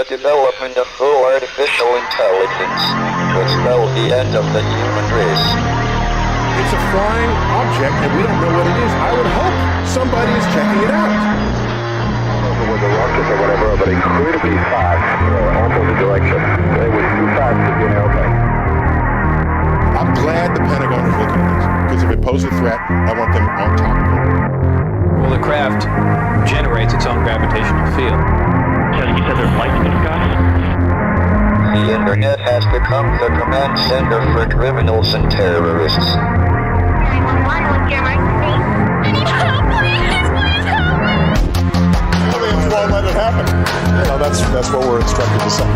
the development of full artificial intelligence will spell the end of the human race. It's a flying object, and we don't know what it is. I would hope somebody is checking it out. I don't know whether rockets or whatever, but incredibly fast, opposite direction. They were too fast to get okay. I'm glad the Pentagon is looking at this, because if it poses a threat, I want them on top of it. Well, the craft generates its own gravitational field. So you said there's lights in the sky? The internet has become the command center for criminals and terrorists. 911, what's your emergency? I need help, please help me! Aliens won't let it happen. You know, that's what we're instructed to say.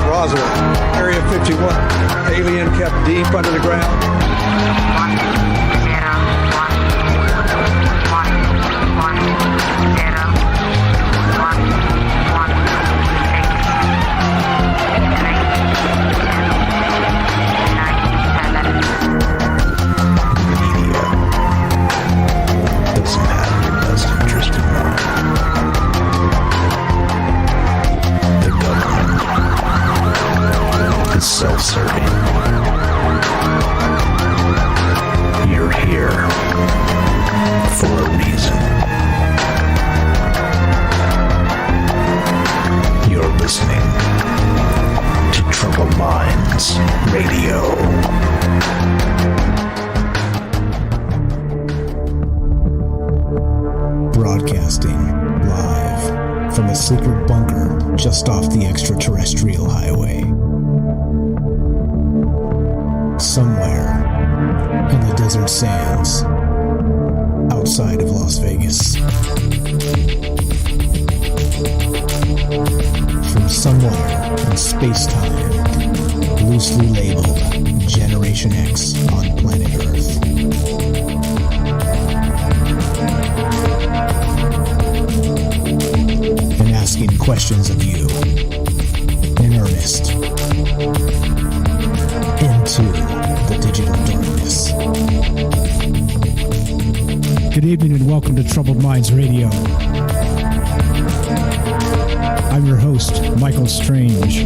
Roswell, Area 51. Alien kept deep under the ground. 1, 0, 1, 1, self-serving. You're here for a reason. You're listening to Troubled Minds Radio. Broadcasting live from a secret bunker just off the extraterrestrial highway. Somewhere in the desert sands outside of Las Vegas. From somewhere in space-time, loosely labeled Generation X on planet Earth. And asking questions of you in earnest into the digital darkness. Good evening and welcome to Troubled Minds Radio. I'm your host, Michael Strange.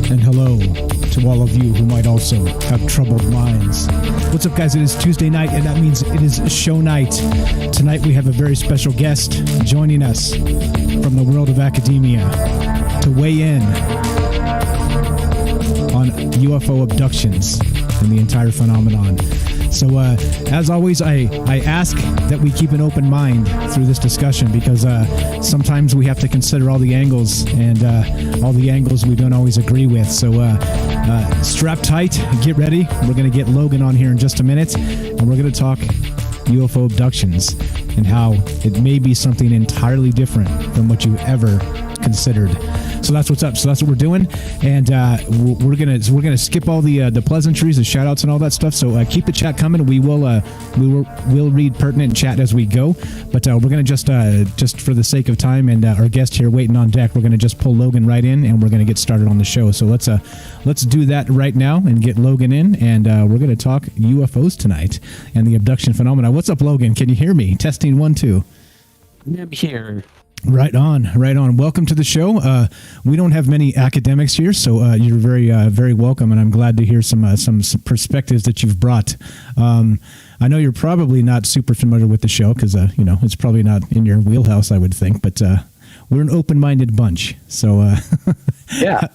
And hello to all of you who might also have troubled minds. What's up, guys? It is Tuesday night, and that means it is show night. Tonight we have a very special guest joining us from the world of academia to weigh in on UFO abductions and the entire phenomenon. So, as always, I ask that we keep an open mind through this discussion because sometimes we have to consider all the angles and all the angles we don't always agree with. So, strap tight, get ready. We're going to get Logan on here in just a minute, and we're going to talk UFO abductions and how it may be something entirely different from what you ever considered. So that's what's up. So that's what we're doing, and we're gonna skip all the pleasantries, the shout outs, and all that stuff. So keep the chat coming. We'll read pertinent chat as we go, but we're gonna just for the sake of time and our guest here waiting on deck, we're gonna just pull Logan right in, and we're gonna get started on the show. So let's do that right now and get Logan in, and we're gonna talk UFOs tonight and the abduction phenomena. What's up, Logan? Can you hear me? Testing 1 2. I'm here. Right on. Welcome to the show. We don't have many academics here, so you're very welcome, and I'm glad to hear some perspectives that you've brought. I know you're probably not super familiar with the show because it's probably not in your wheelhouse, I would think, but we're an open-minded bunch. So yeah,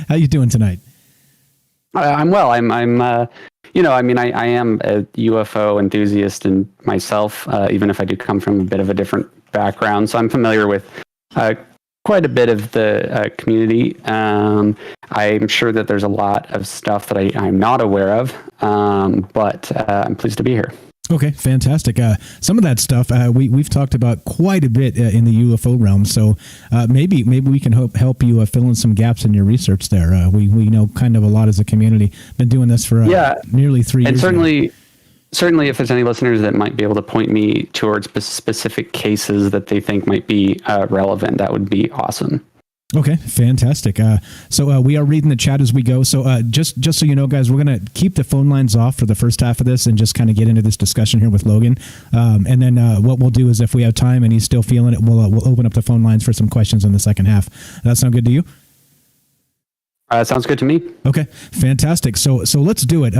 how you doing tonight? I'm well. I am a UFO enthusiast and myself, even if I do come from a bit of a different background. So I'm familiar with quite a bit of the community. I'm sure that there's a lot of stuff that I'm not aware of, but I'm pleased to be here. Okay, fantastic. Some of that stuff we've talked about quite a bit in the UFO realm, so maybe we can help you fill in some gaps in your research there. We know kind of a lot as a community. Been doing this for nearly 3 years. And certainly, if there's any listeners that might be able to point me towards specific cases that they think might be relevant, that would be awesome. Okay, fantastic. So we are reading the chat as we go. So just so you know, guys, we're going to keep the phone lines off for the first half of this and just kind of get into this discussion here with Logan. And then what we'll do is if we have time and he's still feeling it, we'll open up the phone lines for some questions in the second half. That sound good to you? Sounds good to me. Okay, fantastic. So let's do it.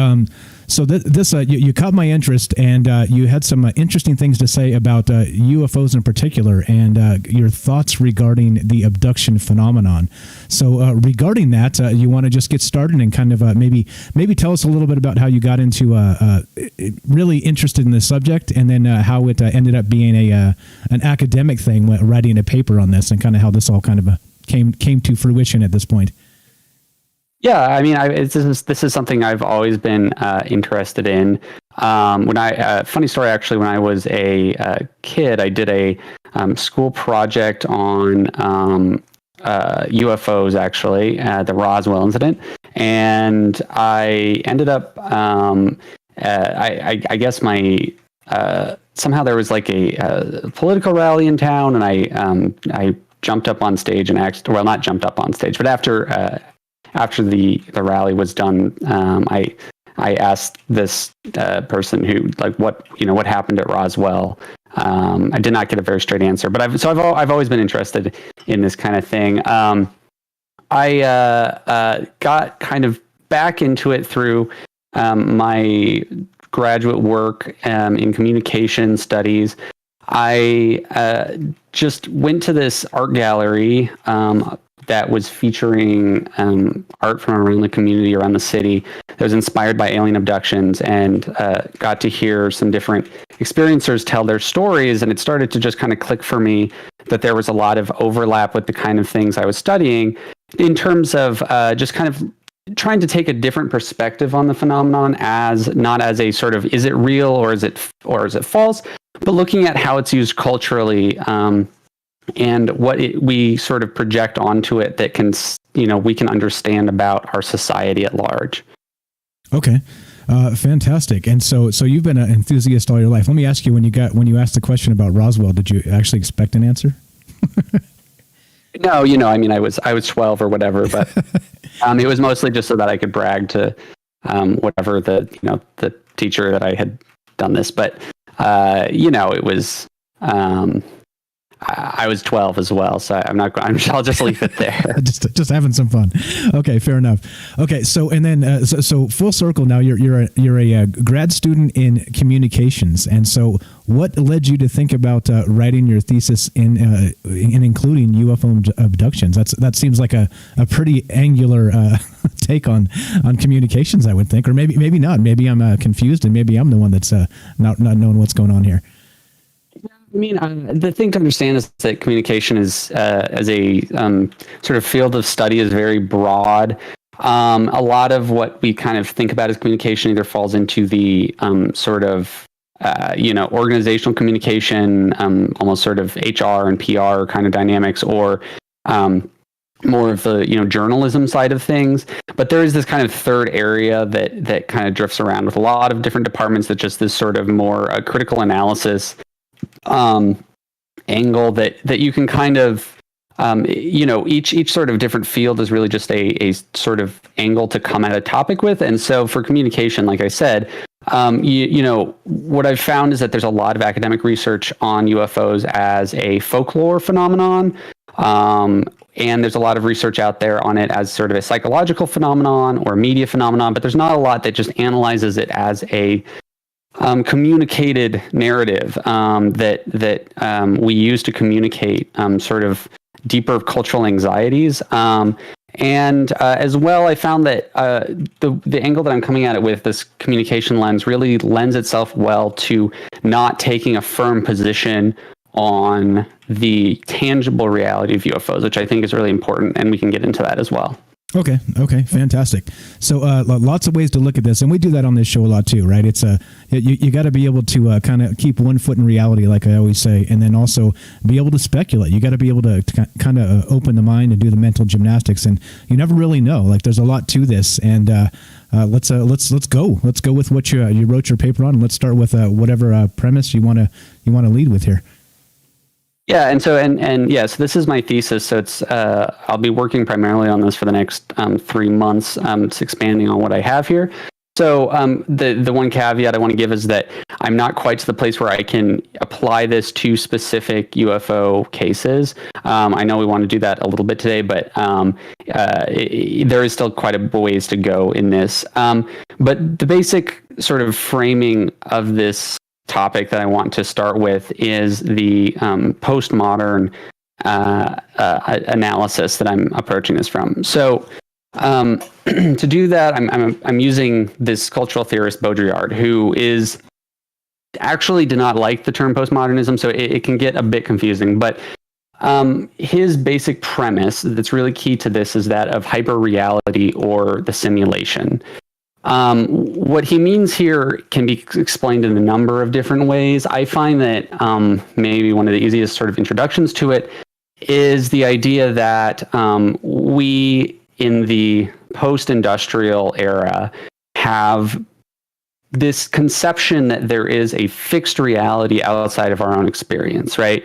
So this you caught my interest, and you had some interesting things to say about UFOs in particular, and your thoughts regarding the abduction phenomenon. So regarding that, you want to just get started and kind of maybe tell us a little bit about how you got into really interested in this subject, and then how it ended up being an academic thing, writing a paper on this, and kind of how this all kind of came to fruition at this point. Yeah, I mean, this is something I've always been interested in. Funny story, actually, when I was a kid, I did a school project on UFOs, actually, the Roswell incident, and I ended up, I guess my somehow there was like a political rally in town, and I jumped up on stage and not jumped up on stage, but after the rally was done, I asked this person who, like, what happened at Roswell. I did not get a very straight answer, but I've always been interested in this kind of thing. I got kind of back into it through my graduate work in communication studies. I just went to this art gallery that was featuring art from around the community, around the city, that was inspired by alien abductions, and got to hear some different experiencers tell their stories. And it started to just kind of click for me that there was a lot of overlap with the kind of things I was studying in terms of just kind of trying to take a different perspective on the phenomenon, as not as a sort of, is it real or is it false, but looking at how it's used culturally, and what we sort of project onto it that can, we can understand about our society at large. Okay. Fantastic. And so you've been an enthusiast all your life. Let me ask you, when you asked the question about Roswell, did you actually expect an answer? No, I mean, I was 12 or whatever, but it was mostly just so that I could brag to whatever the teacher that I had done this. But it was. I was 12 as well, so I'll just leave it there. just having some fun. Okay, fair enough. Okay, so and then so full circle now. You're a grad student in communications, and so what led you to think about writing your thesis in including UFO abductions? That seems like a pretty angular take on communications, I would think, or maybe not. Maybe I'm confused, and maybe I'm the one that's not knowing what's going on here. I mean, the thing to understand is that communication is, as a sort of field of study, is very broad. A lot of what we kind of think about as communication either falls into the sort of, organizational communication, almost sort of HR and PR kind of dynamics, or more of the, journalism side of things. But there is this kind of third area that kind of drifts around with a lot of different departments, that just this sort of more critical analysis angle that you can kind of each sort of different field is really just a sort of angle to come at a topic with. And so for communication, like I said, what I've found is that there's a lot of academic research on UFOs as a folklore phenomenon, and there's a lot of research out there on it as sort of a psychological phenomenon or media phenomenon, but there's not a lot that just analyzes it as a communicated narrative that we use to communicate sort of deeper cultural anxieties. And as well, I found that the angle that I'm coming at it with, this communication lens, really lends itself well to not taking a firm position on the tangible reality of UFOs, which I think is really important, and we can get into that as well. Okay, fantastic. So lots of ways to look at this, and we do that on this show a lot too, right? It's you got to be able to kind of keep one foot in reality, like I always say, and then also be able to speculate. You got to be able to kind of open the mind and do the mental gymnastics, and you never really know. Like, there's a lot to this, and let's go with what you wrote your paper on. And let's start with whatever premise you want to lead with here. Yeah, and so so this is my thesis. So it's I'll be working primarily on this for the next 3 months. It's expanding on what I have here. So the one caveat I want to give is that I'm not quite to the place where I can apply this to specific UFO cases. I know we want to do that a little bit today, but there is still quite a ways to go in this. But the basic sort of framing of this topic that I want to start with is the postmodern analysis that I'm approaching this from. So to do that, I'm using this cultural theorist Baudrillard, who actually did not like the term postmodernism, so it can get a bit confusing. But his basic premise that's really key to this is that of hyperreality or the simulation. What he means here can be explained in a number of different ways. I find that maybe one of the easiest sort of introductions to it is the idea that we in the post-industrial era have this conception that there is a fixed reality outside of our own experience, right?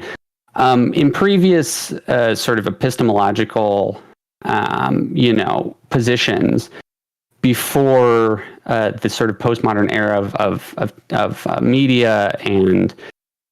In previous sort of epistemological, positions before the sort of postmodern era of media and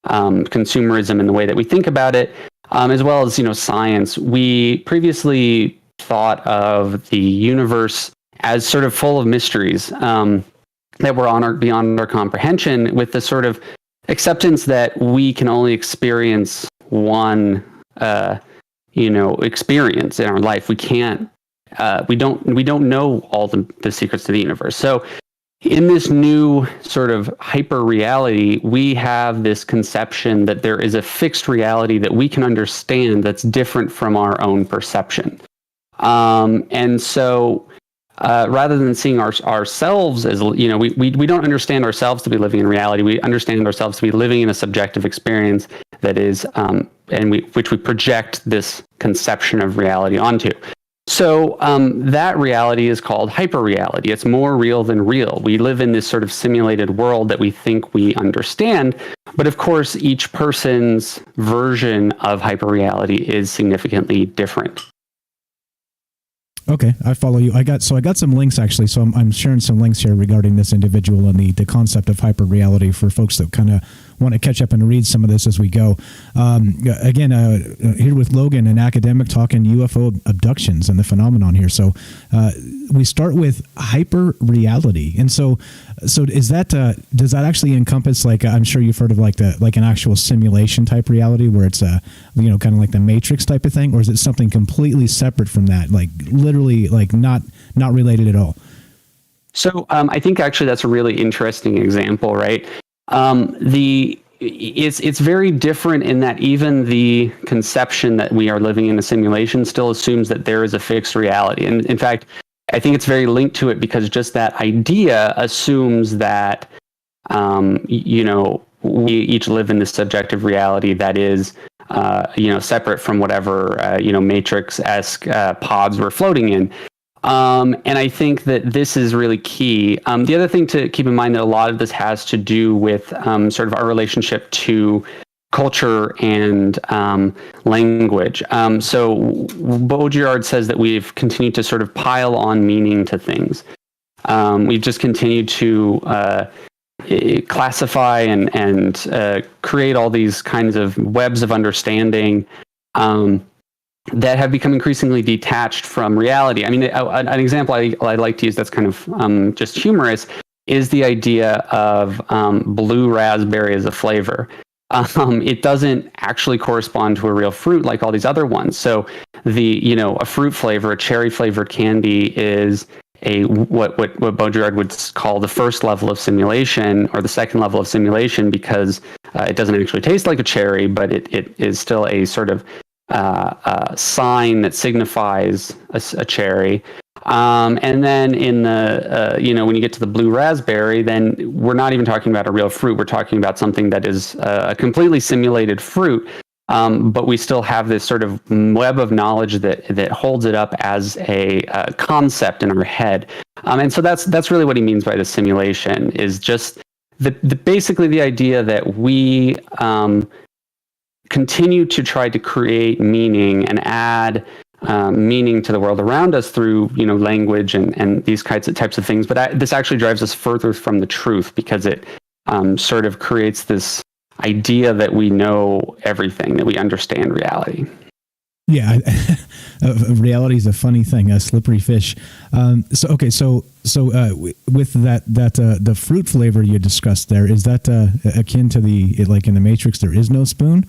consumerism and the way that we think about it, as well as science, we previously thought of the universe as sort of full of mysteries that were beyond our comprehension, with the sort of acceptance that we can only experience one experience in our life. We can't we don't know all the secrets to the universe. So in this new sort of hyper reality, we have this conception that there is a fixed reality that we can understand that's different from our own perception. And so rather than seeing ourselves as, we don't understand ourselves to be living in reality. We understand ourselves to be living in a subjective experience that is, which we project this conception of reality onto. So that reality is called hyperreality. It's more real than real. We live in this sort of simulated world that we think we understand, but of course, each person's version of hyperreality is significantly different. Okay, I follow you. I got some links actually. So I'm sharing some links here regarding this individual and the concept of hyperreality for folks that kind of want to catch up and read some of this as we go. Again, here with Logan, an academic, talking UFO abductions and the phenomenon here. So we start with hyperreality, and so is that does that actually encompass, like, I'm sure you've heard of like an actual simulation type reality where it's kind of like the Matrix type of thing, or is it something completely separate from that, like literally like not related at all? So I think actually that's a really interesting example, right? It's very different in that even the conception that we are living in a simulation still assumes that there is a fixed reality. And in fact, I think it's very linked to it because just that idea assumes that, we each live in this subjective reality that is, separate from whatever, Matrix-esque pods we're floating in. And I think that this is really key. The other thing to keep in mind that a lot of this has to do with sort of our relationship to culture and language. So Baudrillard says that we've continued to sort of pile on meaning to things. We've just continued to classify and create all these kinds of webs of understanding that have become increasingly detached from reality. I mean, an example I like to use that's kind of just humorous is the idea of blue raspberry as a flavor. It doesn't actually correspond to a real fruit like all these other ones. So a fruit flavor, a cherry flavored candy is what Baudrillard would call the first level of simulation, or the second level of simulation, because it doesn't actually taste like a cherry, but it is still a sort of sign that signifies a cherry. And then in the, when you get to the blue raspberry, then we're not even talking about a real fruit. We're talking about something that is a completely simulated fruit. But we still have this sort of web of knowledge that holds it up as a concept in our head. And so that's really what he means by the simulation, is just basically the idea that we continue to try to create meaning and add meaning to the world around us through, language and these types of things. But this actually drives us further from the truth, because it sort of creates this idea that we know everything, that we understand reality. Yeah, reality is a funny thing, a slippery fish. So with that the fruit flavor you discussed there, is that akin to like in the Matrix, there is no spoon,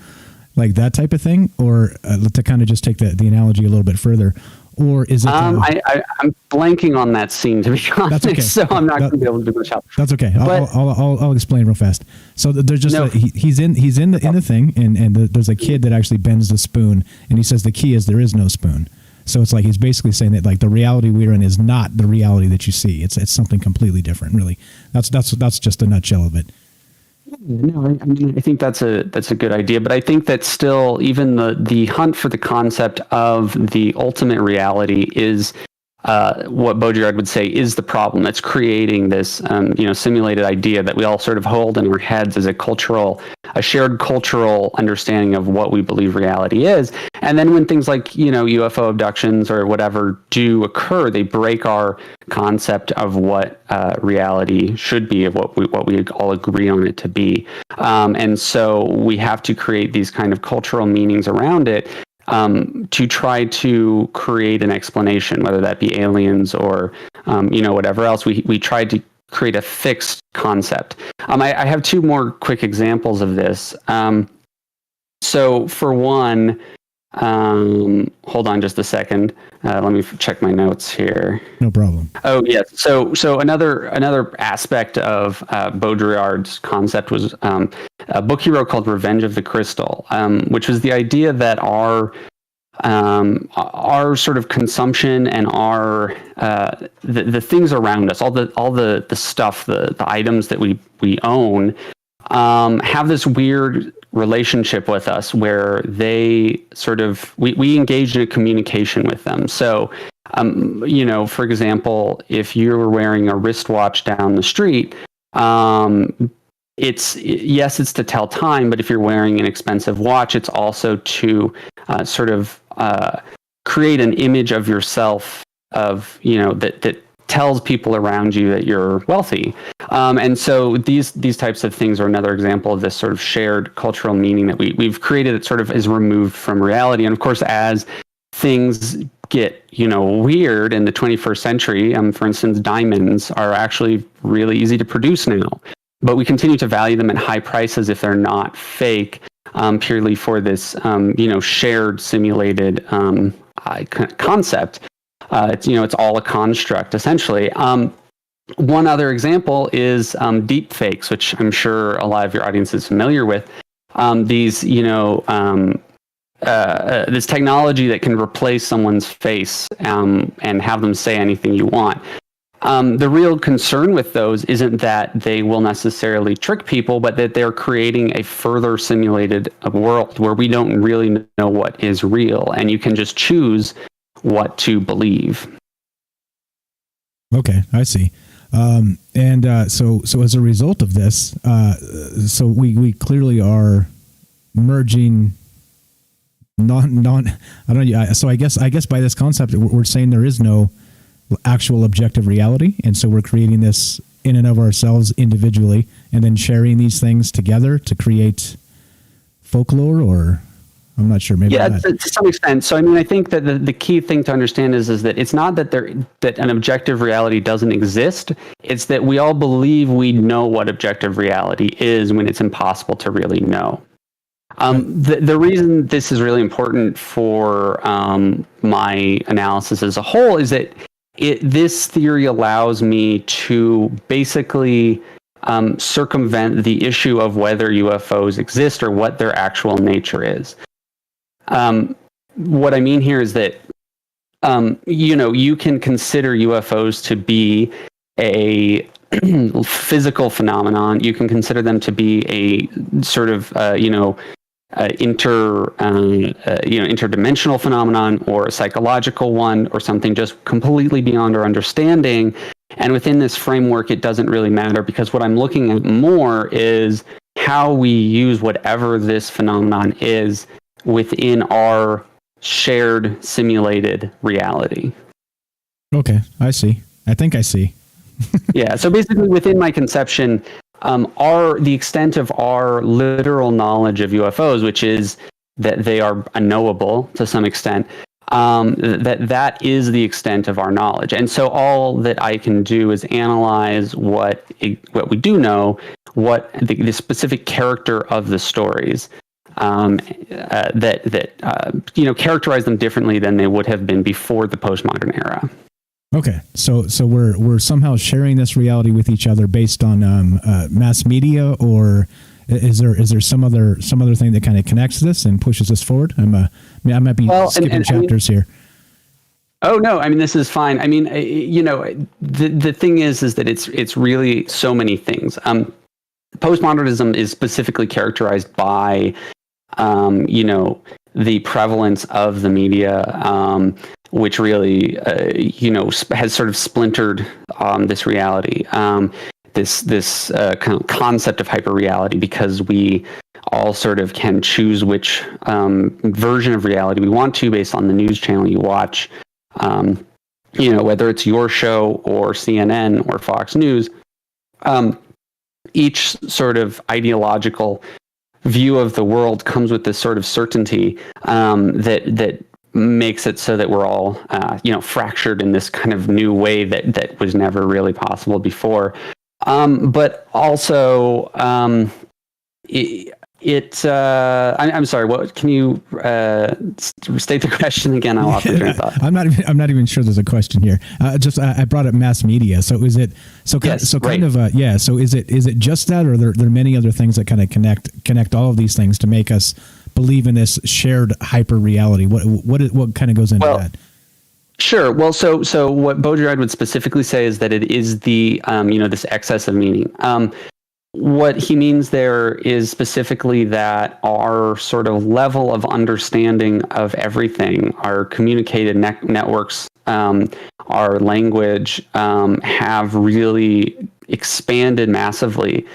like that type of thing, or to kind of just take the analogy a little bit further, or is it? I'm blanking on that scene, to be honest. Okay. So I'm not going to be able to do much help. That's okay. But, I'll explain real fast. So there's just he's in the thing, and there's a kid that actually bends the spoon, and he says the key is there is no spoon. So it's like he's basically saying that like the reality we're in is not the reality that you see. It's something completely different. Really, that's just a nutshell of it. No, I mean, I think that's a good idea, but I think that still, even the hunt for the concept of the ultimate reality is what Baudrillard would say is the problem that's creating this, simulated idea that we all sort of hold in our heads as a shared cultural understanding of what we believe reality is. And then when things like, UFO abductions or whatever do occur, they break our concept of what reality should be, of what we all agree on it to be. And so we have to create these kind of cultural meanings around it, to try to create an explanation, whether that be aliens or, whatever else. We tried to create a fixed concept. I have two more quick examples of this. So for one, hold on just a second. Let me check my notes here. No problem. Oh yes. So another aspect of Baudrillard's concept was a book he wrote called Revenge of the Crystal, which was the idea that our sort of consumption and our the things around us, all the stuff, the items that we own, have this weird relationship with us where they sort of we engage in a communication with them. So for example, if you're wearing a wristwatch down the street, it's to tell time, but if you're wearing an expensive watch, it's also to sort of create an image of yourself of that tells people around you that you're wealthy. And so these types of things are another example of this sort of shared cultural meaning that we've created that sort of is removed from reality. And of course, as things get weird in the 21st century, for instance, diamonds are actually really easy to produce now, but we continue to value them at high prices if they're not fake, purely for this shared simulated concept. It's all a construct, essentially. One other example is deep fakes, which I'm sure a lot of your audience is familiar with. These, this technology that can replace someone's face and have them say anything you want. The real concern with those isn't that they will necessarily trick people, but that they're creating a further simulated world where we don't really know what is real, and you can just choose what to believe. Okay, I see. So as a result of this, so we clearly are merging so I guess by this concept we're saying there is no actual objective reality, and so we're creating this in and of ourselves individually and then sharing these things together to create folklore, or I'm not sure. Maybe to some extent. So, I mean, I think that the key thing to understand is that it's not that that an objective reality doesn't exist. It's that we all believe we know what objective reality is when it's impossible to really know. The reason this is really important for my analysis as a whole is that this theory allows me to basically circumvent the issue of whether UFOs exist or what their actual nature is. What I mean here is that, you can consider UFOs to be a physical phenomenon. You can consider them to be a sort of, interdimensional phenomenon, or a psychological one, or something just completely beyond our understanding. And within this framework, it doesn't really matter, because what I'm looking at more is how we use whatever this phenomenon is within our shared simulated reality. Okay, I see. I think I see. Yeah. So basically, within my conception, the extent of our literal knowledge of UFOs, which is that they are unknowable to some extent, that is the extent of our knowledge. And so all that I can do is analyze what we do know, what the specific character of the stories, that characterize them differently than they would have been before the postmodern era. Okay, so we're somehow sharing this reality with each other based on mass media, or is there some other thing that kind of connects this and pushes us forward? I might be skipping chapters here. Oh no, I mean, this is fine. I mean, the thing is that it's really so many things. Postmodernism is specifically characterized by the prevalence of the media, which really, has sort of splintered this reality, this kind of concept of hyperreality, because we all sort of can choose which version of reality we want to based on the news channel you watch, whether it's your show or CNN or Fox News. Each sort of ideological view of the world comes with this sort of certainty that makes it so that we're all fractured in this kind of new way that was never really possible before. But also, I'm sorry. What can you state the question again? I lost my train of thought. I'm not even sure there's a question here. I brought up mass media. So is it so is it just that, or there are many other things that kind of connect all of these things to make us believe in this shared hyper reality? What kind of goes into that? Sure. Well, so what Baudrillard would specifically say is that it is the this excess of meaning. What he means there is specifically that our sort of level of understanding of everything, our communicated networks, our language, have really expanded massively.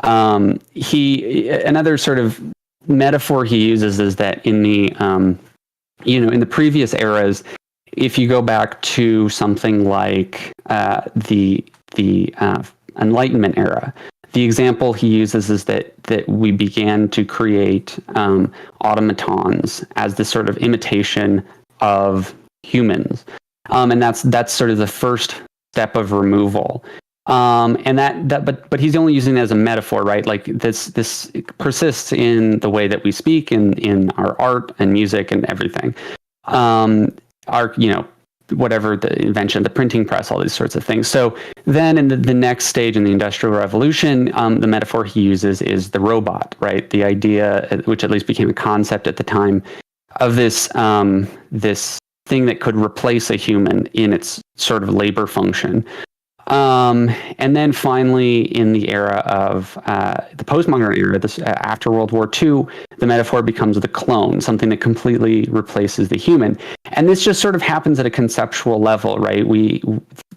Another sort of metaphor he uses is that in the in the previous eras, if you go back to something like the Enlightenment era, the example he uses is that we began to create automatons as this sort of imitation of humans, and that's sort of the first step of removal. But he's only using it as a metaphor, right? Like this persists in the way that we speak, in our art and music and everything. Whatever the invention of the printing press, all these sorts of things. So then in the next stage in the Industrial Revolution, the metaphor he uses is the robot, right? The idea, which at least became a concept at the time, of this thing that could replace a human in its sort of labor function. And then finally, in the era of the postmodern era, after World War II, the metaphor becomes the clone, something that completely replaces the human. And this just sort of happens at a conceptual level, right?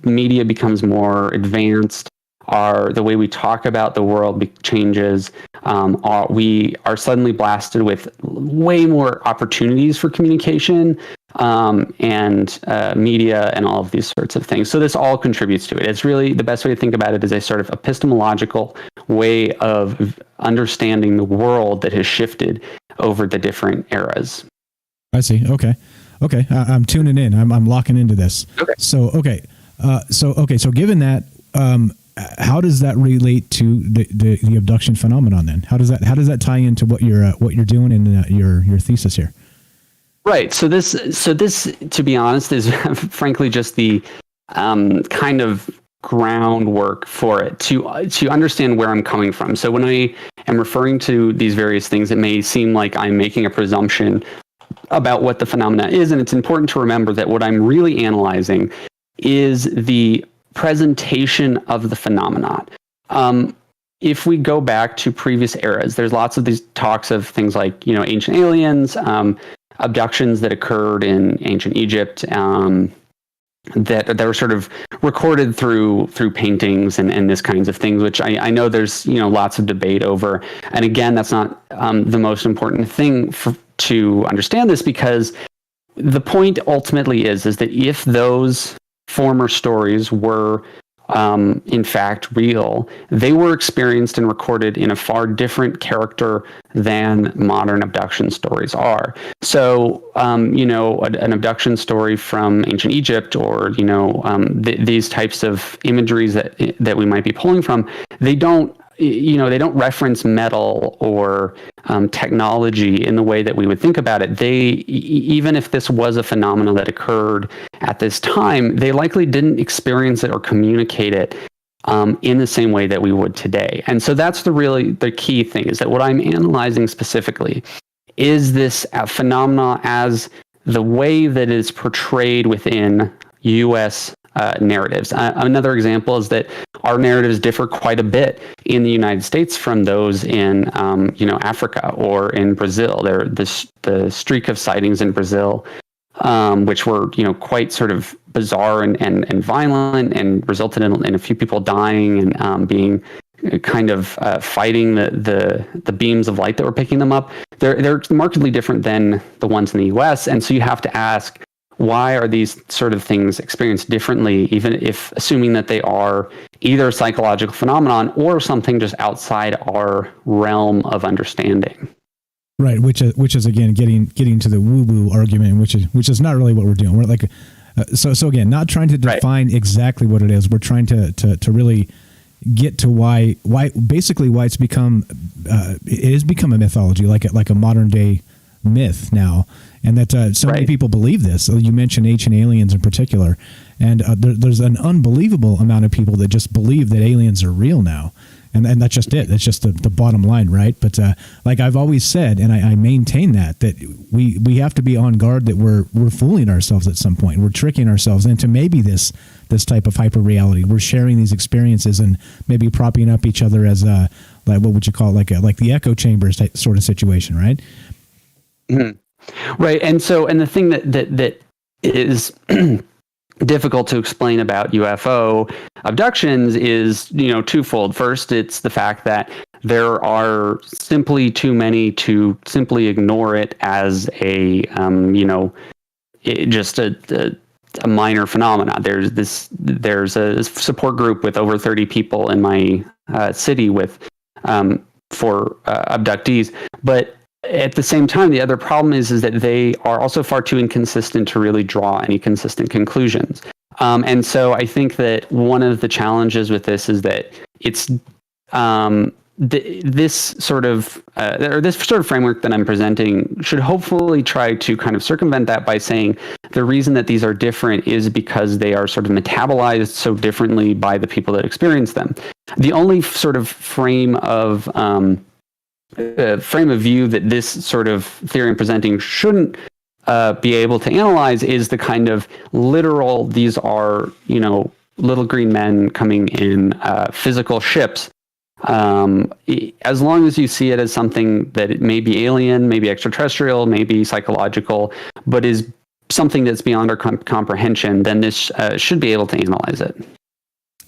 Media becomes more advanced. The way we talk about the world changes. We are suddenly blasted with way more opportunities for communication, and media and all of these sorts of things. So this all contributes to it. It's really, the best way to think about it is a sort of epistemological way of understanding the world that has shifted over the different eras. I see. Okay. I'm tuning in. I'm locking into this. Okay. So given that, how does that relate to the abduction phenomenon then? How does that tie into what you're doing in your thesis here? Right. So this, to be honest, is frankly just the kind of groundwork for it to understand where I'm coming from. So when I am referring to these various things, it may seem like I'm making a presumption about what the phenomena is, and it's important to remember that what I'm really analyzing is the presentation of the phenomenon. If we go back to previous eras, there's lots of these talks of things like, ancient aliens, abductions that occurred in ancient Egypt, that were sort of recorded through paintings and this kinds of things, which I know there's lots of debate over. And again, that's not the most important thing to understand this, because the point ultimately is that if those former stories were in fact real, they were experienced and recorded in a far different character than modern abduction stories are. So, an abduction story from ancient Egypt, or these types of imageries that we might be pulling from, they don't reference metal or technology in the way that we would think about it. Even if this was a phenomenon that occurred at this time, they likely didn't experience it or communicate it in the same way that we would today. And so that's the key thing, is that what I'm analyzing specifically is this phenomena as the way that it is portrayed within U.S. narratives. Another example is that our narratives differ quite a bit in the United States from those in, Africa or in Brazil. The streak of sightings in Brazil, which were, quite sort of bizarre and violent, and resulted in a few people dying and being kind of fighting the beams of light that were picking them up. They're markedly different than the ones in the U.S. And so you have to ask, why are these sort of things experienced differently, even if assuming that they are either a psychological phenomenon or something just outside our realm of understanding? Right, which is again getting to the woo-woo argument, which is not really what we're doing. We're like, so again, not trying to define exactly what it is. We're trying to really get to why it's become it has become a mythology, like a modern day myth now. And that many people believe this. So you mentioned ancient aliens in particular, and there's an unbelievable amount of people that just believe that aliens are real now, and that's just it. That's just the bottom line, right? But like I've always said, and I maintain that we have to be on guard that we're fooling ourselves at some point. We're tricking ourselves into maybe this type of hyper reality. We're sharing these experiences and maybe propping up each other as like what would you call it, like the echo chambers type sort of situation, right? Mm-hmm. Right. And the thing that is difficult to explain about UFO abductions is, twofold. First, it's the fact that there are simply too many to simply ignore it as a minor phenomena. There's a support group with over 30 people in my city for abductees, but at the same time, the other problem is that they are also far too inconsistent to really draw any consistent conclusions. And so I think that one of the challenges with this is that it's this sort of framework that I'm presenting should hopefully try to kind of circumvent that by saying the reason that these are different is because they are sort of metabolized so differently by the people that experience them. The only sort of frame of view that this sort of theory I'm presenting shouldn't be able to analyze is the kind of literal, these are, little green men coming in physical ships. As long as you see it as something that it may be alien, maybe extraterrestrial, maybe psychological, but is something that's beyond our comprehension, then this should be able to analyze it.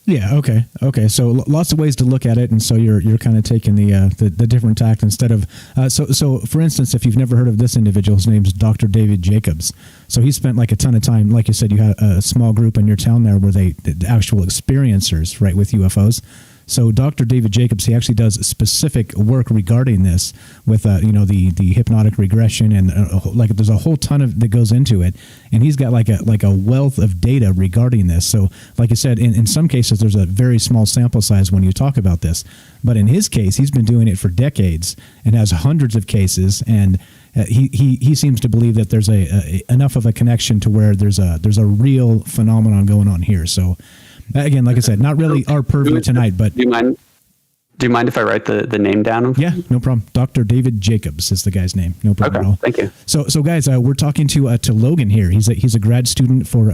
Yeah. Okay. So lots of ways to look at it, and so you're kind of taking the different tact instead of so for instance, if you've never heard of this individual, his name's Dr. David Jacobs. So he spent like a ton of time, like you said, you had a small group in your town there where the actual experiencers, right, with UFOs. So Dr. David Jacobs, he actually does specific work regarding this with the hypnotic regression, and there's a whole ton of that goes into it, and he's got like a wealth of data regarding this. So like I said, in some cases there's a very small sample size when you talk about this, but in his case he's been doing it for decades and has hundreds of cases, and he seems to believe that there's enough of a connection to where there's a real phenomenon going on here. So again, like I said, not really our purview tonight, but do you mind if I write the name down? Yeah, no problem. Dr. David Jacobs is the guy's name. No problem at all. Thank you. So guys, we're talking to Logan here. He's a grad student for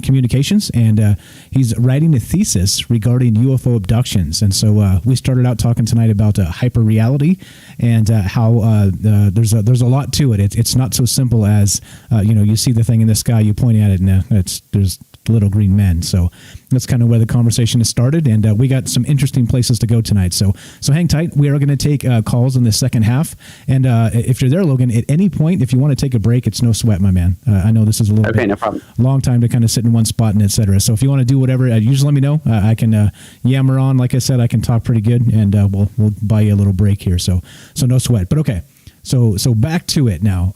communications, and he's writing a thesis regarding UFO abductions. And so we started out talking tonight about hyperreality and how there's a lot to it. It's not so simple as you see the thing in the sky, you point at it, and there's little green men. So that's kind of where the conversation has started, and we got some interesting places to go tonight. So hang tight. We are going to take calls in the second half, and if you're there, Logan, at any point, if you want to take a break, it's no sweat, my man. I know this is a little bit no problem. long time to kind of sit in one spot and etc. So if you want to do whatever, you just let me know. I can yammer on. Like I said, I can talk pretty good, and we'll buy you a little break here. So no sweat. But okay. So back to it now.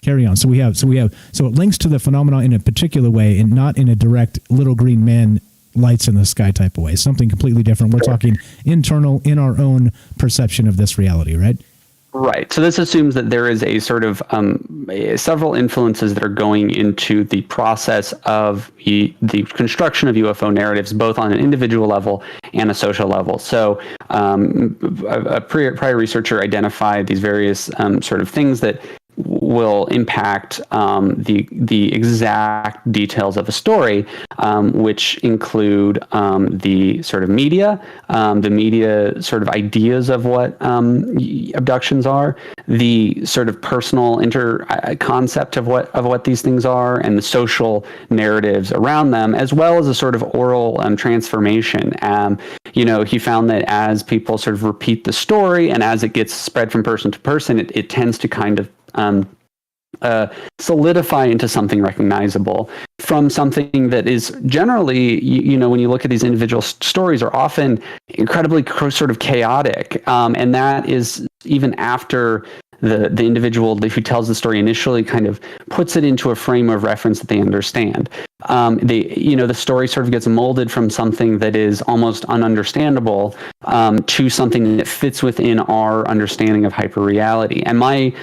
Carry on. So it links to the phenomenon in a particular way, and not in a direct little green man lights in the sky type of way. Something completely different. We're talking internal, in our own perception of this reality, right? Right. So this assumes that there is a sort of several influences that are going into the process of the construction of UFO narratives, both on an individual level and a social level. So a prior researcher identified these various sort of things that will impact the exact details of a story, which include the sort of media, the media sort of ideas of what abductions are, the sort of personal concept of what these things are, and the social narratives around them, as well as a sort of oral transformation. He found that as people sort of repeat the story, and as it gets spread from person to person, it tends to kind of solidify into something recognizable from something that is generally, when you look at these individual stories, are often incredibly sort of chaotic. And that is even after the individual who tells the story initially kind of puts it into a frame of reference that they understand. The story sort of gets molded from something that is almost ununderstandable to something that fits within our understanding of hyperreality. And my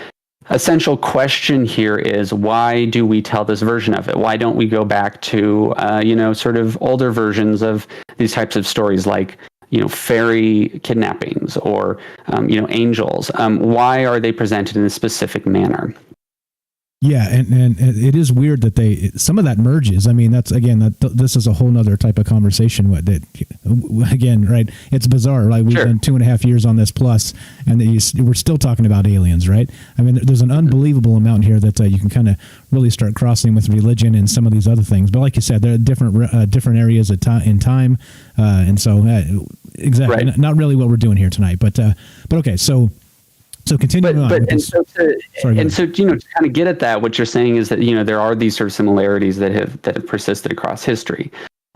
essential question here is, why do we tell this version of it? Why don't we go back to, sort of older versions of these types of stories, like, fairy kidnappings or, angels? Why are they presented in a specific manner? Yeah, and it is weird that some of that merges. I mean, that's this is a whole nother type of conversation. Right? It's bizarre. Like we've done 2.5 years on this plus, and we're still talking about aliens, right? I mean, there's an unbelievable amount here that you can kind of really start crossing with religion and some of these other things. But like you said, there are different areas in time, and so exactly not really what we're doing here tonight. But okay, so. So continuing on. So to kind of get at that, what you're saying is that there are these sort of similarities that have persisted across history,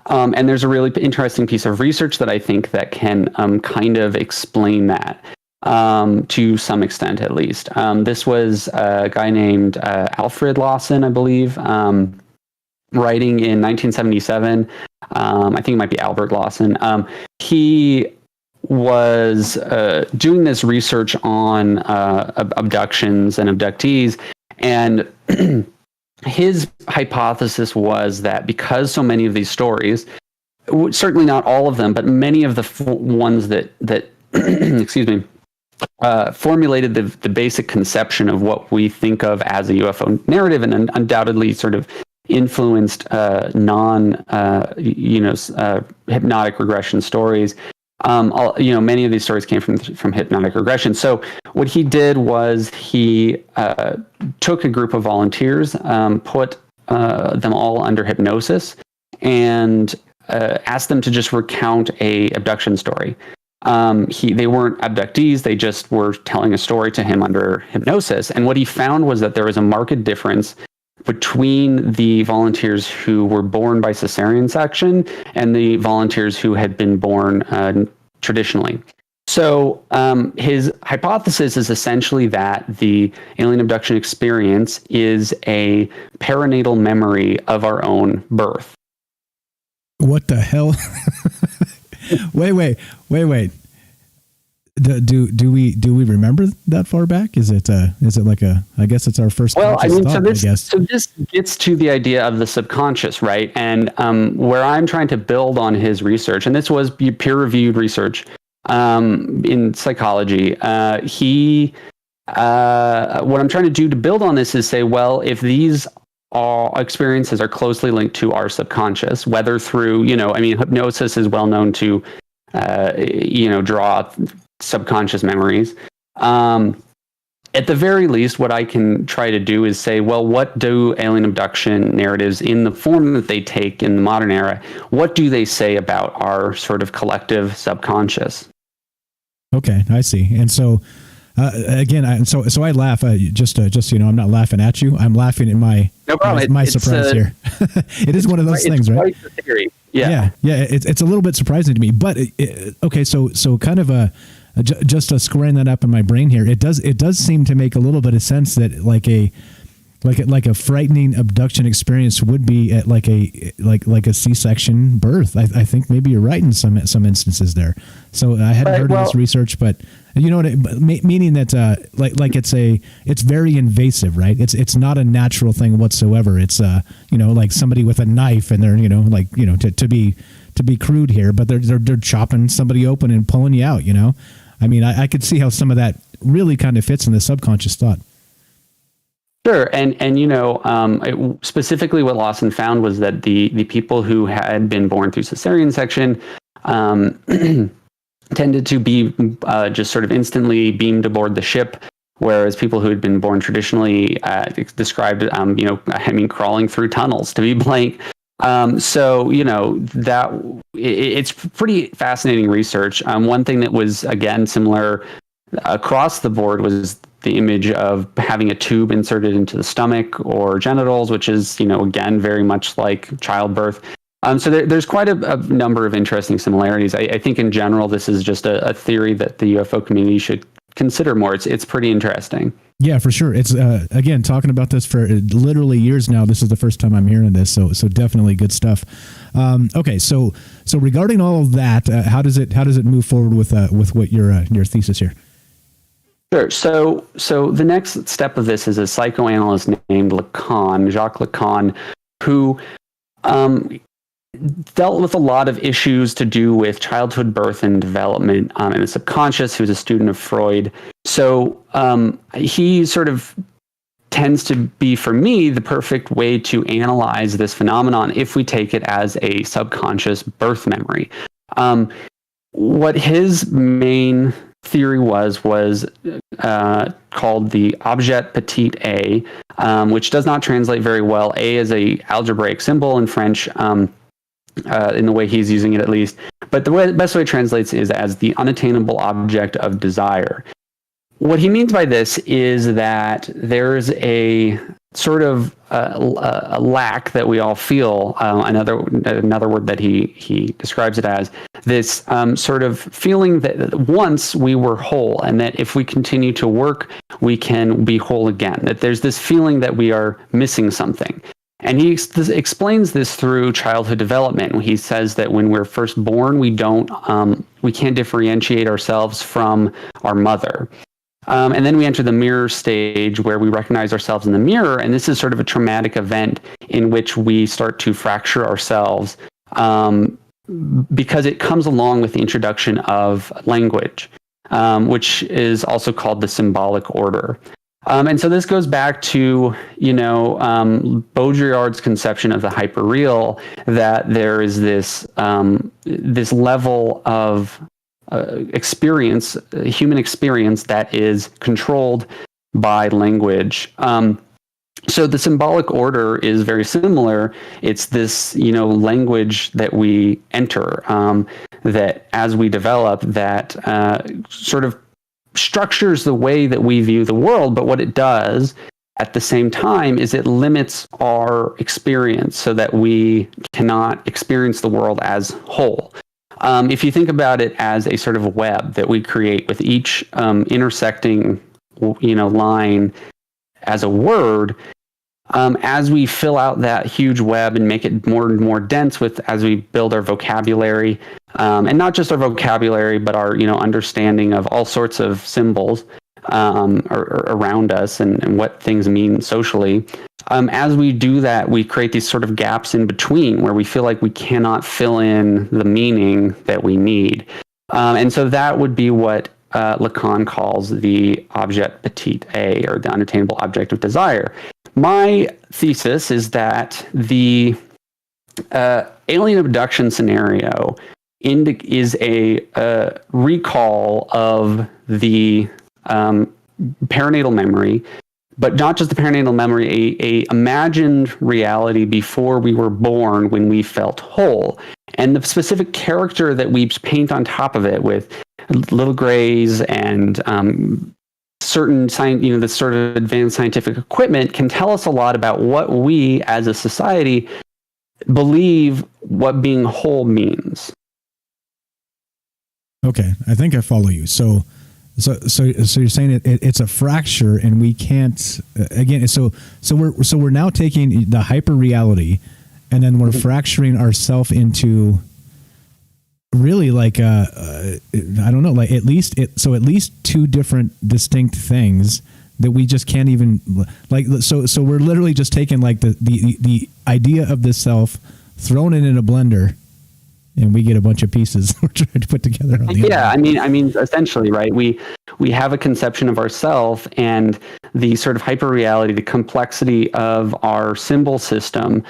and there's a really interesting piece of research that I think that can kind of explain that to some extent, at least. This was a guy named Alfred Lawson, I believe, writing in 1977. I think it might be Albert Lawson. He was doing this research on abductions and abductees, and his hypothesis was that because so many of these stories, certainly not all of them, but many of the ones that excuse me, formulated the basic conception of what we think of as a UFO narrative, and undoubtedly sort of influenced hypnotic regression stories. Many of these stories came from hypnotic regression. So what he did was he took a group of volunteers, put them all under hypnosis, and asked them to just recount a abduction story. They weren't abductees; they just were telling a story to him under hypnosis. And what he found was that there was a marked difference between the volunteers who were born by cesarean section and the volunteers who had been born traditionally. So his hypothesis is essentially that the alien abduction experience is a perinatal memory of our own birth. What the hell? Wait. Do we remember that far back? Is it like I guess it's our first. Well, I mean, thought, so this gets to the idea of the subconscious, right? And where I'm trying to build on his research, and this was peer-reviewed research in psychology. What I'm trying to do to build on this is say, well, if these experiences are closely linked to our subconscious, whether through, hypnosis is well known to, draw subconscious memories. at the very least, what I can try to do is say, well, what do alien abduction narratives in the form that they take in the modern era, what do they say about our sort of collective subconscious? Okay, I see. And so, again, so I laugh. Just so you know, I'm not laughing at you. I'm laughing at my surprise here. It is one of those things, right? Quite the theory. Yeah. It's a little bit surprising to me, but okay. So kind of just squaring that up in my brain here. It does seem to make a little bit of sense that like a frightening abduction experience would be at like a C-section birth. I think maybe you're right in some instances there. So I hadn't heard of this research, but you know what? Meaning that it's very invasive, right? It's not a natural thing whatsoever. It's like somebody with a knife and they're to be crude here, but they're chopping somebody open and pulling you out. I mean, I could see how some of that really kind of fits in the subconscious thought. Sure, and specifically what Lawson found was that the people who had been born through cesarean section tended to be just sort of instantly beamed aboard the ship, whereas people who had been born traditionally described, crawling through tunnels, to be blank. So it's pretty fascinating research. One thing that was again similar across the board was the image of having a tube inserted into the stomach or genitals, which is, again, very much like childbirth. So there's quite a number of interesting similarities. I think in general, this is just a theory that the UFO community should consider more. It's pretty interesting. Yeah, for sure. It's again, talking about this for literally years now. This is the first time I'm hearing this. So definitely good stuff. Okay. So regarding all of that, how does it move forward with what your thesis here? Sure. So the next step of this is a psychoanalyst named Jacques Lacan, who dealt with a lot of issues to do with childhood, birth, and development in the subconscious. He was a student of Freud. So he sort of tends to be, for me, the perfect way to analyze this phenomenon if we take it as a subconscious birth memory. What his main theory was called the objet petit a, which does not translate very well. A is a algebraic symbol in French, in the way he's using it at least. But the best way it translates is as the unattainable object of desire. What he means by this is that there's a sort of a lack that we all feel. Another word that he describes it as this sort of feeling that once we were whole, and that if we continue to work, we can be whole again. That there's this feeling that we are missing something. And he explains this through childhood development. He says that when we're first born, we can't differentiate ourselves from our mother. And then we enter the mirror stage where we recognize ourselves in the mirror. And this is sort of a traumatic event in which we start to fracture ourselves because it comes along with the introduction of language, which is also called the symbolic order. And so this goes back to, Baudrillard's conception of the hyperreal, that there is this level of experience, human experience, that is controlled by language. So the symbolic order is very similar. It's this, language that we enter, that as we develop, that sort of structures the way that we view the world. But what it does at the same time is it limits our experience so that we cannot experience the world as whole. If you think about it as a sort of web that we create with each intersecting, line as a word, as we fill out that huge web and make it more and more dense as we build our vocabulary, and not just our vocabulary, but our, understanding of all sorts of symbols around us and what things mean socially. As we do that, we create these sort of gaps in between where we feel like we cannot fill in the meaning that we need. And so that would be what Lacan calls the objet petit a, or the unattainable object of desire. My thesis is that the alien abduction scenario is a recall of the perinatal memory, but not just the perinatal memory, a imagined reality before we were born when we felt whole. And the specific character that we paint on top of it with little grays and certain this sort of advanced scientific equipment can tell us a lot about what we as a society believe what being whole means. Okay, I think I follow you. So you're saying it's a fracture, and we can't again. So we're now taking the hyper reality, and then we're fracturing ourselves into really like I don't know, like at least two different distinct things that we just can't even like. So we're literally just taking like the idea of the self, throwing it in a blender, and we get a bunch of pieces we're trying to put together. I mean, essentially, right? We have a conception of ourself, and the sort of hyper reality, the complexity of our symbol system,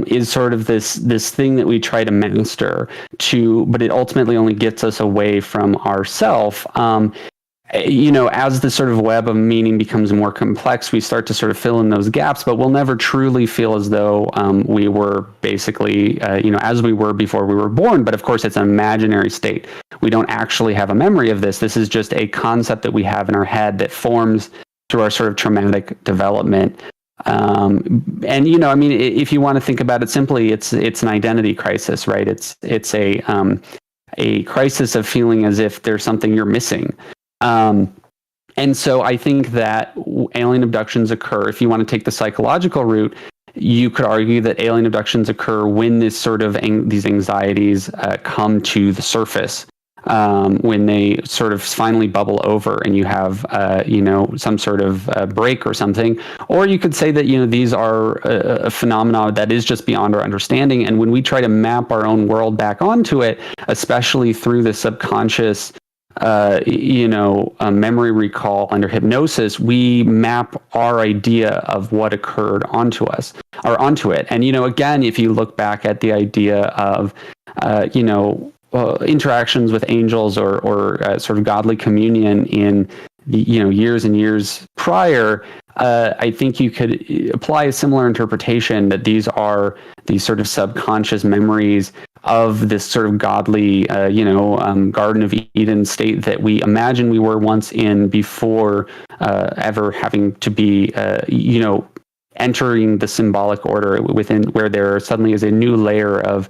is sort of this thing that we try to master but it ultimately only gets us away from ourself. As the sort of web of meaning becomes more complex, we start to sort of fill in those gaps, but we'll never truly feel as though we were basically, as we were before we were born. But of course, it's an imaginary state. We don't actually have a memory of this. This is just a concept that we have in our head that forms through our sort of traumatic development. If you want to think about it simply, it's an identity crisis, right? It's a crisis of feeling as if there's something you're missing. And so I think that alien abductions occur. If you want to take the psychological route, you could argue that alien abductions occur when this sort of these anxieties come to the surface, when they sort of finally bubble over and you have some sort of break or something. Or you could say that these are a phenomenon that is just beyond our understanding. And when we try to map our own world back onto it, especially through the subconscious memory recall under hypnosis, we map our idea of what occurred onto it. And, again, if you look back at the idea of, interactions with angels or sort of godly communion in the, years and years prior, I think you could apply a similar interpretation that these are these sort of subconscious memories of this sort of godly, Garden of Eden state that we imagine we were once in before ever having to be, entering the symbolic order within where there suddenly is a new layer of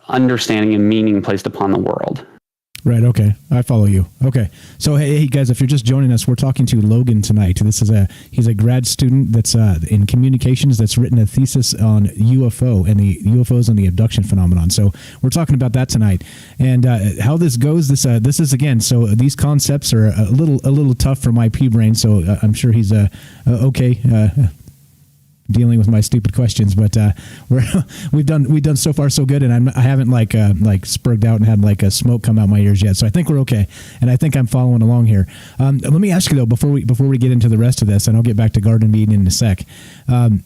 understanding and meaning placed upon the world. Right. Okay. I follow you. Okay. So, hey guys, if you're just joining us, we're talking to Logan tonight. He's a grad student that's in communications that's written a thesis on UFO and the UFOs and the abduction phenomenon. So we're talking about that tonight and how this goes. This is again. So these concepts are a little tough for my pea brain. So I'm sure he's okay. Dealing with my stupid questions, but we've done so far so good, and I haven't like spurged out and had like a smoke come out my ears yet. So I think we're okay, and I think I'm following along here. Let me ask you though, before we get into the rest of this, and I'll get back to Garden of Eden in a sec. Have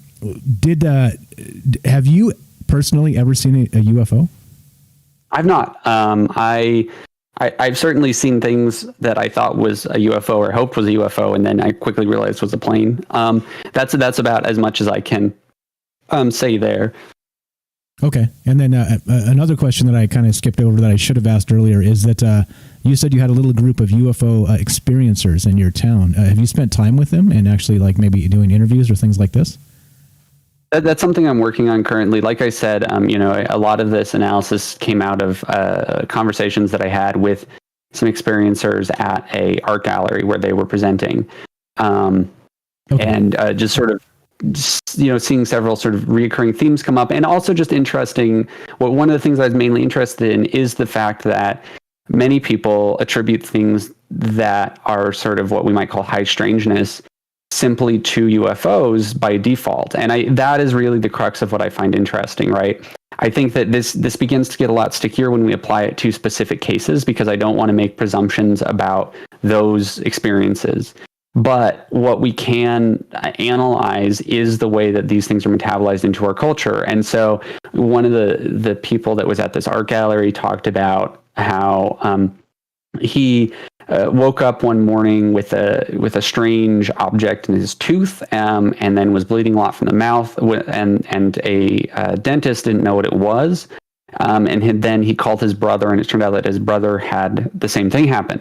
you personally ever seen a UFO? I've not. I've certainly seen things that I thought was a UFO or hoped was a UFO, and then I quickly realized was a plane. That's about as much as I can say there. Okay. And then another question that I kind of skipped over that I should have asked earlier is that you said you had a little group of UFO experiencers in your town. Have you spent time with them and actually like maybe doing interviews or things like this? That's something I'm working on currently. Like I said, a lot of this analysis came out of conversations that I had with some experiencers at a art gallery where they were presenting, and just sort of, seeing several sort of reoccurring themes come up, and also just interesting. One of the things I was mainly interested in is the fact that many people attribute things that are sort of what we might call high strangeness simply to UFOs by default. And that is really the crux of what I find interesting, right? I think that this begins to get a lot stickier when we apply it to specific cases, because I don't want to make presumptions about those experiences. But what we can analyze is the way that these things are metabolized into our culture. And so one of the people that was at this art gallery talked about how he woke up one morning with a strange object in his tooth, and then was bleeding a lot from the mouth, and a dentist didn't know what it was, and then he called his brother, and it turned out that his brother had the same thing happen.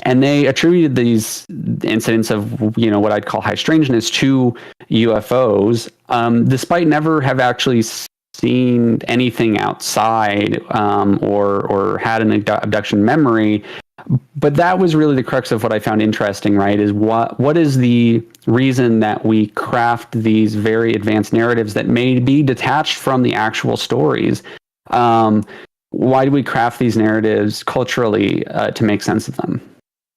And they attributed these incidents of, what I'd call high strangeness to UFOs, despite never have actually seen anything outside, or had an abduction memory. But that was really the crux of what I found interesting, right? Is what is the reason that we craft these very advanced narratives that may be detached from the actual stories? Why do we craft these narratives culturally to make sense of them?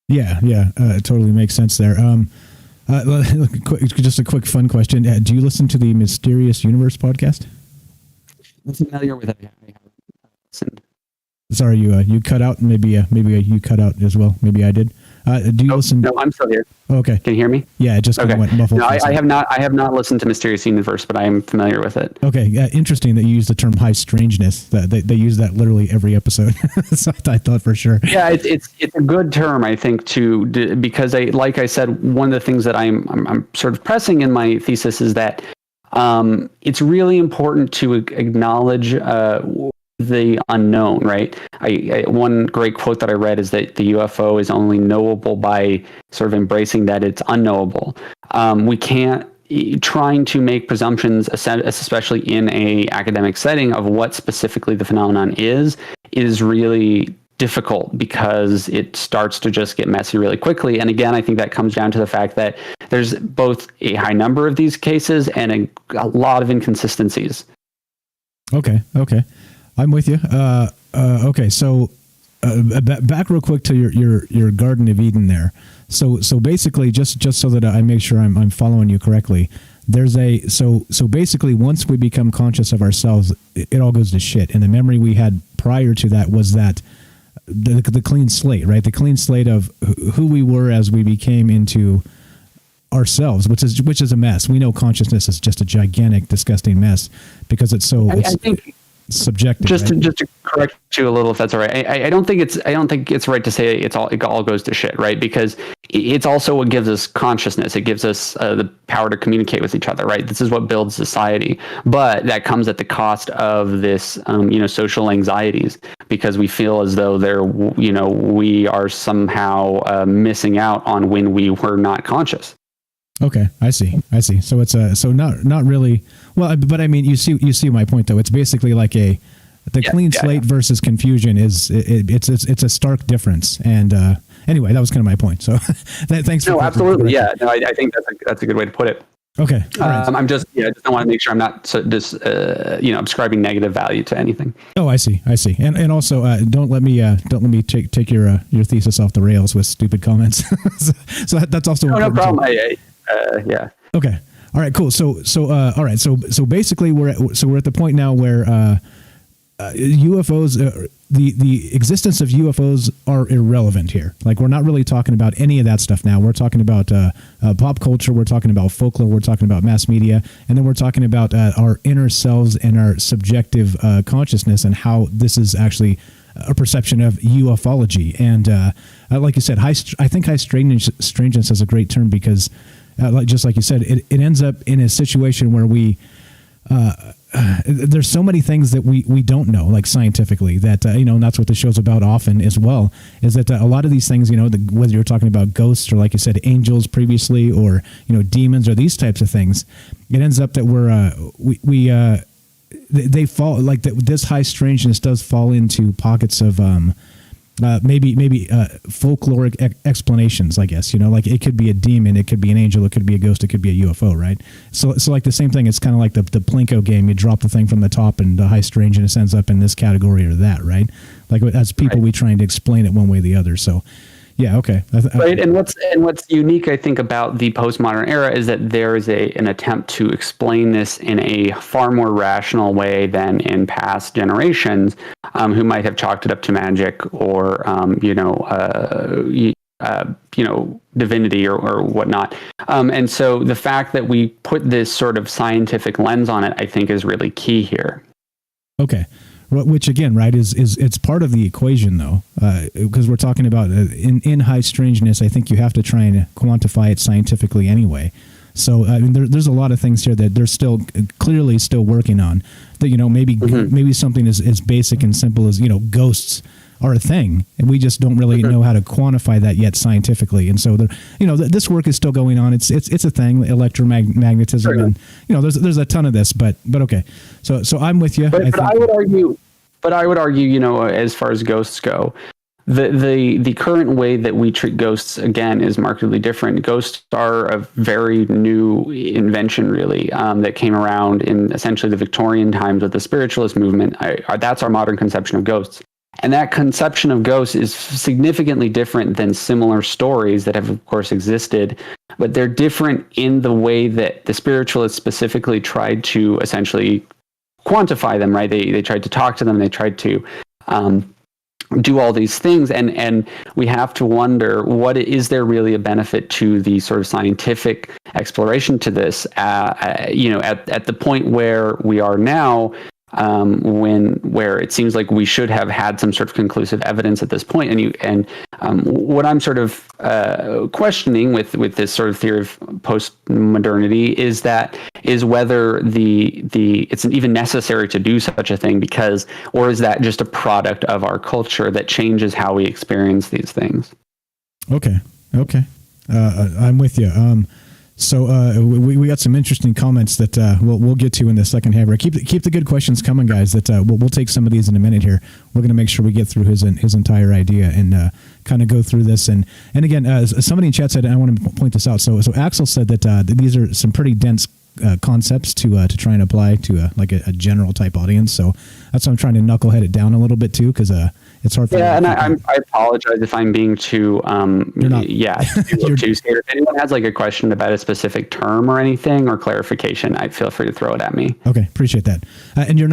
Yeah, it totally makes sense there. Just a quick fun question. Do you listen to the Mysterious Universe podcast? I'm familiar with it. I haven't listened. Sorry, you cut out. Maybe you cut out as well. Maybe I did. Do you listen? No, I'm still here. Okay. Can you hear me? Yeah, it just kind of went muffled. No, I have not. I have not listened to Mysterious Universe, but I am familiar with it. Okay, interesting that you use the term high strangeness. That they use that literally every episode. So I thought for sure. Yeah, it's a good term, I think, because like I said, one of the things that I'm sort of pressing in my thesis is that it's really important to acknowledge the unknown, right? One great quote that I read is that the UFO is only knowable by sort of embracing that it's unknowable. We can't trying to make presumptions, especially in a academic setting, of what specifically the phenomenon is really difficult because it starts to just get messy really quickly. And again, I think that comes down to the fact that there's both a high number of these cases and a lot of inconsistencies. Okay. I'm with you. Okay, so back real quick to your Garden of Eden there. So basically, just so that I make sure I'm following you correctly, there's so basically once we become conscious of ourselves, it all goes to shit. And the memory we had prior to that was that the clean slate, right? The clean slate of who we were as we became into ourselves, which is a mess. We know consciousness is just a gigantic, disgusting mess because it's so. I think subjective. Just to correct you a little, if that's all right. I don't think it's right to say it all goes to shit, right? Because it's also what gives us consciousness. It gives us the power to communicate with each other, right? This is what builds society, but that comes at the cost of this, social anxieties, because we feel as though we are somehow missing out on when we were not conscious. Okay, I see. So it's not really. Well, but I mean, you see my point though. It's basically like the clean slate versus confusion is it's a stark difference. And anyway, that was kind of my point. So thanks. No, absolutely. Yeah, no, I think that's a good way to put it. Okay. Right. I just want to make sure I'm not ascribing negative value to anything. Oh, I see. And also, don't let me take your thesis off the rails with stupid comments. so that's also no problem. Yeah. Okay. All right. Cool. So all right. So basically, we're at the point now where UFOs, the existence of UFOs are irrelevant here. Like, we're not really talking about any of that stuff now. We're talking about pop culture. We're talking about folklore. We're talking about mass media, and then we're talking about our inner selves and our subjective consciousness and how this is actually a perception of ufology. And like you said, I think high strangeness is a great term because. Just like you said, it ends up in a situation where we there's so many things that we don't know, like scientifically, that and that's what the show's about often as well, is that a lot of these things, whether you're talking about ghosts or, like you said, angels previously, or demons or these types of things, it ends up that they fall, like this high strangeness does fall into pockets of maybe folkloric explanations, I guess, like it could be a demon, it could be an angel, it could be a ghost, it could be a UFO, right? So like the same thing, it's kind of like the Plinko game. You drop the thing from the top and the high strangeness ends up in this category or that, right? Like, as people, we trying to explain it one way or the other. So yeah, okay. Right, and what's unique, I think, about the postmodern era is that there is an attempt to explain this in a far more rational way than in past generations, who might have chalked it up to magic or divinity or whatnot. And so the fact that we put this sort of scientific lens on it, I think, is really key here. Okay. Which again, right, is it's part of the equation though, because we're talking about in high strangeness. I think you have to try and quantify it scientifically anyway. So I mean, there's a lot of things here that they're still clearly still working on. That maybe something as basic and simple as ghosts are a thing, and we just don't really know how to quantify that yet scientifically. And so this work is still going on. It's a thing, electromagnetism, and there's a ton of this. But okay, so I'm with you. But I would argue, as far as ghosts go, the current way that we treat ghosts again is markedly different. Ghosts are a very new invention, really, that came around in essentially the Victorian times with the spiritualist movement. That's our modern conception of ghosts. And that conception of ghosts is significantly different than similar stories that have, of course, existed, but they're different in the way that the spiritualists specifically tried to essentially quantify them, right? They tried to talk to them, they tried to do all these things, and we have to wonder, is there really a benefit to the sort of scientific exploration to this? At the point where we are now, where it seems like we should have had some sort of conclusive evidence at this point, and what I'm sort of questioning with this sort of theory of post-modernity is whether it's even necessary to do such a thing, or is that just a product of our culture that changes how we experience these things? Okay, I'm with you. So we got some interesting comments that we'll get to in the second half. Keep the good questions coming, guys. That we'll take some of these in a minute here. We're going to make sure we get through his entire idea and kind of go through this. And again, somebody in chat said, and I want to point this out. So Axel said that these are some pretty dense concepts to try and apply to a general type audience. So that's why I'm trying to knucklehead it down a little bit too, because it's hard for me. Yeah, and I apologize if I'm being too too scared. If anyone has a question about a specific term or anything or clarification, I feel free to throw it at me. Okay, appreciate that. And you're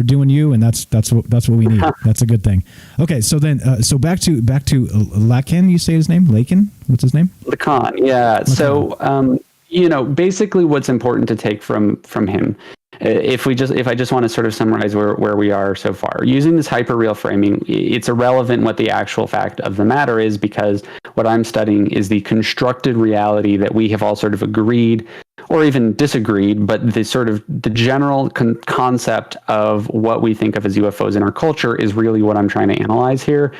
doing you, and that's what we need. That's a good thing. Okay, so then back to Lacan. You say his name? Lacan? What's his name? Lacan. Yeah. Lacan. So basically, what's important to take from him. If I just want to sort of summarize where we are so far, using this hyperreal framing, it's irrelevant what the actual fact of the matter is, because what I'm studying is the constructed reality that we have all sort of agreed or even disagreed, but the general concept of what we think of as UFOs in our culture is really what I'm trying to analyze here,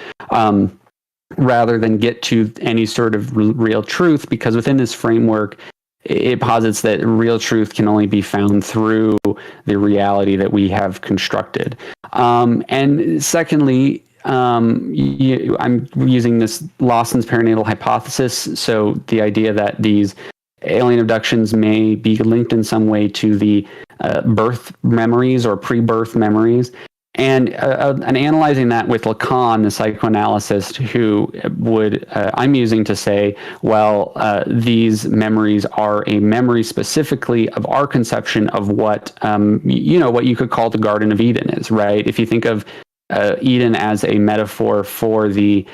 rather than get to any sort of real truth, because within this framework, it posits that real truth can only be found through the reality that we have constructed. And secondly, I'm using this Lawson's perinatal hypothesis. So the idea that these alien abductions may be linked in some way to the birth memories or pre-birth memories. And analyzing that with Lacan, the psychoanalyst, who I'm using to say, these memories are a memory specifically of our conception of what you could call the Garden of Eden is, right? If you think of Eden as a metaphor for the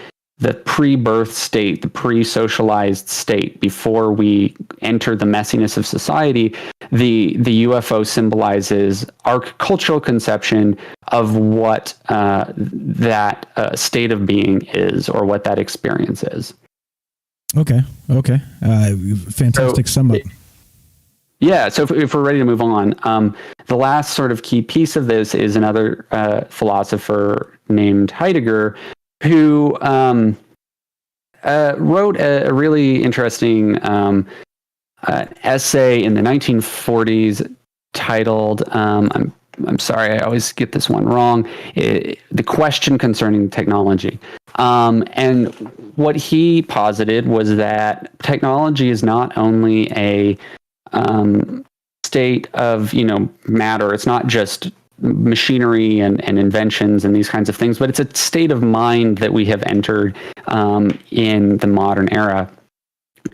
pre-birth state, the pre-socialized state, before we enter the messiness of society, the UFO symbolizes our cultural conception of what that state of being is, or what that experience is. Okay. Fantastic sum up. Yeah, so if we're ready to move on, the last sort of key piece of this is another philosopher named Heidegger, who wrote a really interesting essay in the 1940s titled, I'm sorry, I always get this one wrong, The Question Concerning Technology. And what he posited was that technology is not only a state of matter, it's not just machinery and inventions and these kinds of things, but it's a state of mind that we have entered in the modern era.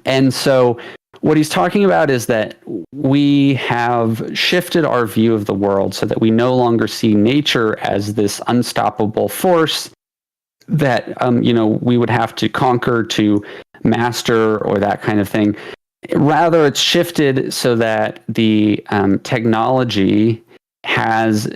And so what he's talking about is that we have shifted our view of the world so that we no longer see nature as this unstoppable force that we would have to conquer, to master, or that kind of thing. Rather, it's shifted so that the technology has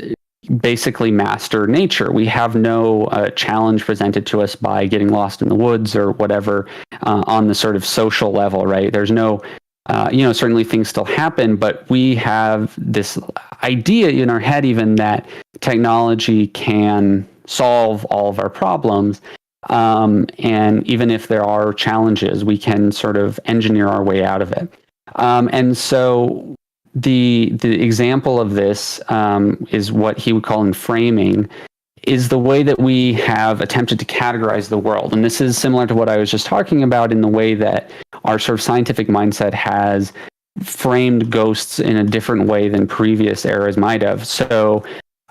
basically master nature. We have no challenge presented to us by getting lost in the woods or whatever on the sort of social level, right? There's no, certainly things still happen, but we have this idea in our head even that technology can solve all of our problems. And even if there are challenges, we can sort of engineer our way out of it. And so the example of this is what he would call in framing, is the way that we have attempted to categorize the world. And this is similar to what I was just talking about in the way that our sort of scientific mindset has framed ghosts in a different way than previous eras might have. So,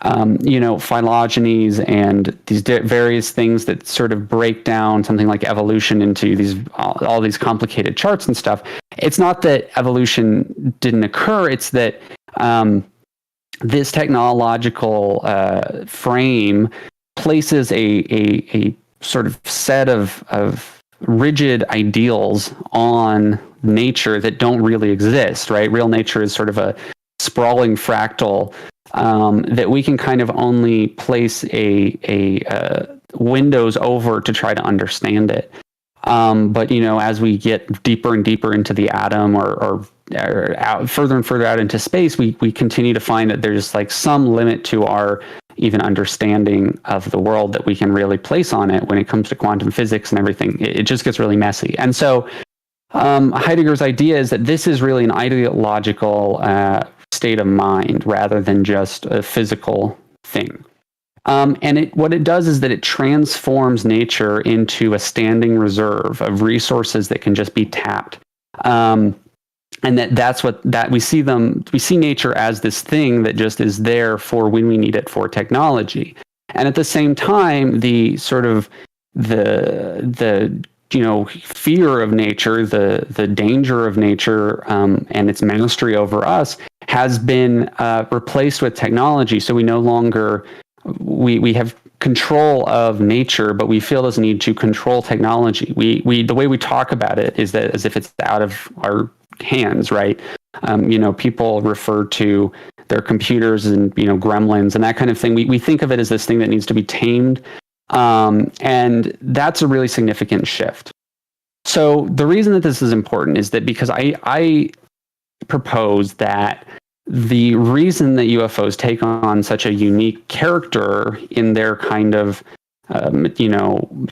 phylogenies and these various things that sort of break down something like evolution into these all these complicated charts and stuff. It's not that evolution didn't occur. It's that this technological frame places a sort of set of rigid ideals on nature that don't really exist, right? Real nature is sort of a sprawling fractal that we can kind of only place a windows over to try to understand it. But as we get deeper and deeper into the atom or out, further and further out into space, we continue to find that there's like some limit to our even understanding of the world that we can really place on it when it comes to quantum physics and everything. It just gets really messy. And so Heidegger's idea is that this is really an ideological state of mind rather than just a physical thing. And what it does is that it transforms nature into a standing reserve of resources that can just be tapped. And that's what we see nature as this thing that just is there for when we need it for technology. And at the same time, the sort of the fear of nature, the danger of nature, and its mastery over us has been replaced with technology. So we no longer we have control of nature, but we feel this need to control technology. We the way we talk about it is that as if it's out of our hands, right? People refer to their computers and gremlins and that kind of thing. We think of it as this thing that needs to be tamed. And that's a really significant shift. So the reason that this is important is that because I propose that the reason that UFOs take on such a unique character in their kind of,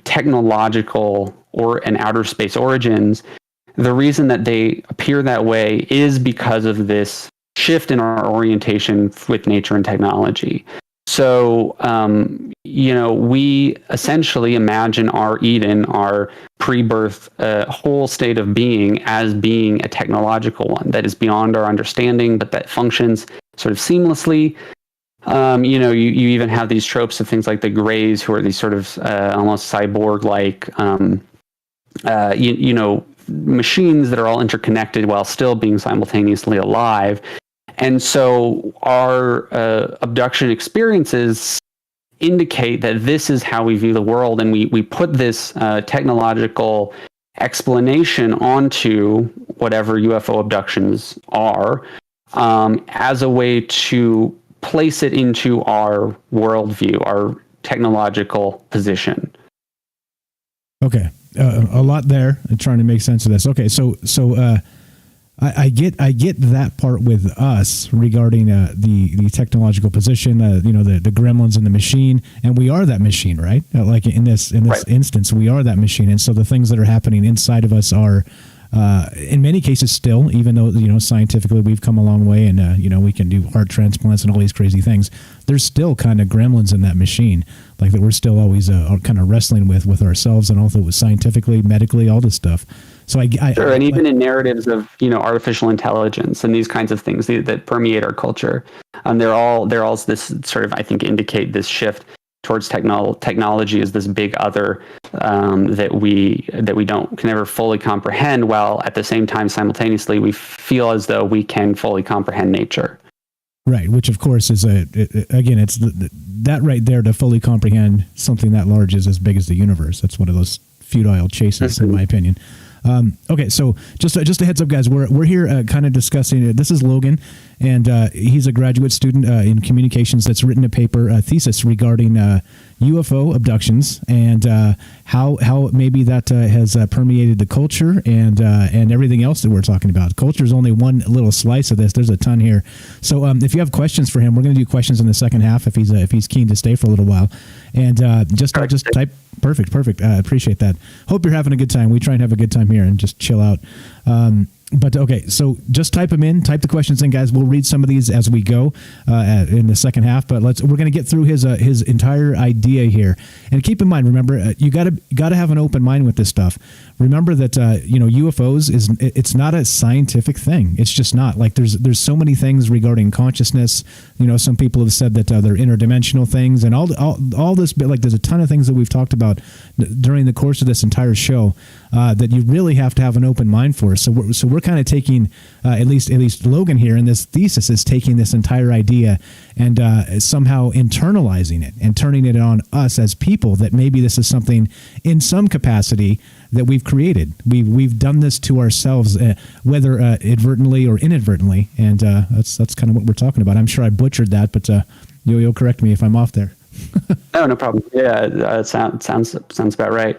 technological and outer space origins, the reason that they appear that way is because of this shift in our orientation with nature and technology. So, we essentially imagine our Eden, our pre-birth whole state of being, as being a technological one that is beyond our understanding, but that functions sort of seamlessly. You even have these tropes of things like the Greys, who are these sort of almost cyborg-like, machines that are all interconnected while still being simultaneously alive. And so our abduction experiences indicate that this is how we view the world, and we put this technological explanation onto whatever UFO abductions are as a way to place it into our worldview, our technological position. Okay, a lot there. I'm trying to make sense of this. Okay, so I get that part with us regarding the technological position, the gremlins in the machine, and we are that machine, right? Like in this right. instance, we are that machine, and so the things that are happening inside of us are, in many cases, still, even though scientifically we've come a long way, and we can do heart transplants and all these crazy things. There's still kind of gremlins in that machine, like that we're still always kind of wrestling with ourselves, and also with scientifically, medically, all this stuff. So and even in narratives of artificial intelligence and these kinds of things that permeate our culture, they're all this sort of, I think, indicate this shift towards technology as this big other that we can never fully comprehend, while at the same time simultaneously we feel as though we can fully comprehend nature. Right, which of course is it's that right there, to fully comprehend something that large is as big as the universe. That's one of those futile chases, in my opinion. Okay, so just a heads up, guys. We're here kind of discussing. This is Logan, and he's a graduate student in communications that's written a paper, a thesis regarding UFO abductions and how maybe that has permeated the culture and everything else that we're talking about. Culture is only one little slice of this. There's a ton here. So if you have questions for him, we're going to do questions in the second half if he's keen to stay for a little while. And just type. Perfect. Appreciate that. Hope you're having a good time. We try and have a good time here and just chill out. But okay, so just type them in, type the questions in, guys. We'll read some of these as we go in the second half. But we're going to get through his entire idea here. And keep in mind, remember, you got to have an open mind with this stuff. Remember that UFOs it's not a scientific thing. It's just not. Like there's so many things regarding consciousness. Some people have said that they're interdimensional things, and all this. But like there's a ton of things that we've talked about during the course of this entire show that you really have to have an open mind for. So we're kind of taking at least Logan here in this thesis is taking this entire idea and somehow internalizing it and turning it on us as people, that maybe this is something in some capacity that we've created. We've done this to ourselves, whether advertently or inadvertently, and that's kind of what we're talking about. I'm sure I butchered that, but you'll correct me if I'm off there. No problem. Yeah, sounds about right.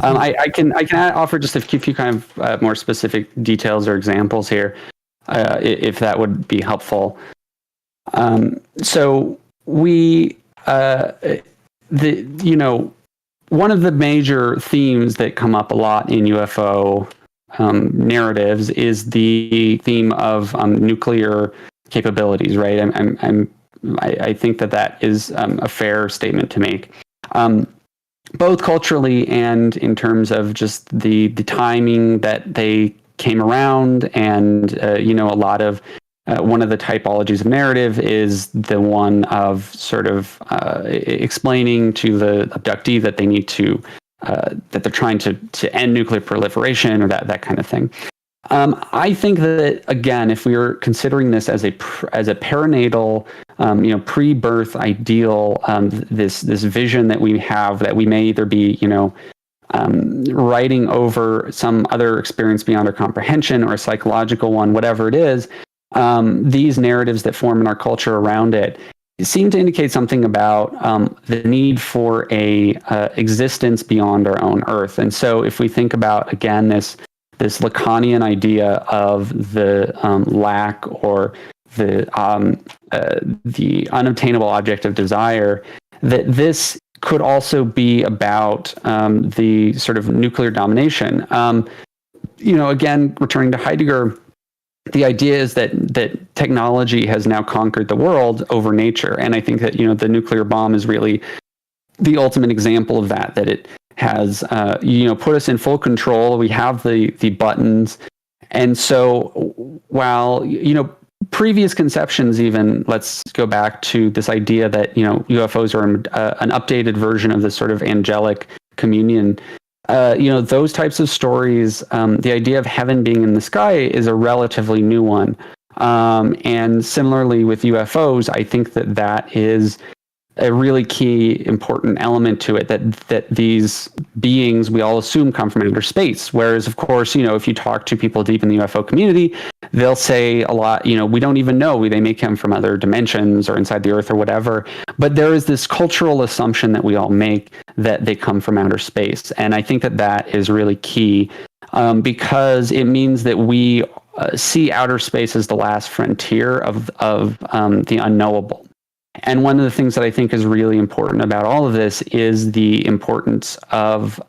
I can offer just a few kind of more specific details or examples here, if that would be helpful. So we, one of the major themes that come up a lot in UFO narratives is the theme of nuclear capabilities, right? I think that is a fair statement to make, both culturally and in terms of just the timing that they came around, and a lot of one of the typologies of narrative is the one of sort of explaining to the abductee that they need to that they're trying to end nuclear proliferation or that kind of thing. I think that, again, if we are considering this as a perinatal, pre-birth ideal, this vision that we have, that we may either be, writing over some other experience beyond our comprehension or a psychological one, whatever it is, these narratives that form in our culture around it seem to indicate something about the need for a existence beyond our own Earth. And so if we think about, again, this Lacanian idea of the lack or the unobtainable object of desire, that this could also be about the sort of nuclear domination. Again, returning to Heidegger, the idea is that technology has now conquered the world over nature, and I think that the nuclear bomb is really the ultimate example of that it has put us in full control. We have the buttons, and so while previous conceptions, even let's go back to this idea that UFOs are an updated version of this sort of angelic communion. Those types of stories, the idea of heaven being in the sky is a relatively new one, and similarly with UFOs, I think that is a really key important element to it, that these beings we all assume come from outer space. Whereas, of course, if you talk to people deep in the UFO community, they'll say a lot, we don't even know, they may come from other dimensions or inside the Earth or whatever. But there is this cultural assumption that we all make that they come from outer space. And I think that is really key, because it means that we see outer space as the last frontier of the unknowable. And one of the things that I think is really important about all of this is the importance of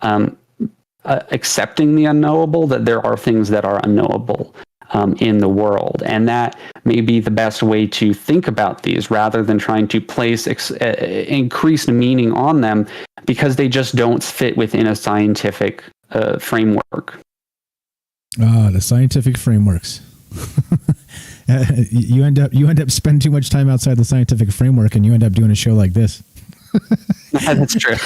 accepting the unknowable, that there are things that are unknowable in the world. And that may be the best way to think about these, rather than trying to place increased meaning on them, because they just don't fit within a scientific framework. The scientific frameworks. You end up spending too much time outside the scientific framework, and you end up doing a show like this. That's true.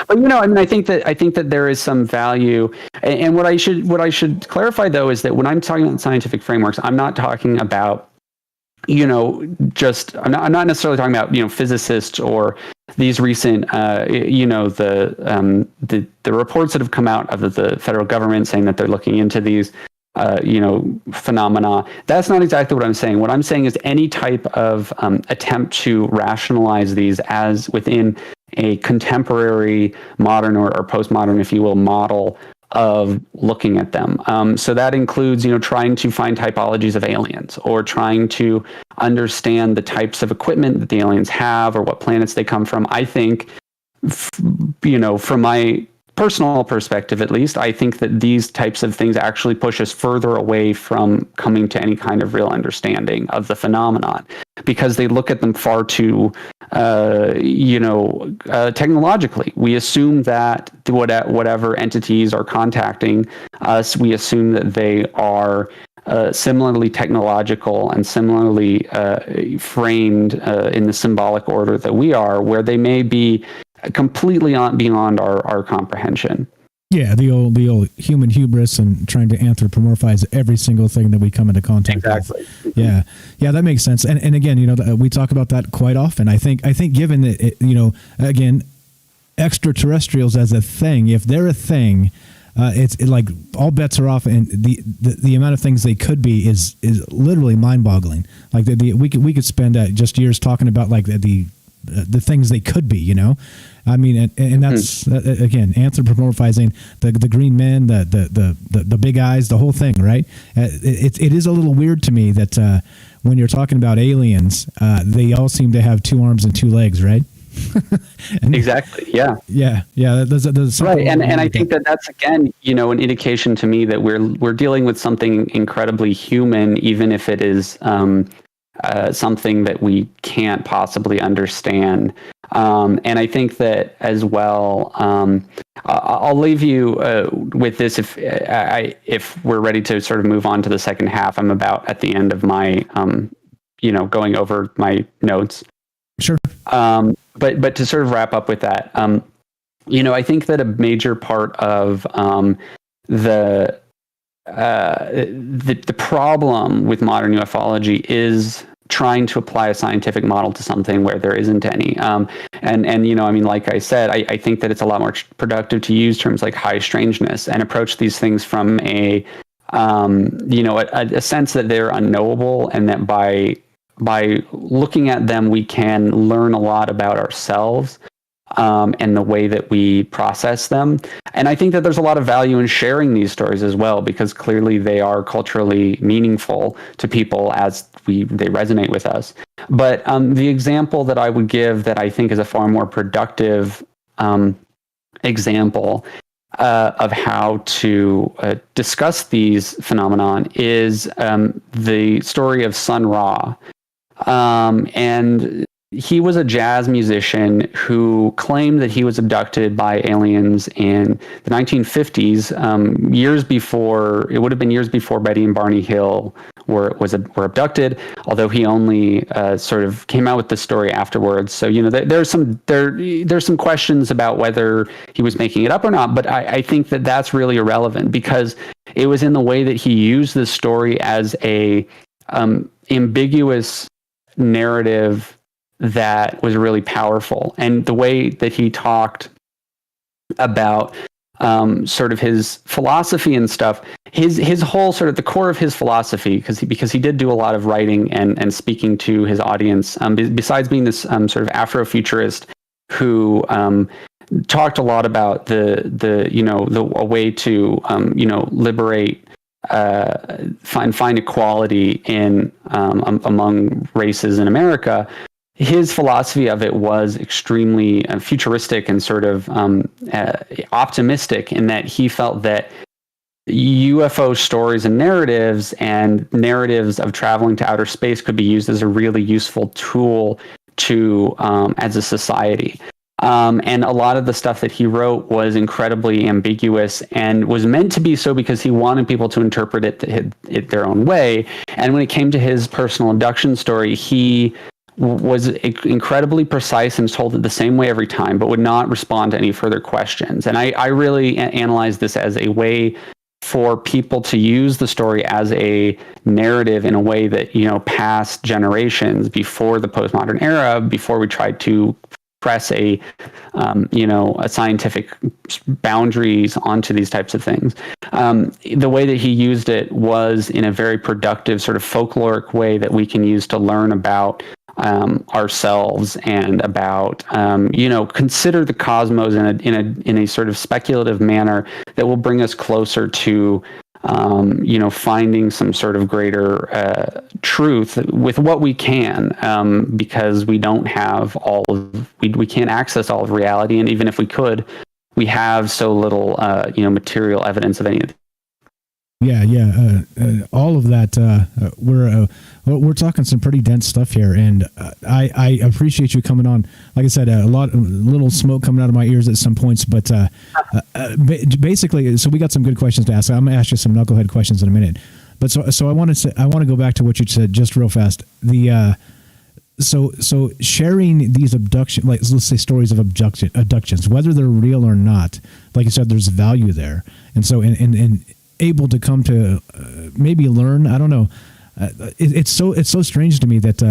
But I think that there is some value, and what I should clarify though is that when I'm talking about scientific frameworks, I'm not talking about just I'm not necessarily talking about physicists or these recent the reports that have come out of the federal government saying that they're looking into these phenomena. That's not exactly what I'm saying. What I'm saying is any type of attempt to rationalize these as within a contemporary, modern or postmodern, if you will, model of looking at them. So that includes, trying to find typologies of aliens or trying to understand the types of equipment that the aliens have or what planets they come from. I think, from my personal perspective, at least, I think that these types of things actually push us further away from coming to any kind of real understanding of the phenomenon, because they look at them far too, technologically. We assume that whatever entities are contacting us, we assume that they are similarly technological and similarly framed in the symbolic order that we are, where they may be completely beyond our comprehension. Yeah, the old human hubris and trying to anthropomorphize every single thing that we come into contact with. Yeah, that makes sense. And again, we talk about that quite often. I think given that again, extraterrestrials as a thing, if they're a thing, it's like all bets are off, and the amount of things they could be is literally mind-boggling. Like we could spend just years talking about like the things they could be, I mean, and that's again anthropomorphizing the green men, the big eyes, the whole thing, right? It is a little weird to me that when you're talking about aliens, they all seem to have 2 arms and 2 legs, right? Exactly. Yeah. There's right, and I think that's again, an indication to me that we're dealing with something incredibly human, even if it is something that we can't possibly understand. And I think that as well, I'll leave you with this if we're ready to sort of move on to the second half. I'm about at the end of my, going over my notes. Sure. But to sort of wrap up with that, I think that a major part of the problem with modern ufology is trying to apply a scientific model to something where there isn't any. And like I said, I think that it's a lot more productive to use terms like high strangeness and approach these things from a sense that they're unknowable, and that by looking at them, we can learn a lot about ourselves and the way that we process them. And I think that there's a lot of value in sharing these stories as well, because clearly they are culturally meaningful to people as they resonate with us. But the example that I would give that I think is a far more productive example of how to discuss these phenomenon is the story of Sun Ra. And he was a jazz musician who claimed that he was abducted by aliens in the 1950s, years before Betty and Barney Hill were abducted, although he only sort of came out with the story afterwards. So, there's some questions about whether he was making it up or not, but I think that that's really irrelevant, because it was in the way that he used the story as a ambiguous narrative that was really powerful. And the way that he talked about sort of his philosophy and stuff, his whole sort of the core of his philosophy, because he did do a lot of writing and speaking to his audience, besides being this sort of Afrofuturist who talked a lot about a way to liberate, find equality in among races in America. His philosophy of it was extremely futuristic and sort of optimistic, in that he felt that UFO stories and narratives of traveling to outer space could be used as a really useful tool to as a society. And a lot of the stuff that he wrote was incredibly ambiguous and was meant to be so because he wanted people to interpret it their own way. And when it came to his personal abduction story, he was incredibly precise and told it the same way every time, but would not respond to any further questions. And I really analyze this as a way for people to use the story as a narrative in a way that, past generations before the postmodern era, before we tried to press a scientific boundaries onto these types of things. The way that he used it was in a very productive sort of folkloric way that we can use to learn about ourselves and about consider the cosmos in a sort of speculative manner that will bring us closer to finding some sort of greater truth with what we can, because we don't have we can't access all of reality, and even if we could, we have so little material evidence of any of it. All of that. We're talking some pretty dense stuff here, and I appreciate you coming on. Like I said, little smoke coming out of my ears at some points, but basically, so we got some good questions to ask. I'm going to ask you some knucklehead questions in a minute, but so I want to go back to what you said just real fast. So sharing these abduction, like let's say stories of abductions, whether they're real or not, like you said, there's value there, and so in able to come to maybe learn. I don't know. It's so strange to me that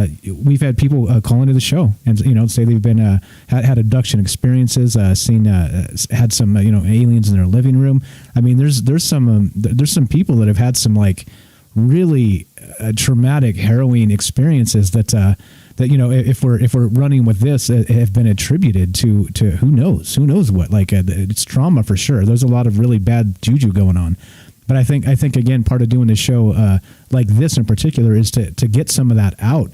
we've had people call into the show and say they've been had abduction experiences, had some aliens in their living room. I mean, there's some people that have had some like really traumatic, harrowing experiences that if we're running with this, have been attributed to who knows what. Like it's trauma for sure. There's a lot of really bad juju going on. But I think again, part of doing this show like this in particular is to get some of that out,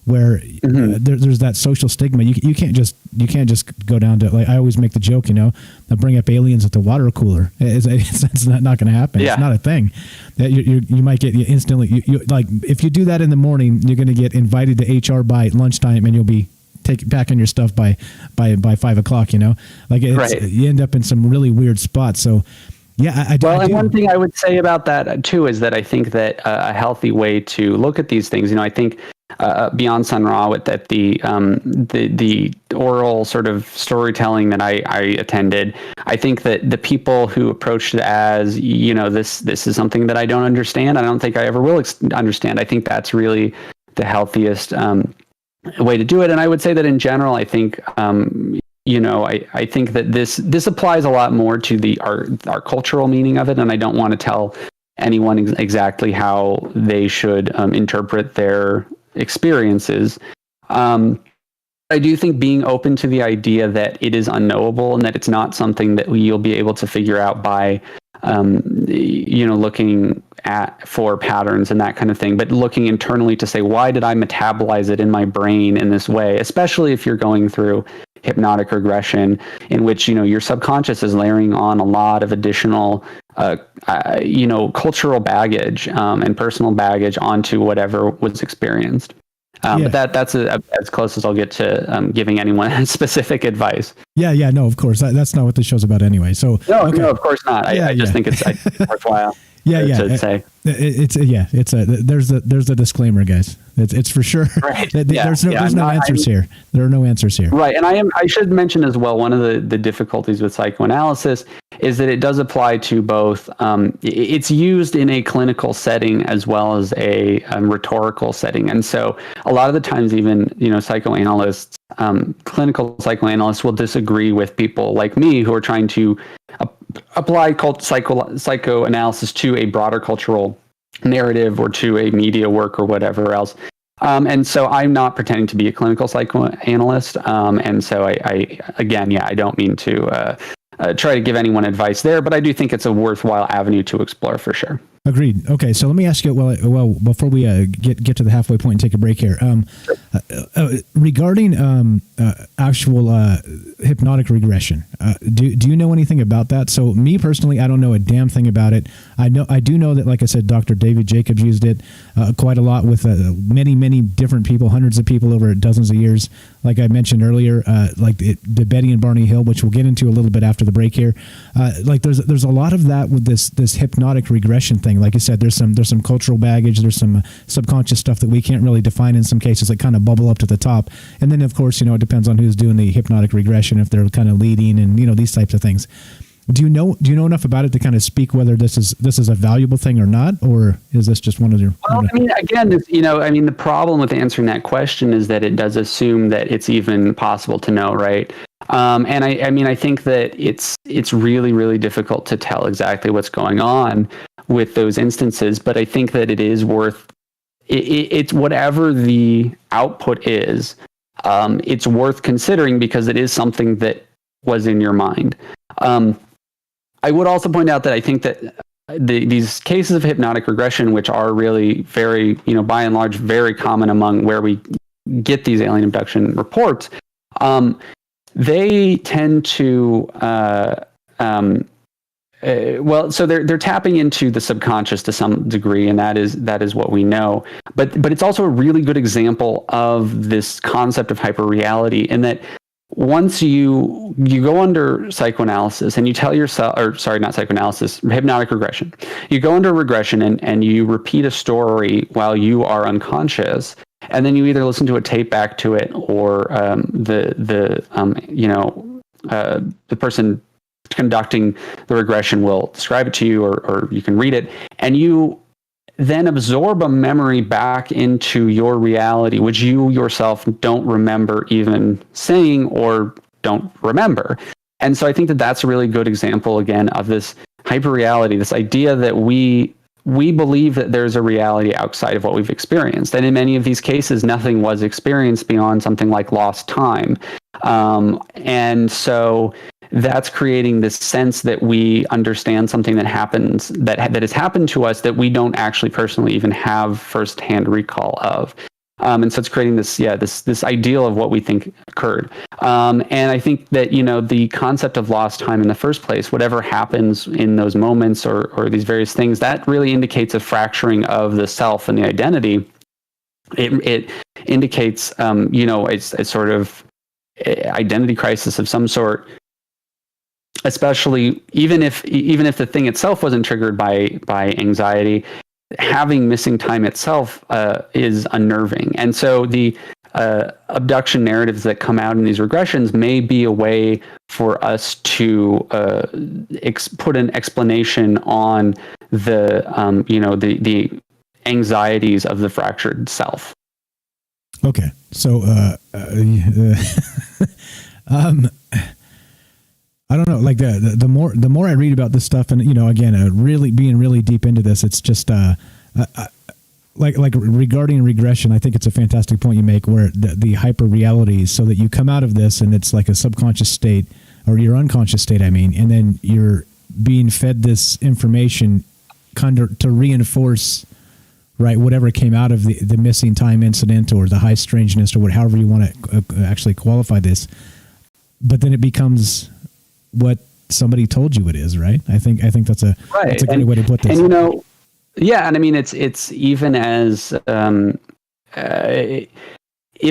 where there's that social stigma. You can't just go down to, like, I always make the joke, I bring up aliens at the water cooler. It's not going to happen. Yeah. It's not a thing. That you might get instantly. You like if you do that in the morning, you're going to get invited to HR by lunchtime, and you'll be packing your stuff by 5 o'clock. Like you end up in some really weird spots. So. Yeah, and one thing I would say about that too is that I think that a healthy way to look at these things, I think beyond Sun Ra, with that the oral sort of storytelling that I attended, I think that the people who approached it as this is something that I don't understand, I don't think I ever will understand. I think that's really the healthiest way to do it, and I would say that in general, I think. I think that this applies a lot more to our cultural meaning of it, and I don't want to tell anyone exactly how they should interpret their experiences. I do think being open to the idea that it is unknowable and that it's not something that you'll be able to figure out by looking for patterns and that kind of thing, but looking internally to say, why did I metabolize it in my brain in this way? Especially if you're going through hypnotic regression, in which your subconscious is layering on a lot of additional cultural baggage and personal baggage onto whatever was experienced. But that's as close as I'll get to giving anyone specific advice. Yeah, no, of course. That's not what the show's about anyway. So no, of course not. I just think it's worthwhile. To say. There's a disclaimer, guys. It's for sure. Right. There's no answers here. There are no answers here. Right. And I should mention as well, one of the difficulties with psychoanalysis is that it does apply to both. It's used in a clinical setting as well as a rhetorical setting. And so a lot of the times, even, psychoanalysts, clinical psychoanalysts will disagree with people like me who are trying to apply psychoanalysis to a broader cultural narrative or to a media work or whatever else. And so I'm not pretending to be a clinical psychoanalyst. And so I don't mean to try to give anyone advice there, but I do think it's a worthwhile avenue to explore for sure. Agreed. Okay, so let me ask you. Well, before we get to the halfway point and take a break here, regarding actual hypnotic regression, do you know anything about that? So, me personally, I don't know a damn thing about it. I do know that, like I said, Dr. David Jacobs used it quite a lot with many different people, hundreds of people over dozens of years. Like I mentioned earlier, like the Betty and Barney Hill, which we'll get into a little bit after the break here. Like there's a lot of that with this hypnotic regression thing. Like you said, there's some cultural baggage, there's some subconscious stuff that we can't really define in some cases that kind of bubble up to the top. And then of course, it depends on who's doing the hypnotic regression, if they're kind of leading and these types of things. Do you know enough about it to kind of speak whether this is a valuable thing or not, or is this just one of your? Well, I mean, again, the problem with answering that question is that it does assume that it's even possible to know, right? And I think that it's really, really difficult to tell exactly what's going on with those instances, but I think that it is worth it's whatever the output is, it's worth considering because it is something that was in your mind. I would also point out that I think that these cases of hypnotic regression, which are really very, by and large, very common among where we get these alien abduction reports, they tend to, so they're tapping into the subconscious to some degree, and that is what we know. But it's also a really good example of this concept of hyperreality, in that once you go under psychoanalysis and you tell yourself, or sorry, not psychoanalysis, hypnotic regression, you go under regression and you repeat a story while you are unconscious, and then you either listen to a tape back to it, or the person conducting the regression will describe it to you, or you can read it, and you then absorb a memory back into your reality, which you yourself don't remember even saying or don't remember. And so I think that that's a really good example, again, of this hyperreality, this idea that we believe that there's a reality outside of what we've experienced. And in many of these cases, nothing was experienced beyond something like lost time. And so that's creating this sense that we understand something that happens, that has happened to us, that we don't actually personally even have firsthand recall of. And so it's creating this ideal of what we think occurred. And I think that, the concept of lost time in the first place, whatever happens in those moments or these various things, that really indicates a fracturing of the self and the identity. It indicates, a sort of identity crisis of some sort, especially even if the thing itself wasn't triggered by anxiety. Having missing time itself is unnerving. And so the abduction narratives that come out in these regressions may be a way for us to put an explanation on the anxieties of the fractured self. Okay, so I don't know, like the more I read about this stuff, and again, really being really deep into this, it's just like regarding regression, I think it's a fantastic point you make, where the hyper realities, so that you come out of this and it's like a subconscious state, or your unconscious state, and then you're being fed this information kind of to reinforce, right, whatever came out of the missing time incident or the high strangeness, or however you want to actually qualify this. But then it becomes what somebody told you it is, right? I think that's a great way to put this. And yeah, and I mean it's even as if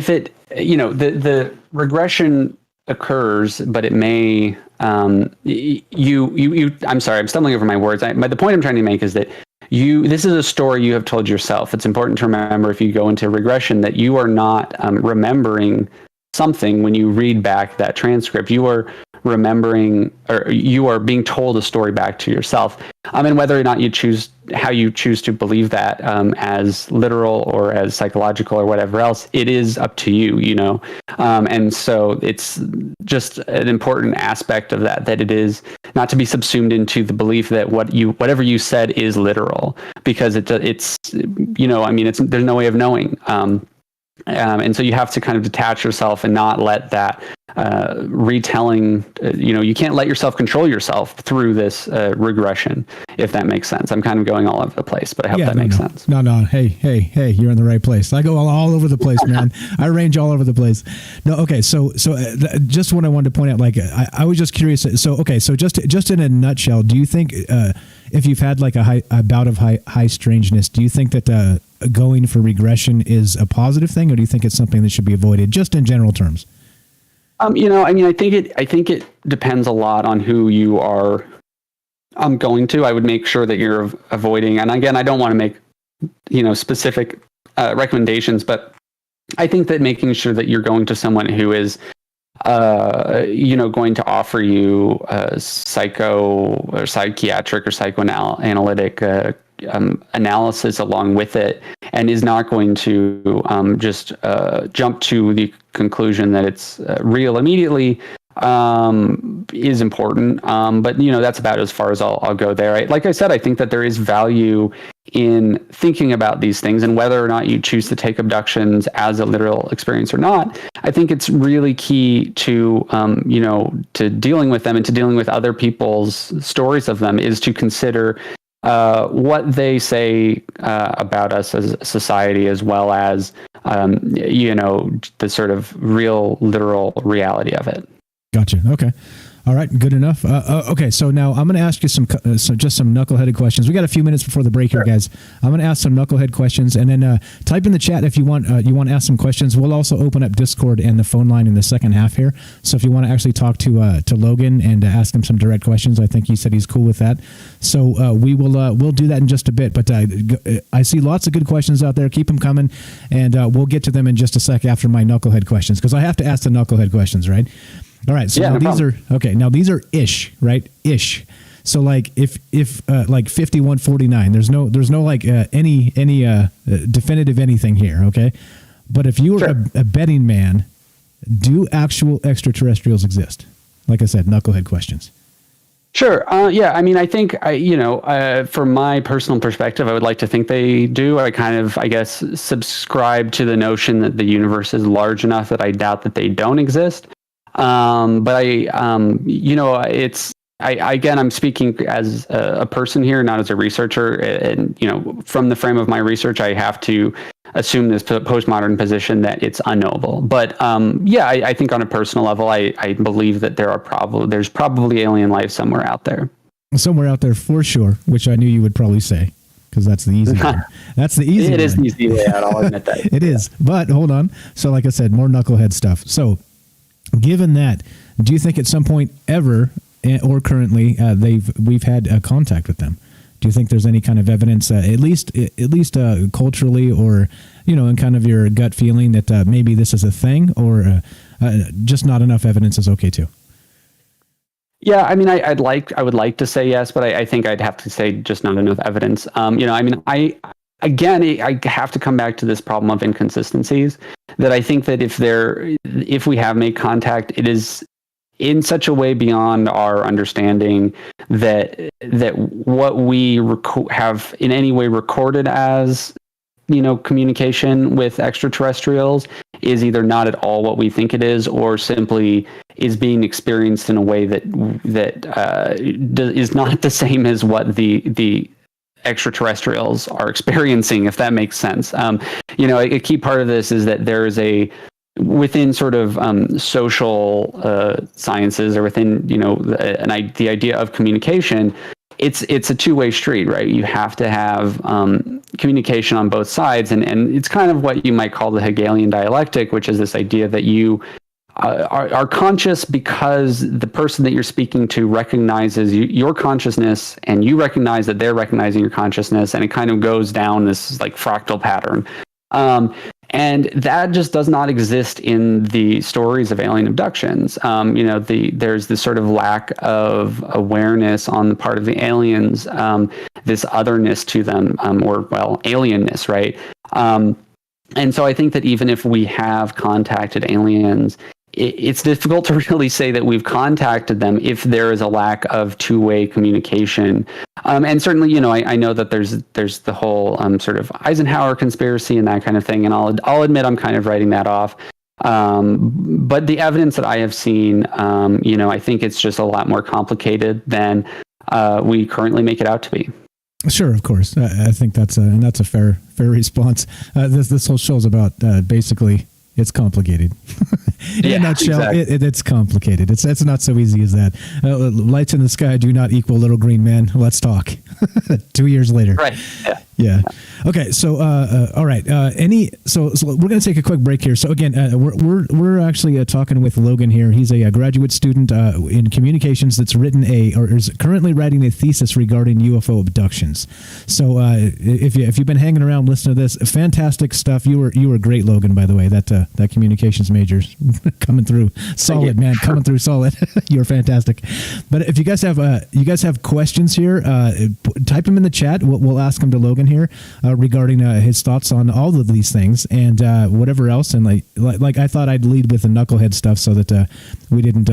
it the regression occurs, but it may I'm sorry, I'm stumbling over my words. But the point I'm trying to make is that this is a story you have told yourself. It's important to remember, if you go into regression, that you are not remembering something when you read back that transcript. You are remembering, or you are being told a story back to yourself. And whether or not how you choose to believe that as literal or as psychological or whatever else, it is up to you, and so it's just an important aspect of that it is not to be subsumed into the belief that whatever you said is literal, because it's there's no way of knowing. And so you have to kind of detach yourself and not let that retelling, you can't let yourself control yourself through this regression, if that makes sense. I'm kind of going all over the place, but I hope that makes sense. No. Hey, you're in the right place. I go all over the place, man. I range all over the place. No, okay. So just what I wanted to point out, like, I was just curious. So just in a nutshell, do you think, if you've had like a bout of high strangeness, do you think that going for regression is a positive thing, or do you think it's something that should be avoided, just in general terms? I think it depends a lot on who you are going to. I would make sure that you're avoiding, and again, I don't want to make specific recommendations, but I think that making sure that you're going to someone who is going to offer you psycho or psychiatric or psychoanalytic analysis along with it, and is not going to just jump to the conclusion that it's real immediately, is important. But that's about as far as I'll go there. Like I said, I think that there is value in thinking about these things, and whether or not you choose to take abductions as a literal experience or not, I think it's really key to to dealing with them and to dealing with other people's stories of them, is to consider what they say about us as a society, as well as the sort of real literal reality of it. Gotcha. Okay. All right. Good enough. Okay. So now I'm going to ask you some knuckleheaded questions. We got a few minutes before the break here, guys. I'm going to ask some knucklehead questions, and then type in the chat if you want to ask some questions. We'll also open up Discord and the phone line in the second half here. So if you want to actually talk to Logan and ask him some direct questions, I think he said he's cool with that. So we'll do that in just a bit. But I see lots of good questions out there. Keep them coming, and we'll get to them in just a sec after my knucklehead questions, because I have to ask the knucklehead questions, right? All right. So now these are ish, right? Ish. So like if like 5149, there's no like any definitive anything here. Okay. But if you were a betting man, do actual extraterrestrials exist? Like I said, knucklehead questions. Sure. Yeah. I mean, I think, from my personal perspective, I would like to think they do. I kind of, I guess, subscribe to the notion that the universe is large enough that I doubt that they don't exist. But I'm speaking as a person here, not as a researcher. And, from the frame of my research, I have to assume this postmodern position that it's unknowable. But, I think on a personal level, I believe that there's probably alien life somewhere out there. Somewhere out there for sure, which I knew you would probably say, because that's the easy one. That's the easy one. It is the easy way out, I'll admit that. It is. But hold on. So like I said, more knucklehead stuff. So given that, do you think at some point ever or currently we've had contact with them? Do you think there's any kind of evidence, at least culturally, or in kind of your gut feeling that maybe this is a thing, or just not enough evidence is okay too? Yeah, I mean, I would like to say yes, but I think I'd have to say just not enough evidence. I have to come back to this problem of inconsistencies, that I think that if we have made contact, it is in such a way beyond our understanding that what we have in any way recorded as communication with extraterrestrials is either not at all what we think it is, or simply is being experienced in a way that is not the same as what the extraterrestrials are experiencing, if that makes sense. A key part of this is that there is within sort of social sciences, or within the idea of communication, it's a two-way street, right? You have to have communication on both sides, and it's kind of what you might call the Hegelian dialectic, which is this idea that you are conscious because the person that you're speaking to recognizes your consciousness, and you recognize that they're recognizing your consciousness, and it kind of goes down this like fractal pattern. And that just does not exist in the stories of alien abductions. There's this sort of lack of awareness on the part of the aliens, this otherness to them, alienness, right? And so I think that even if we have contacted aliens, it's difficult to really say that we've contacted them if there is a lack of two-way communication. And certainly, I know that there's the whole sort of Eisenhower conspiracy and that kind of thing. And I'll admit I'm kind of writing that off. But the evidence that I have seen, I think it's just a lot more complicated than we currently make it out to be. Sure, of course. I think that's a fair response. This whole show is about basically it's complicated. In a nutshell, exactly. It's complicated. It's not so easy as that. Lights in the sky do not equal little green man. Let's talk. 2 years later. Right. Yeah. Okay. So, all right. So we're going to take a quick break here. So again, we're actually talking with Logan here. He's a graduate student in communications that's written or is currently writing a thesis regarding UFO abductions. So if you've been hanging around listening to this, fantastic stuff. You were great, Logan. By the way, that communications major's coming through solid, man. Coming through solid. You're fantastic. But if you guys have questions here, type them in the chat. We'll ask them to Logan here regarding his thoughts on all of these things and whatever else. And like I thought I'd lead with the knucklehead stuff so that we didn't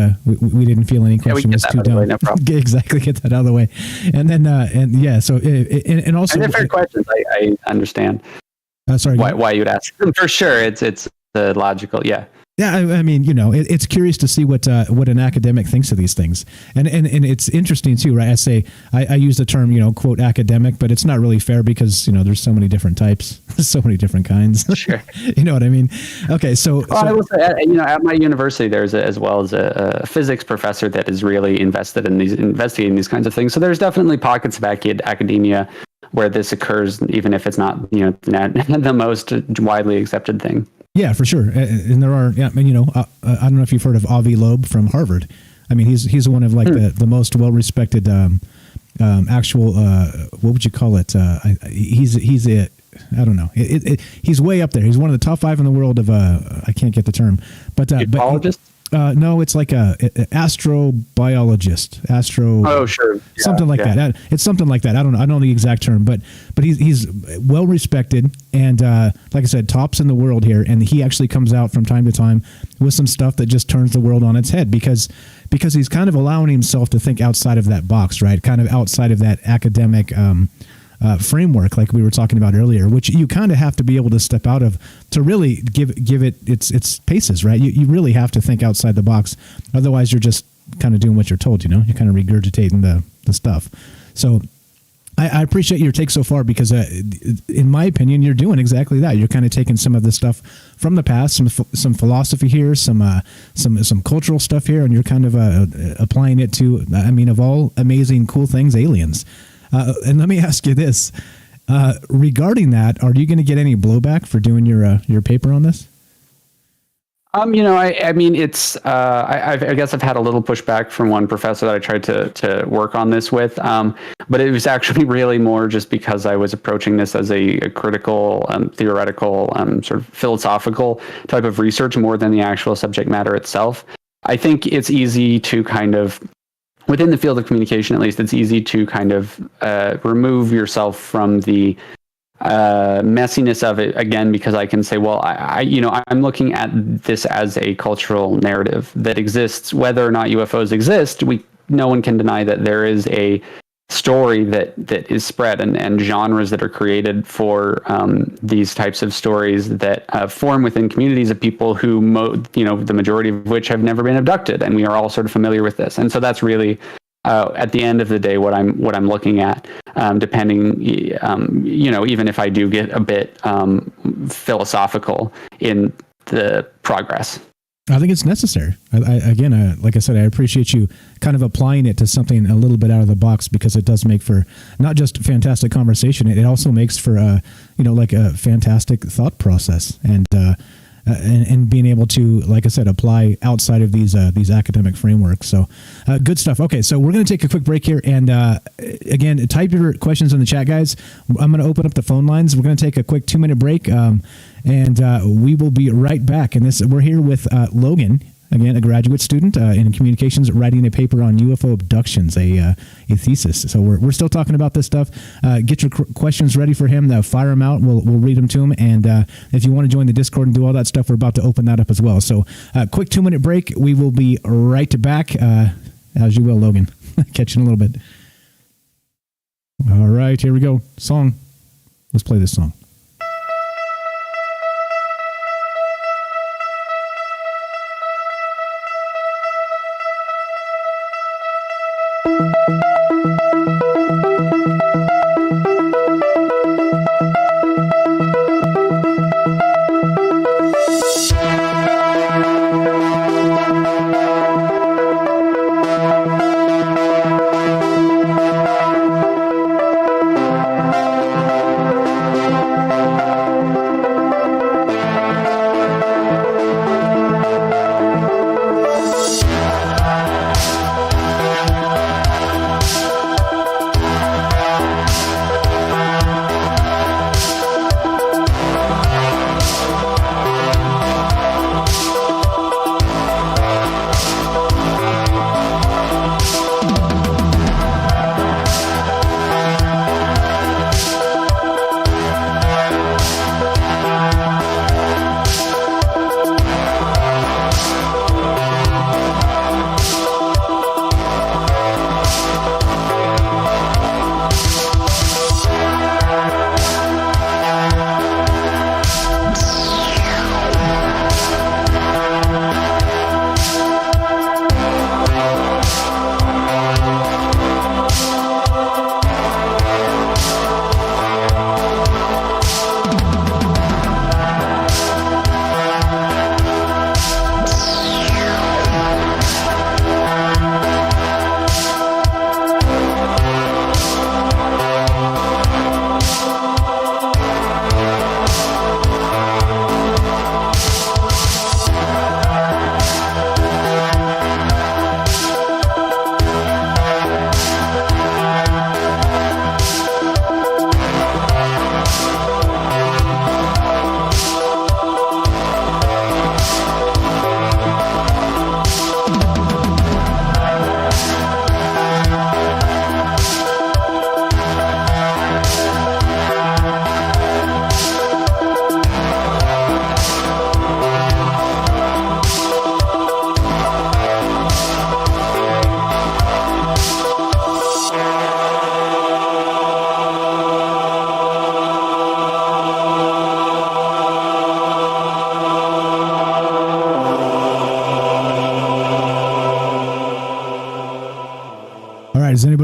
feel any question was too dumb. No problem. Exactly, get that out of the way. And then so and also and fair questions. I understand. Sorry, why you'd ask them for sure. It's the logical, yeah. Yeah, I mean, it's curious to see what an academic thinks of these things, and it's interesting too, right? I use the term, quote, academic, but it's not really fair because there's so many different types, so many different kinds. Sure, you know what I mean? Okay, so I will say, at my university, there's as well as a physics professor that is really invested in investigating these kinds of things. So there's definitely pockets of academia where this occurs, even if it's not the most widely accepted thing. Yeah, for sure. And there are, I don't know if you've heard of Avi Loeb from Harvard. I mean, he's one of the most well-respected actual, what would you call it? He's I don't know. He's way up there. He's one of the top 5 in the world of, I can't get the term. But Geologist? No, it's like a astrobiologist, Oh, sure, something like that. It's something like that. I don't know the exact term, but he's well respected and like I said, tops in the world here. And he actually comes out from time to time with some stuff that just turns the world on its head because he's kind of allowing himself to think outside of that box, right? Kind of outside of that academic framework, like we were talking about earlier, which you kind of have to be able to step out of to really give it its paces, right? You really have to think outside the box, otherwise you're just kind of doing what you're told. You're kind of regurgitating the stuff. So I appreciate your take so far because, in my opinion, you're doing exactly that. You're kind of taking some of the stuff from the past, some philosophy here, some cultural stuff here, and you're kind of applying it to, of all amazing, cool things, aliens. And let me ask you this: regarding that, are you going to get any blowback for doing your paper on this? I guess I've had a little pushback from one professor that I tried to work on this with, but it was actually really more just because I was approaching this as a critical, theoretical, sort of philosophical type of research more than the actual subject matter itself. I think it's easy to kind of, within the field of communication, at least, it's easy to kind of remove yourself from the messiness of it again, because I can say, well, I'm looking at this as a cultural narrative that exists, whether or not UFOs exist. No one can deny that there is a story that is spread and genres that are created for these types of stories that form within communities of people who, the majority of which have never been abducted, and we are all sort of familiar with this. And so that's really, at the end of the day, what I'm looking at. Depending, even if I do get a bit philosophical in the progress. I think it's necessary. Like I said, I appreciate you kind of applying it to something a little bit out of the box, because it does make for not just fantastic conversation, it also makes for a fantastic thought process and being able to, like I said, apply outside of these academic frameworks. So good stuff. Okay, so we're going to take a quick break here, and again, type your questions in the chat, guys. I'm going to open up the phone lines. We're going to take a quick 2-minute break, and we will be right back. And we're here with Logan. Again, a graduate student in communications, writing a paper on UFO abductions, a thesis. So we're still talking about this stuff. Get your questions ready for him. Fire them out. We'll read them to him. And if you want to join the Discord and do all that stuff, we're about to open that up as well. So quick 2-minute break. We will be right back. As you will, Logan. Catch you in a little bit. All right, here we go. Song. Let's play this song.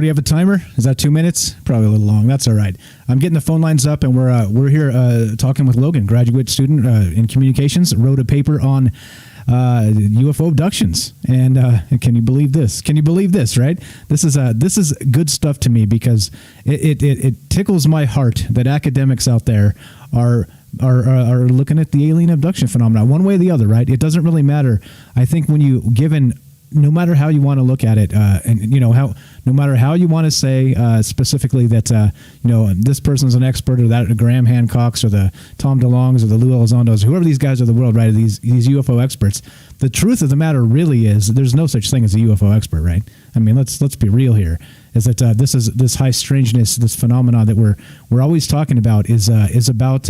Anybody have a timer? Is that 2 minutes? Probably a little long. That's all right. I'm getting the phone lines up, and we're here talking with Logan, graduate student in communications, wrote a paper on UFO abductions. And can you believe this? Can you believe this? Right? This is good stuff to me because it tickles my heart that academics out there are looking at the alien abduction phenomenon one way or the other. Right? It doesn't really matter. I think when you given no matter how you want to look at it, and no matter how you want to say specifically that this person's an expert, or that Graham Hancocks or the Tom DeLongs or the Lou Elizondos, whoever these guys of the world, right? These UFO experts. The truth of the matter really is there's no such thing as a UFO expert, right? I mean, let's be real here. Is that this high strangeness, this phenomenon that we're always talking about is about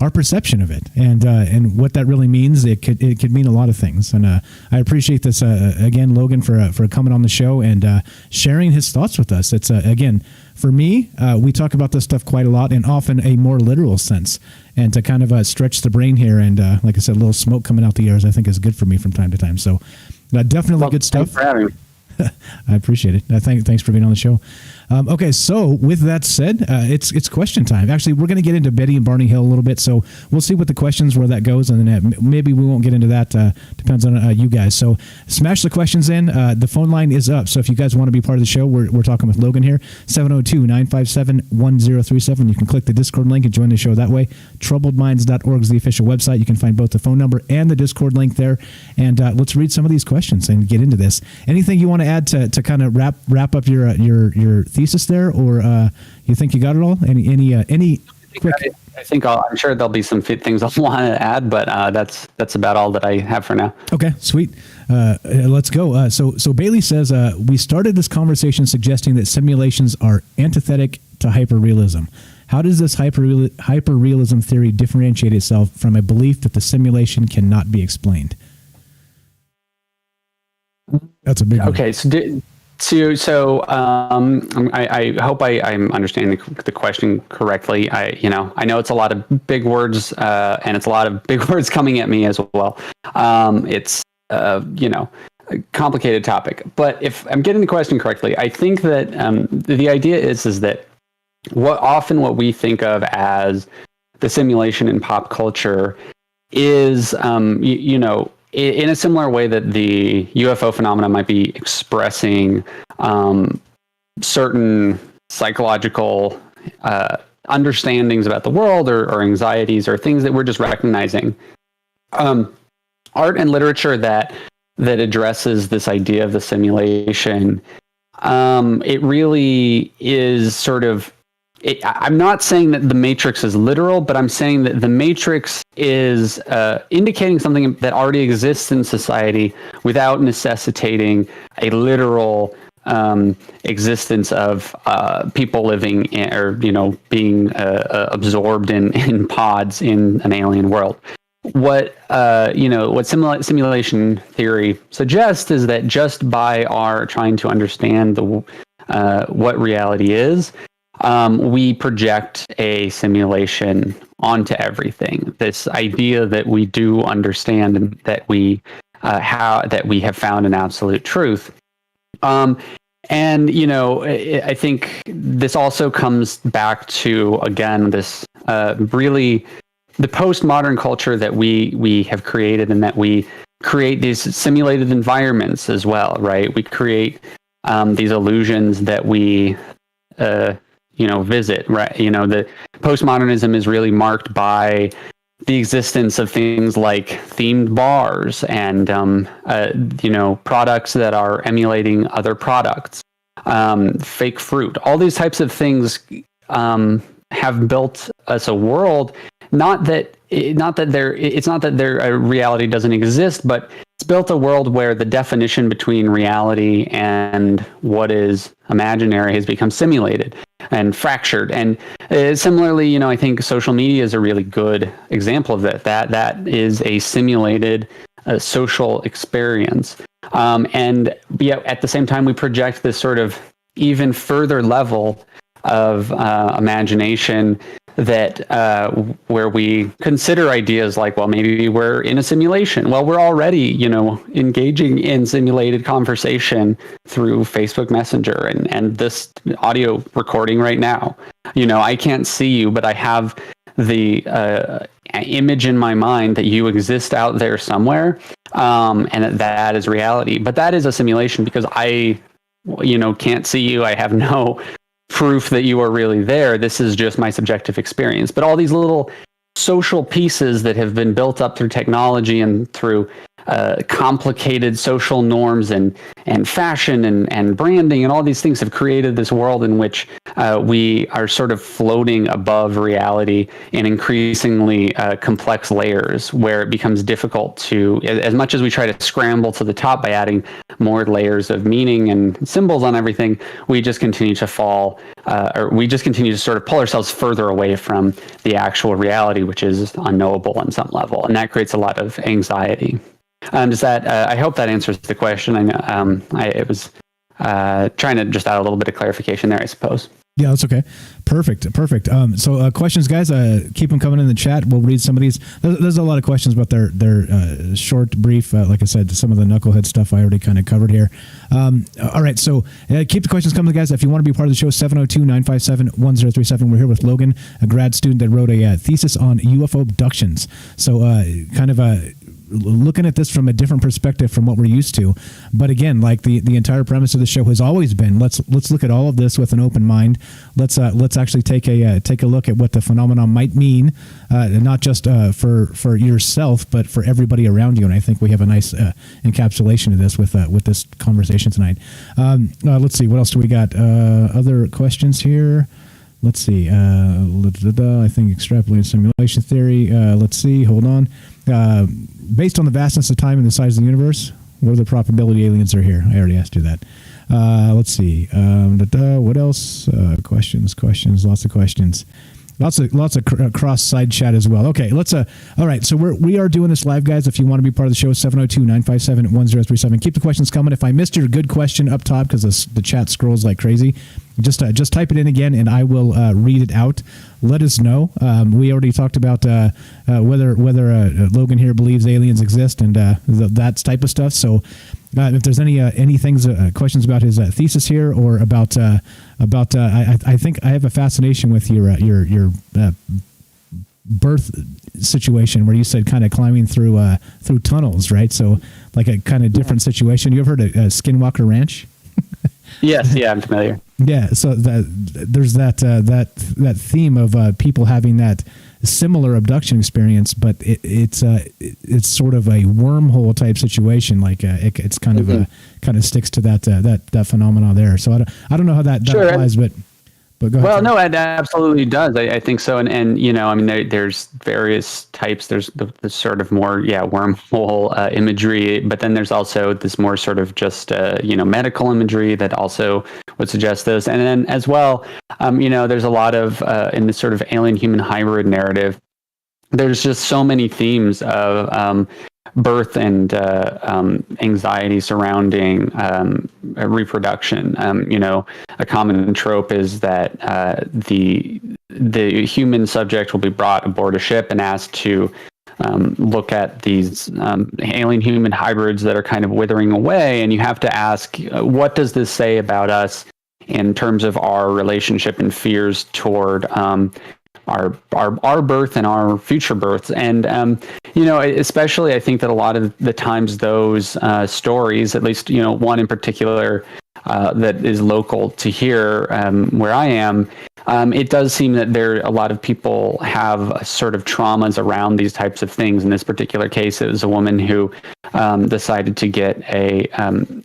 our perception of it, and what that really means. It could mean a lot of things, and I appreciate this again, Logan, for coming on the show and sharing his thoughts with us. It's again, for me, we talk about this stuff quite a lot, and often a more literal sense, and to kind of stretch the brain here, and like I said, a little smoke coming out the ears, I think is good for me from time to time. So definitely good stuff. Thanks for having me. I appreciate it. Thanks for being on the show. Okay, so with that said, it's question time. Actually, we're going to get into Betty and Barney Hill a little bit, so we'll see what the questions, where that goes, and then maybe we won't get into that. Depends on you guys. So smash the questions in. The phone line is up, so if you guys want to be part of the show, we're talking with Logan here, 702-957-1037. You can click the Discord link and join the show that way. Troubledminds.org is the official website. You can find both the phone number and the Discord link there, and let's read some of these questions and get into this. Anything you want to add to kind of wrap up your thesis there, or you think you got it all? Any quick? I'm sure there'll be some things I'll want to add, but that's about all that I have for now. Okay, sweet. Let's go. So Bailey says, we started this conversation suggesting that simulations are antithetic to hyperrealism. How does this hyperrealism theory differentiate itself from a belief that the simulation cannot be explained? That's a big one. Okay, so I hope I'm understanding the question correctly. I know it's a lot of big words, and it's a lot of big words coming at me as well. It's a complicated topic, but if I'm getting the question correctly, I think that the idea is that what we think of as the simulation in pop culture is in a similar way that the UFO phenomena might be expressing certain psychological understandings about the world, or anxieties, or things that we're just recognizing. Art and literature that addresses this idea of the simulation, it really is sort of... I'm not saying that the Matrix is literal, but I'm saying that the Matrix is indicating something that already exists in society without necessitating a literal existence of people living being absorbed in pods in an alien world. What simulation theory suggests is that just by our trying to understand what reality is, we project a simulation onto everything. This idea that we do understand and that we have found an absolute truth. I think this also comes back to, again, this really the postmodern culture that we have created, and that we create these simulated environments as well, right? We create these illusions that we visit, right? The postmodernism is really marked by the existence of things like themed bars and products that are emulating other products, fake fruit. All these types of things have built us a world. It's not that their reality doesn't exist, but it's built a world where the definition between reality and what is imaginary has become simulated and fractured. And similarly, I think social media is a really good example of that. That is a simulated social experience. And yet at the same time, we project this sort of even further level of imagination that where we consider ideas like, well, maybe we're in a simulation. Well, we're already, engaging in simulated conversation through Facebook Messenger and this audio recording right now. I can't see you, but I have the image in my mind that you exist out there somewhere, and that is reality. But that is a simulation because I, can't see you. I have no proof that you are really there. This is just my subjective experience. But all these little social pieces that have been built up through technology and through complicated social norms and fashion and branding and all these things have created this world in which we are sort of floating above reality in increasingly complex layers where it becomes difficult to, as much as we try to scramble to the top by adding more layers of meaning and symbols on everything, we just continue to fall, or we just continue to sort of pull ourselves further away from the actual reality, which is unknowable on some level. And that creates a lot of anxiety. Does that? I hope that answers the question. I know I was trying to just add a little bit of clarification there, I suppose. Yeah, that's okay. Perfect. So questions, guys, keep them coming in the chat. We'll read some of these. There's a lot of questions, but they're short, brief. Like I said, some of the knucklehead stuff I already kind of covered here. All right, so keep the questions coming, guys. If you want to be part of the show, 702-957-1037. We're here with Logan, a grad student that wrote a thesis on UFO abductions. So kind of looking at this from a different perspective from what we're used to. But again, like the entire premise of the show has always been, let's look at all of this with an open mind. Let's actually take a look at what the phenomenon might mean, not just for yourself, but for everybody around you. And I think we have a nice encapsulation of this with this conversation tonight. Let's see, what else do we got? Other questions here. Let's see. I think extrapolating simulation theory. Let's see. Hold on. Based on the vastness of time and the size of the universe, what are the probability aliens are here? I already asked you that. Let's see. What else? Questions. Lots of questions. Lots of cross side chat as well. Okay, let's all right, so we are doing this live, guys. If you want to be part of the show, 702-957-1037. Keep the questions coming. If I missed your good question up top because the chat scrolls like crazy, just type it in again and I will read it out. Let us know. We already talked about whether Logan here believes aliens exist and that type of stuff. So if there's any things, questions about his thesis here or about I think I have a fascination with your birth situation where you said kind of climbing through tunnels, right? So like a kind of different situation. You ever heard of Skinwalker Ranch? Yes, yeah, I'm familiar. Yeah, so there's that theme of people having that similar abduction experience, but it's sort of a wormhole type situation. Like it's kind of kind of sticks to that phenomena there. So I don't know how that sure. applies, but go ahead. Well, no, it absolutely does. I think so. And I mean, there's various types. There's the sort of more, wormhole imagery, but then there's also this more sort of just, medical imagery that also would suggest this. And then as well, there's a lot of, in this sort of alien human hybrid narrative, there's just so many themes of, birth and anxiety surrounding reproduction. A common trope is that the human subject will be brought aboard a ship and asked to look at these alien human hybrids that are kind of withering away, and you have to ask, what does this say about us in terms of our relationship and fears toward our birth and our future births. And, especially I think that a lot of the times those stories, at least, one in particular that is local to here where I am, it does seem that a lot of people have sort of traumas around these types of things. In this particular case, it was a woman who decided to get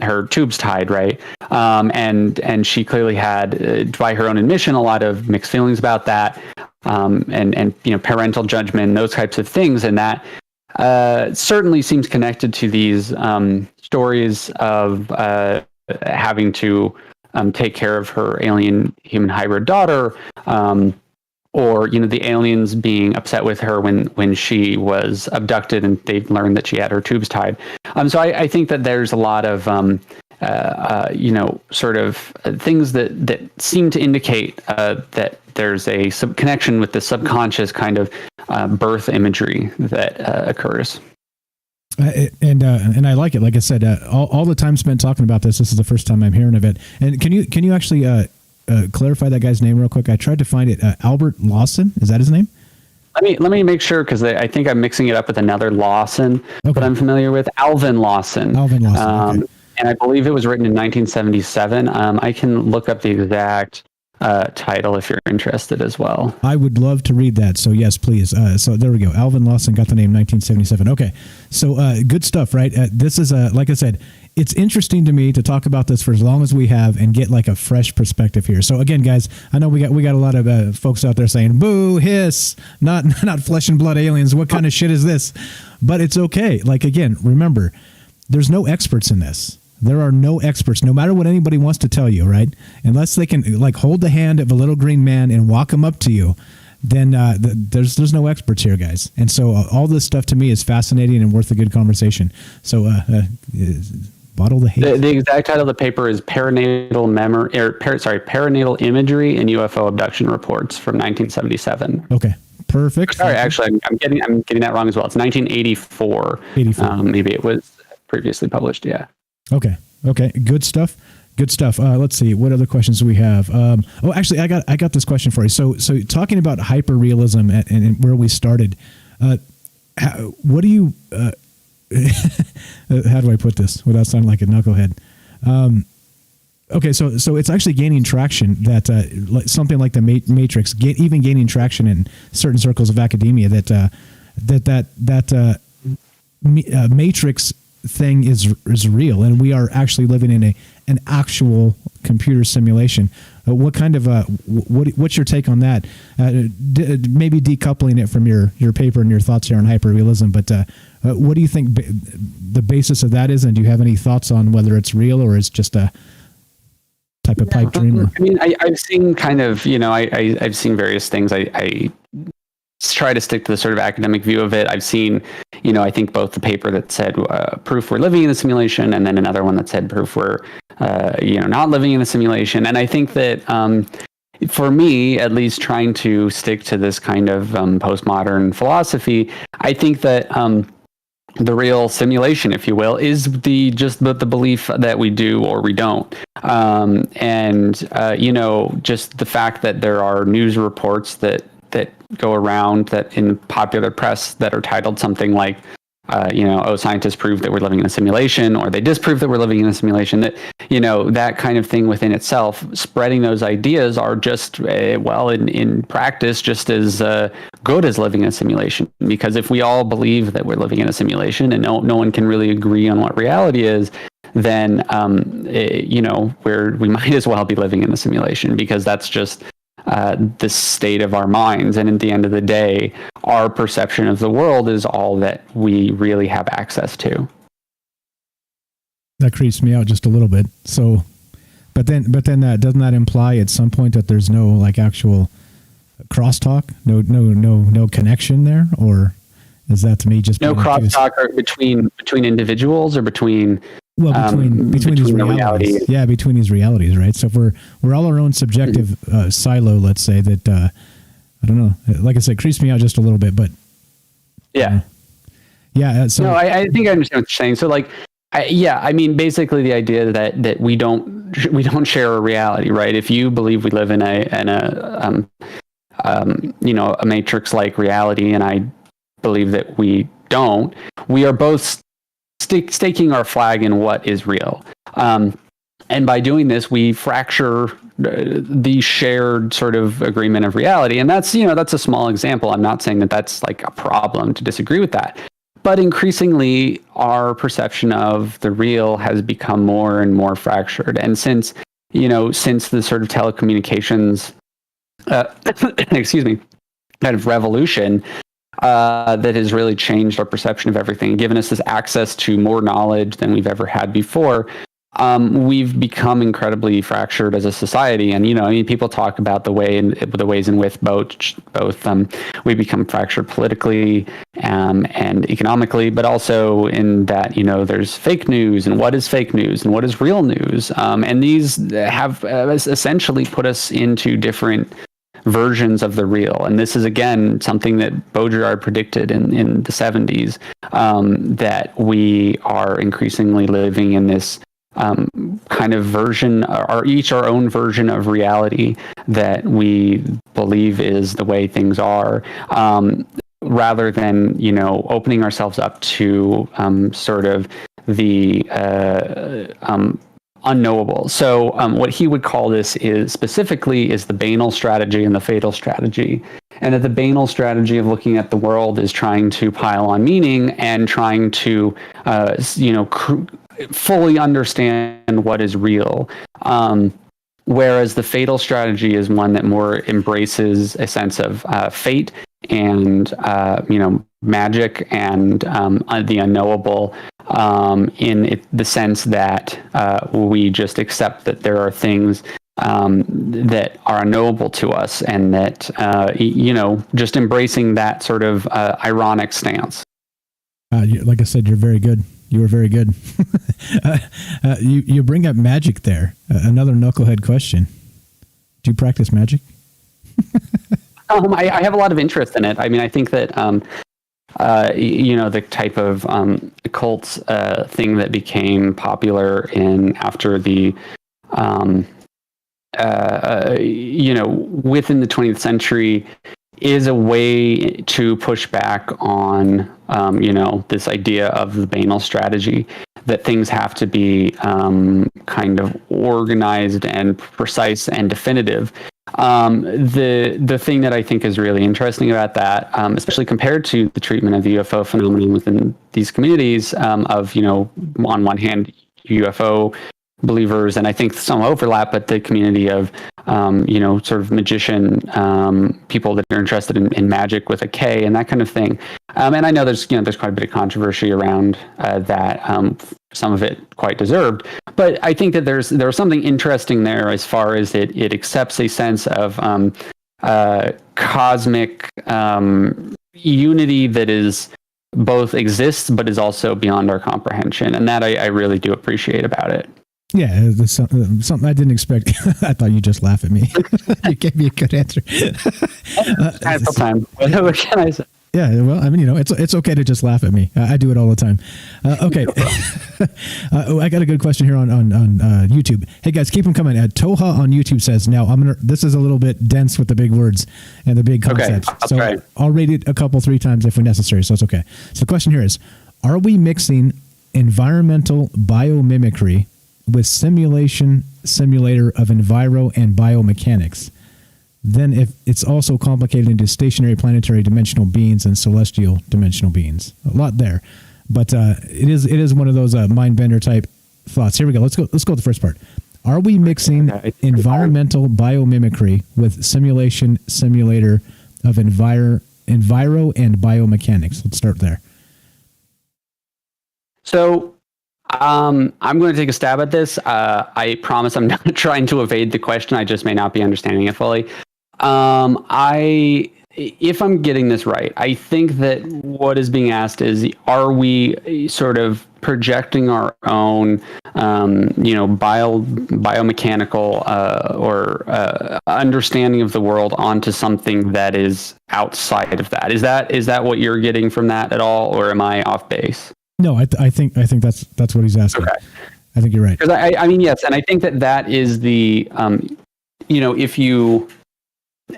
her tubes tied, right? And she clearly had, by her own admission, a lot of mixed feelings about that. And parental judgment, those types of things, and that certainly seems connected to these stories of having to take care of her alien human hybrid daughter, or the aliens being upset with her when she was abducted and they learned that she had her tubes tied. So I think that there's a lot of sort of things that seem to indicate that there's a connection with the subconscious kind of birth imagery that occurs. And I like it. Like I said, all the time spent talking about this is the first time I'm hearing of it. And can you actually clarify that guy's name real quick? I tried to find it. Albert Lawson, is that his name? Let me make sure, because I think I'm mixing it up with another Lawson that I'm familiar with. Alvin Lawson. Alvin Lawson. Okay. And I believe it was written in 1977. I can look up the exact title if you're interested as well. I would love to read that. So yes, please. So there we go. Alvin Lawson got the name 1977. Okay. So good stuff, right? This is like I said, it's interesting to me to talk about this for as long as we have and get like a fresh perspective here. So again, guys, I know we got a lot of folks out there saying, boo, hiss, not flesh and blood aliens. What kind of shit is this? But it's okay. Like, again, remember, there's no experts in this. There are no experts, no matter what anybody wants to tell you, right? Unless they can like hold the hand of a little green man and walk him up to you, then there's no experts here, guys. And so all this stuff to me is fascinating and worth a good conversation. So bottle the hate. The exact title of the paper is Perinatal Imagery and UFO Abduction Reports from 1977. Okay. Perfect. Sorry, actually, I'm getting that wrong as well. It's 1984. 84. Maybe it was previously published. Yeah. Okay. Good stuff. Let's see. What other questions do we have? Actually, I got this question for you. So talking about hyperrealism and where we started, what do you, how do I put this without sounding like a knucklehead? Okay. So it's actually gaining traction that, something like the Matrix, even gaining traction in certain circles of academia that Matrix thing is real, and we are actually living in an actual computer simulation. What kind of what's your take on that? Maybe decoupling it from your paper and your thoughts here on hyperrealism, but what do you think the basis of that is, and do you have any thoughts on whether it's real or it's just a type of pipe dream? I mean, I've seen kind of, I've seen various things. I try to stick to the sort of academic view of it. I've seen, I think both the paper that said proof we're living in the simulation, and then another one that said proof we're, not living in the simulation. And I think that for me, at least, trying to stick to this kind of postmodern philosophy, I think that the real simulation, if you will, is the belief that we do or we don't. Just the fact that there are news reports that go around that in popular press that are titled something like, scientists prove that we're living in a simulation, or they disprove that we're living in a simulation, that, that kind of thing within itself, spreading those ideas are just, in practice, just as good as living in a simulation. Because if we all believe that we're living in a simulation and no one can really agree on what reality is, then, we might as well be living in the simulation, because that's just the state of our minds. And at the end of the day, our perception of the world is all that we really have access to. That creeps me out just a little bit. So, but then doesn't that imply at some point that there's no like actual crosstalk, no connection there, or is that to me just no crosstalk between individuals or between? Well, between these realities, between these realities, right? So if we're all our own subjective silo, let's say that I don't know. Like I said, creeps me out just a little bit, but yeah. So no, I think I understand what you're saying. So like, I mean, basically the idea that we don't share a reality, right? If you believe we live in a matrix-like reality, and I believe that we don't, we are both staking our flag in what is real. And by doing this, we fracture the shared sort of agreement of reality. And that's a small example. I'm not saying that that's like a problem to disagree with that. But increasingly, our perception of the real has become more and more fractured. And since the sort of telecommunications, kind of revolution, that has really changed our perception of everything and given us this access to more knowledge than we've ever had before. we've become incredibly fractured as a society. And, people talk about the ways in which both we become fractured politically and economically, but also in that, there's fake news and what is fake news and what is real news. And these have essentially put us into different versions of the real. And this is, again, something that Baudrillard predicted in the 70s, that we are increasingly living in this kind of version, or each our own version of reality that we believe is the way things are, rather than, opening ourselves up to sort of the unknowable. So what he would call this is the banal strategy and the fatal strategy. And that the banal strategy of looking at the world is trying to pile on meaning and trying to, fully understand what is real. Whereas the fatal strategy is one that more embraces a sense of fate and, magic and the unknowable, in the sense that we just accept that there are things that are unknowable to us, and that, just embracing that sort of ironic stance. Like I said, you're very good. You were very good. You bring up magic there. Another knucklehead question. Do you practice magic? I have a lot of interest in it. I mean, I think that, the type of cults thing that became popular after the, within the 20th century is a way to push back on, this idea of the banal strategy, that things have to be kind of organized and precise and definitive. The thing that I think is really interesting about that, especially compared to the treatment of the UFO phenomenon within these communities, of, on one hand, UFO believers, and I think some overlap, but the community of, sort of magician people that are interested in magic with a K and that kind of thing. And I know there's quite a bit of controversy around that, some of it quite deserved, but I think that there's something interesting there as far as it accepts a sense of cosmic unity that is both exists but is also beyond our comprehension, and that I really do appreciate about it. Yeah, something I didn't expect. I thought you'd just laugh at me. You gave me a good answer. Sometimes. What can I say? Yeah, well, I mean, it's okay to just laugh at me. I do it all the time. Okay. I got a good question here on YouTube. Hey guys, keep them coming. Toha on YouTube says, now this is a little bit dense with the big words and the big concepts. Okay, so right. I'll read it a couple, 3 times if necessary. So it's okay. So the question here is, are we mixing environmental biomimicry with simulator of enviro and biomechanics? Then if it's also complicated into stationary planetary dimensional beings and celestial dimensional beings. A lot there. But it is one of those mind bender type thoughts. Here we go. Let's go with the first part. Are we mixing environmental biomimicry with simulator of enviro and biomechanics? Let's start there. So I'm going to take a stab at this. I promise I'm not trying to evade the question. I just may not be understanding it fully. If I'm getting this right, I think that what is being asked is, are we sort of projecting our own, biomechanical or understanding of the world onto something that is outside of that? Is that what you're getting from that at all, or am I off base? No, I think that's what he's asking. Okay. I think you're right. Because I mean, yes, and I think that is the, if you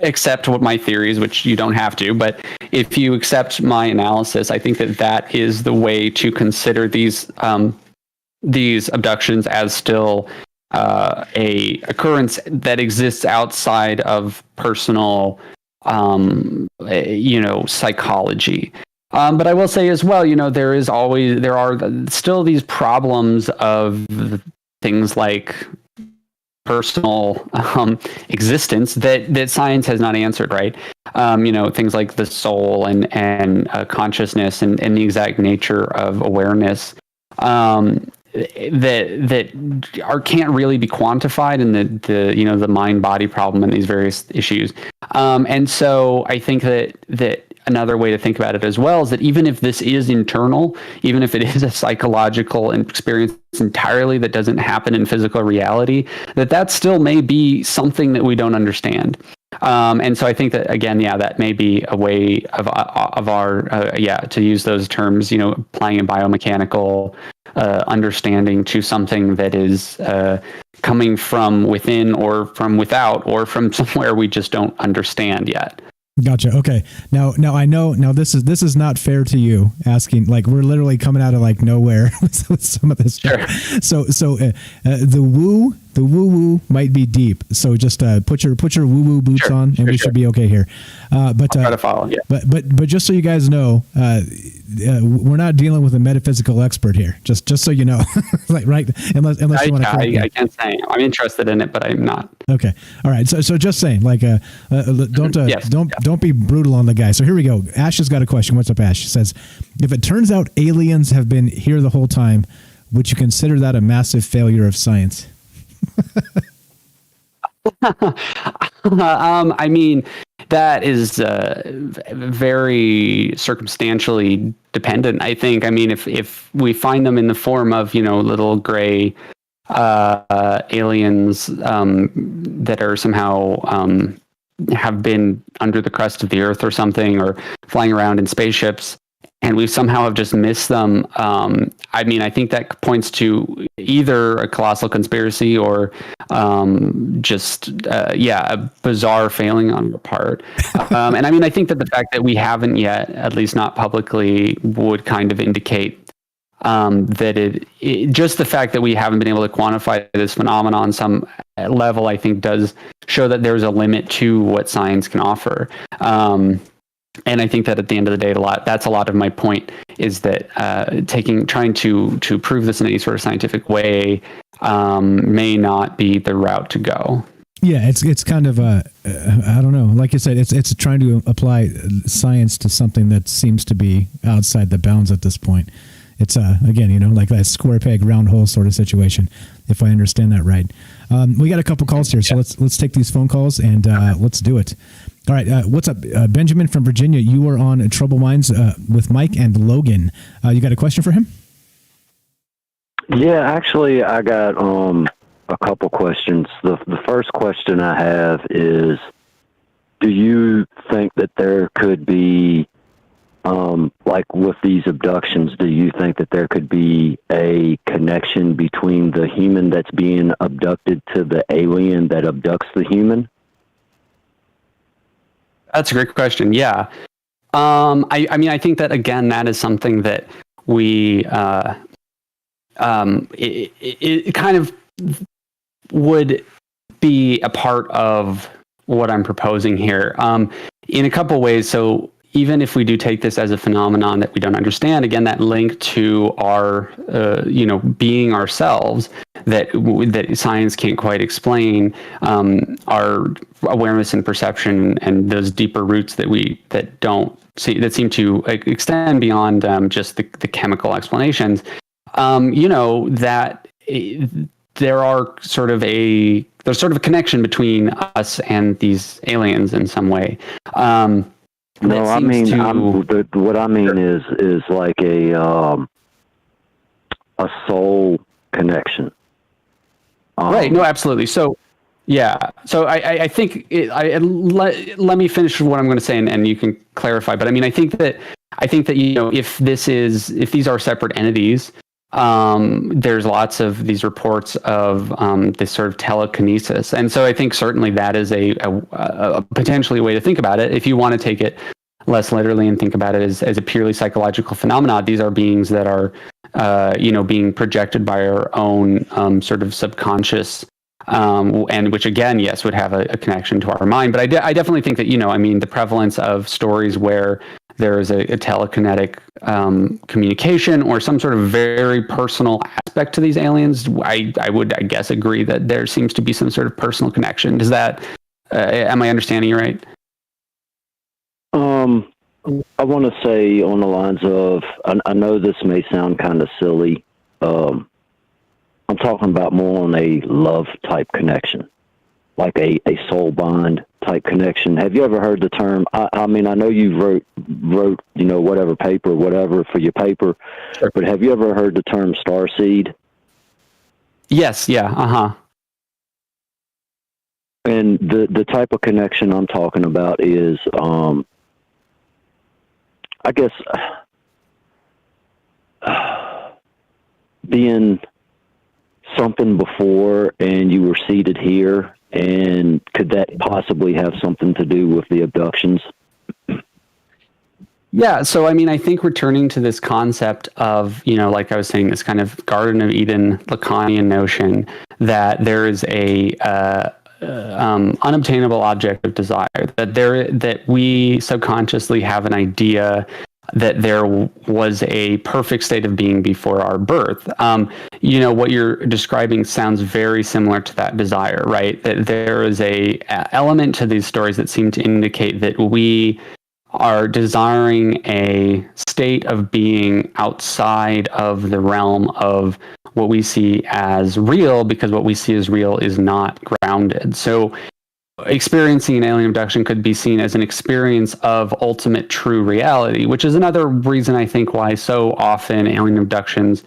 accept what my theories, which you don't have to, but if you accept my analysis, I think that is the way to consider these abductions as still a occurrence that exists outside of personal, psychology. But I will say as well, there are still these problems of things like personal existence that science has not answered, right? Things like the soul and consciousness and the exact nature of awareness. can't really be quantified in the mind body problem and these various issues. And so I think that another way to think about it as well is that even if this is internal, even if it is a psychological experience entirely that doesn't happen in physical reality, that still may be something that we don't understand. And so I think that, again, that may be a way of our, to use those terms, applying a biomechanical understanding to something that is coming from within or from without or from somewhere we just don't understand yet. Gotcha. Okay. Now I know. Now this is not fair to you. Asking, like, we're literally coming out of like nowhere with some of this stuff. Sure. So the woo might be deep. So just put your woo woo boots on, and we should be okay here. But I'll try to follow. Yeah. But just so you guys know, we're not dealing with a metaphysical expert here. Just so you know, like, right? Unless you want to. I can't say I'm interested in it, but I'm not. Okay. All right. So just saying, like, don't be brutal on the guy. So here we go. Ash has got a question. What's up, Ash? She says, if it turns out aliens have been here the whole time, would you consider that a massive failure of science? I mean, that is very circumstantially dependent, I think. I mean, if we find them in the form of, little gray aliens that are somehow have been under the crust of the earth or something, or flying around in spaceships, and we somehow have just missed them. I mean, I think that points to either a colossal conspiracy or just a bizarre failing on our part. And I mean, I think that the fact that we haven't yet, at least not publicly, would kind of indicate that it just the fact that we haven't been able to quantify this phenomenon on some level, I think, does show that there's a limit to what science can offer. And I think that at the end of the day, that's a lot of my point, is that trying to prove this in any sort of scientific way may not be the route to go. Yeah, it's kind of I don't know. Like you said, it's trying to apply science to something that seems to be outside the bounds at this point. It's again, like that square peg round hole sort of situation, if I understand that right. We got a couple calls here, so let's take these phone calls and let's do it. All right, what's up, Benjamin from Virginia? You are on Trouble Minds with Mike and Logan. You got a question for him? Yeah, actually, I got a couple questions. The first question I have is, do you think that there could be, like with these abductions, do you think that there could be a connection between the human that's being abducted to the alien that abducts the human? That's a great question. Yeah. I mean, I think that, again, that is something that we, it kind of would be a part of what I'm proposing here, in a couple ways. So even if we do take this as a phenomenon that we don't understand, again, that link to our, being ourselves, that science can't quite explain, our awareness and perception, and those deeper roots that seem to extend beyond just the chemical explanations. That there's sort of a connection between us and these aliens in some way. No, I mean, what I mean is like a soul connection. Right. No, absolutely. So, yeah. So I think let me finish what I'm going to say, and you can clarify. But I mean, I think that if these are separate entities, there's lots of these reports of this sort of telekinesis, and so I think certainly that is a potentially a way to think about it. If you want to take it less literally and think about it as a purely psychological phenomenon, these are beings that are being projected by our own sort of subconscious, and which again, yes, would have a connection to our mind. But I definitely think that the prevalence of stories where there is a telekinetic communication or some sort of very personal aspect to these aliens, I would, I guess, agree that there seems to be some sort of personal connection. Does that, am I understanding you right? I want to say on the lines of, I know this may sound kind of silly, talking about more on a love type connection, like a soul bond type connection. Have you ever heard the term? I mean, I know you wrote, whatever paper, whatever for your paper, Sure. but have you ever heard the term starseed? Yes. Yeah. And the type of connection I'm talking about is, I guess, being something before and you were seated here, and could that possibly have something to do with the abductions? Yeah. So, I mean, I think returning to this concept of, like I was saying, this kind of Garden of Eden Lacanian notion that there is a unobtainable object of desire, that we subconsciously have an idea that there was a perfect state of being before our birth. What you're describing sounds very similar to that desire, right? That there is a element to these stories that seem to indicate that we are desiring a state of being outside of the realm of what we see as real, because what we see as real is not grounded. So experiencing an alien abduction could be seen as an experience of ultimate true reality, which is another reason I think why so often alien abductions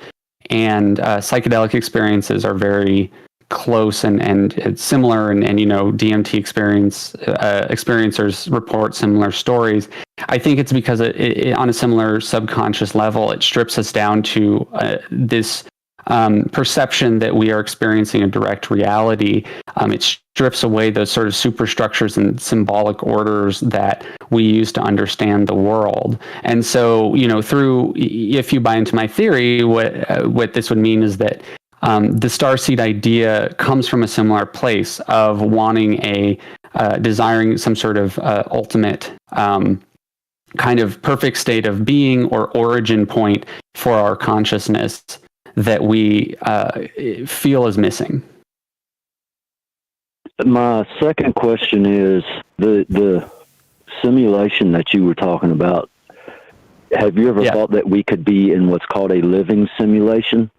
and psychedelic experiences are very close and it's similar, and DMT experiencers report similar stories. I think it's because it on a similar subconscious level, it strips us down to this perception that we are experiencing a direct reality. It strips away those sort of superstructures and symbolic orders that we use to understand the world. And so, if you buy into my theory, what this would mean is that the starseed idea comes from a similar place of wanting desiring some sort of ultimate kind of perfect state of being or origin point for our consciousness that we feel is missing. My second question is the simulation that you were talking about. Have you ever thought that we could be in what's called a living simulation?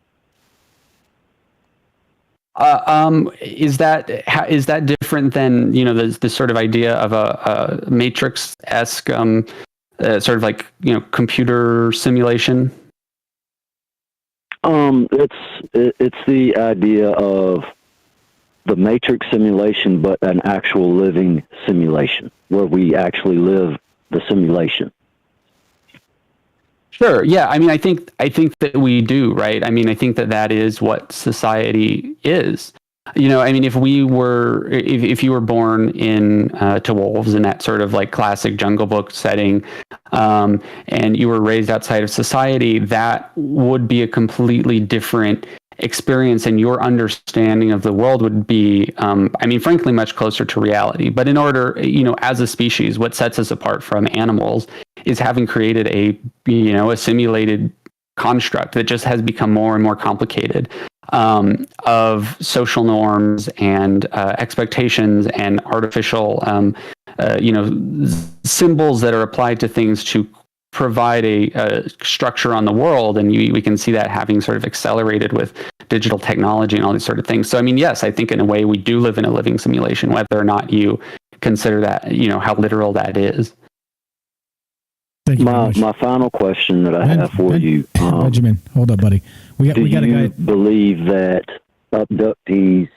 Is that different than the sort of idea of a Matrix-esque sort of like computer simulation? It's the idea of the Matrix simulation, but an actual living simulation where we actually live the simulation. Sure. Yeah. I mean, I think that we do, right? I mean, I think that is what society is. I mean, if you were born to wolves in that sort of like classic Jungle Book setting, and you were raised outside of society, that would be a completely different experience, and your understanding of the world would be, I mean, frankly, much closer to reality. But in order, as a species, what sets us apart from animals is having created a simulated construct that just has become more and more complicated, of social norms and expectations and artificial, symbols that are applied to things to provide a structure on the world. And we can see that having sort of accelerated with digital technology and all these sort of things. So, I mean, yes, I think in a way we do live in a living simulation, whether or not you consider that, how literal that is. Thank you my final question that I have for you, Benjamin, hold up, buddy. We got a guy. Do you believe that abductees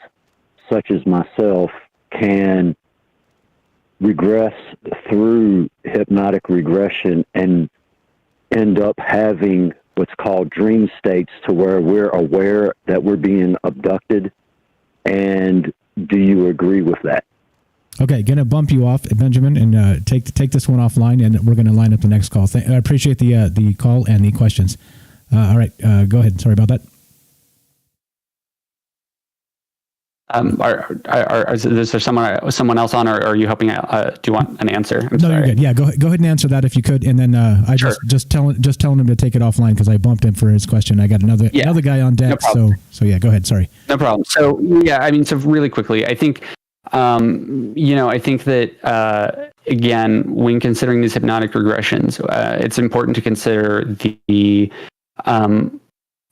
such as myself can regress through hypnotic regression and end up having what's called dream states to where we're aware that we're being abducted? And do you agree with that? Okay, going to bump you off, Benjamin, and take this one offline, and we're going to line up the next call. I appreciate the call and the questions. All right, go ahead. Sorry about that. Is there someone else on, or are you hoping? Do you want an answer? No, you're good. Yeah, go ahead and answer that if you could, and then Sure. just telling him to take it offline because I bumped him for his question. I got another guy on deck. No, so yeah, go ahead. Sorry. No problem. So yeah, I mean, so really quickly, I think. I think that, again, when considering these hypnotic regressions, it's important to consider the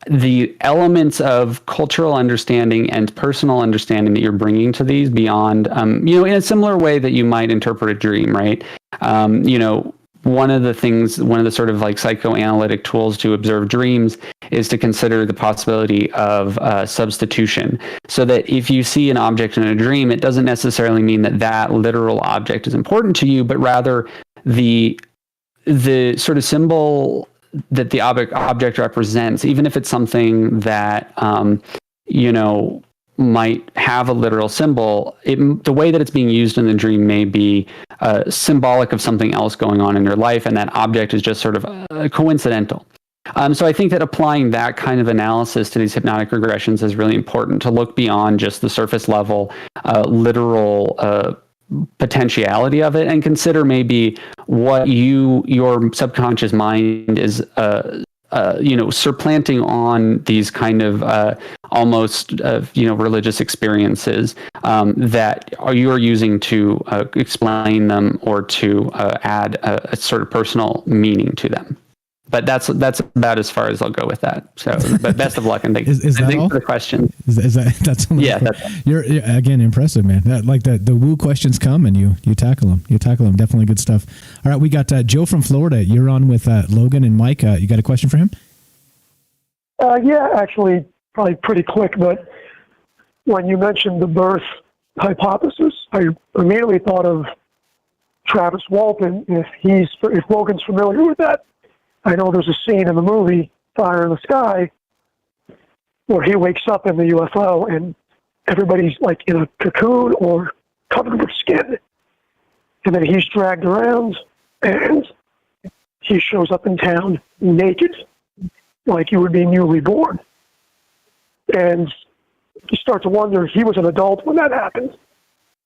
the elements of cultural understanding and personal understanding that you're bringing to these beyond, in a similar way that you might interpret a dream, right? One of the sort of like psychoanalytic tools to observe dreams is to consider the possibility of substitution. So that if you see an object in a dream, it doesn't necessarily mean that that literal object is important to you, but rather the sort of symbol that the object represents, even if it's something that might have a literal symbol, the way that it's being used in the dream may be symbolic of something else going on in your life, and that object is just sort of coincidental. So I think that applying that kind of analysis to these hypnotic regressions is really important, to look beyond just the surface level literal potentiality of it, and consider maybe what your subconscious mind is supplanting on these kind of almost religious experiences that you're using to explain them or to add a sort of personal meaning to them. But that's about as far as I'll go with that. So, but best of luck, and thanks for the question. Is that's yeah? You're again impressive, man. The woo questions come and you tackle them. Definitely good stuff. All right, we got Joe from Florida. You're on with Logan and Mike. You got a question for him? Yeah, actually, probably pretty quick. But when you mentioned the birth hypothesis, I immediately thought of Travis Walton. If Logan's familiar with that. I know there's a scene in the movie Fire in the Sky where he wakes up in the UFO and everybody's like in a cocoon or covered with skin. And then he's dragged around and he shows up in town naked, like he would be newly born. And you start to wonder, he was an adult when that happened.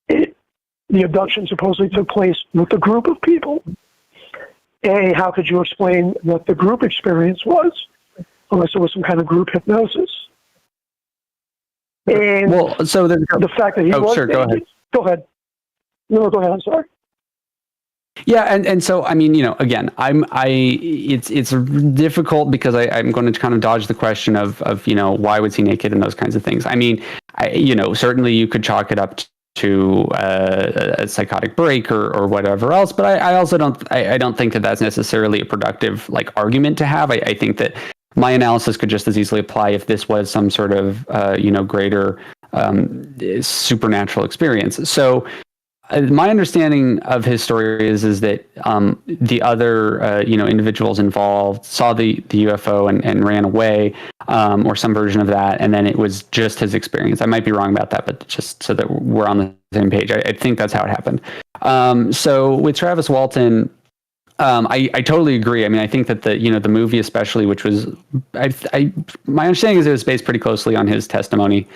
The abduction supposedly took place with a group of people. How could you explain what the group experience was, unless it was some kind of group hypnosis? And the fact that he was sure, go ahead. Go ahead. No, go ahead. I'm sorry. Yeah, and so I mean, again, it's difficult because I'm going to kind of dodge the question of why was he naked and those kinds of things. I mean, certainly you could chalk it up to a psychotic break or whatever else, but I also don't think that that's necessarily a productive argument to have. I think that my analysis could just as easily apply if this was some sort of greater supernatural experience. So my understanding of his story is that the other individuals involved saw the UFO and ran away, or some version of that, and then it was just his experience. I might be wrong about that, but just so that we're on the same page, I think that's how it happened. So with Travis Walton, I totally agree. I mean, I think that the movie especially, which was my understanding is it was based pretty closely on his testimony.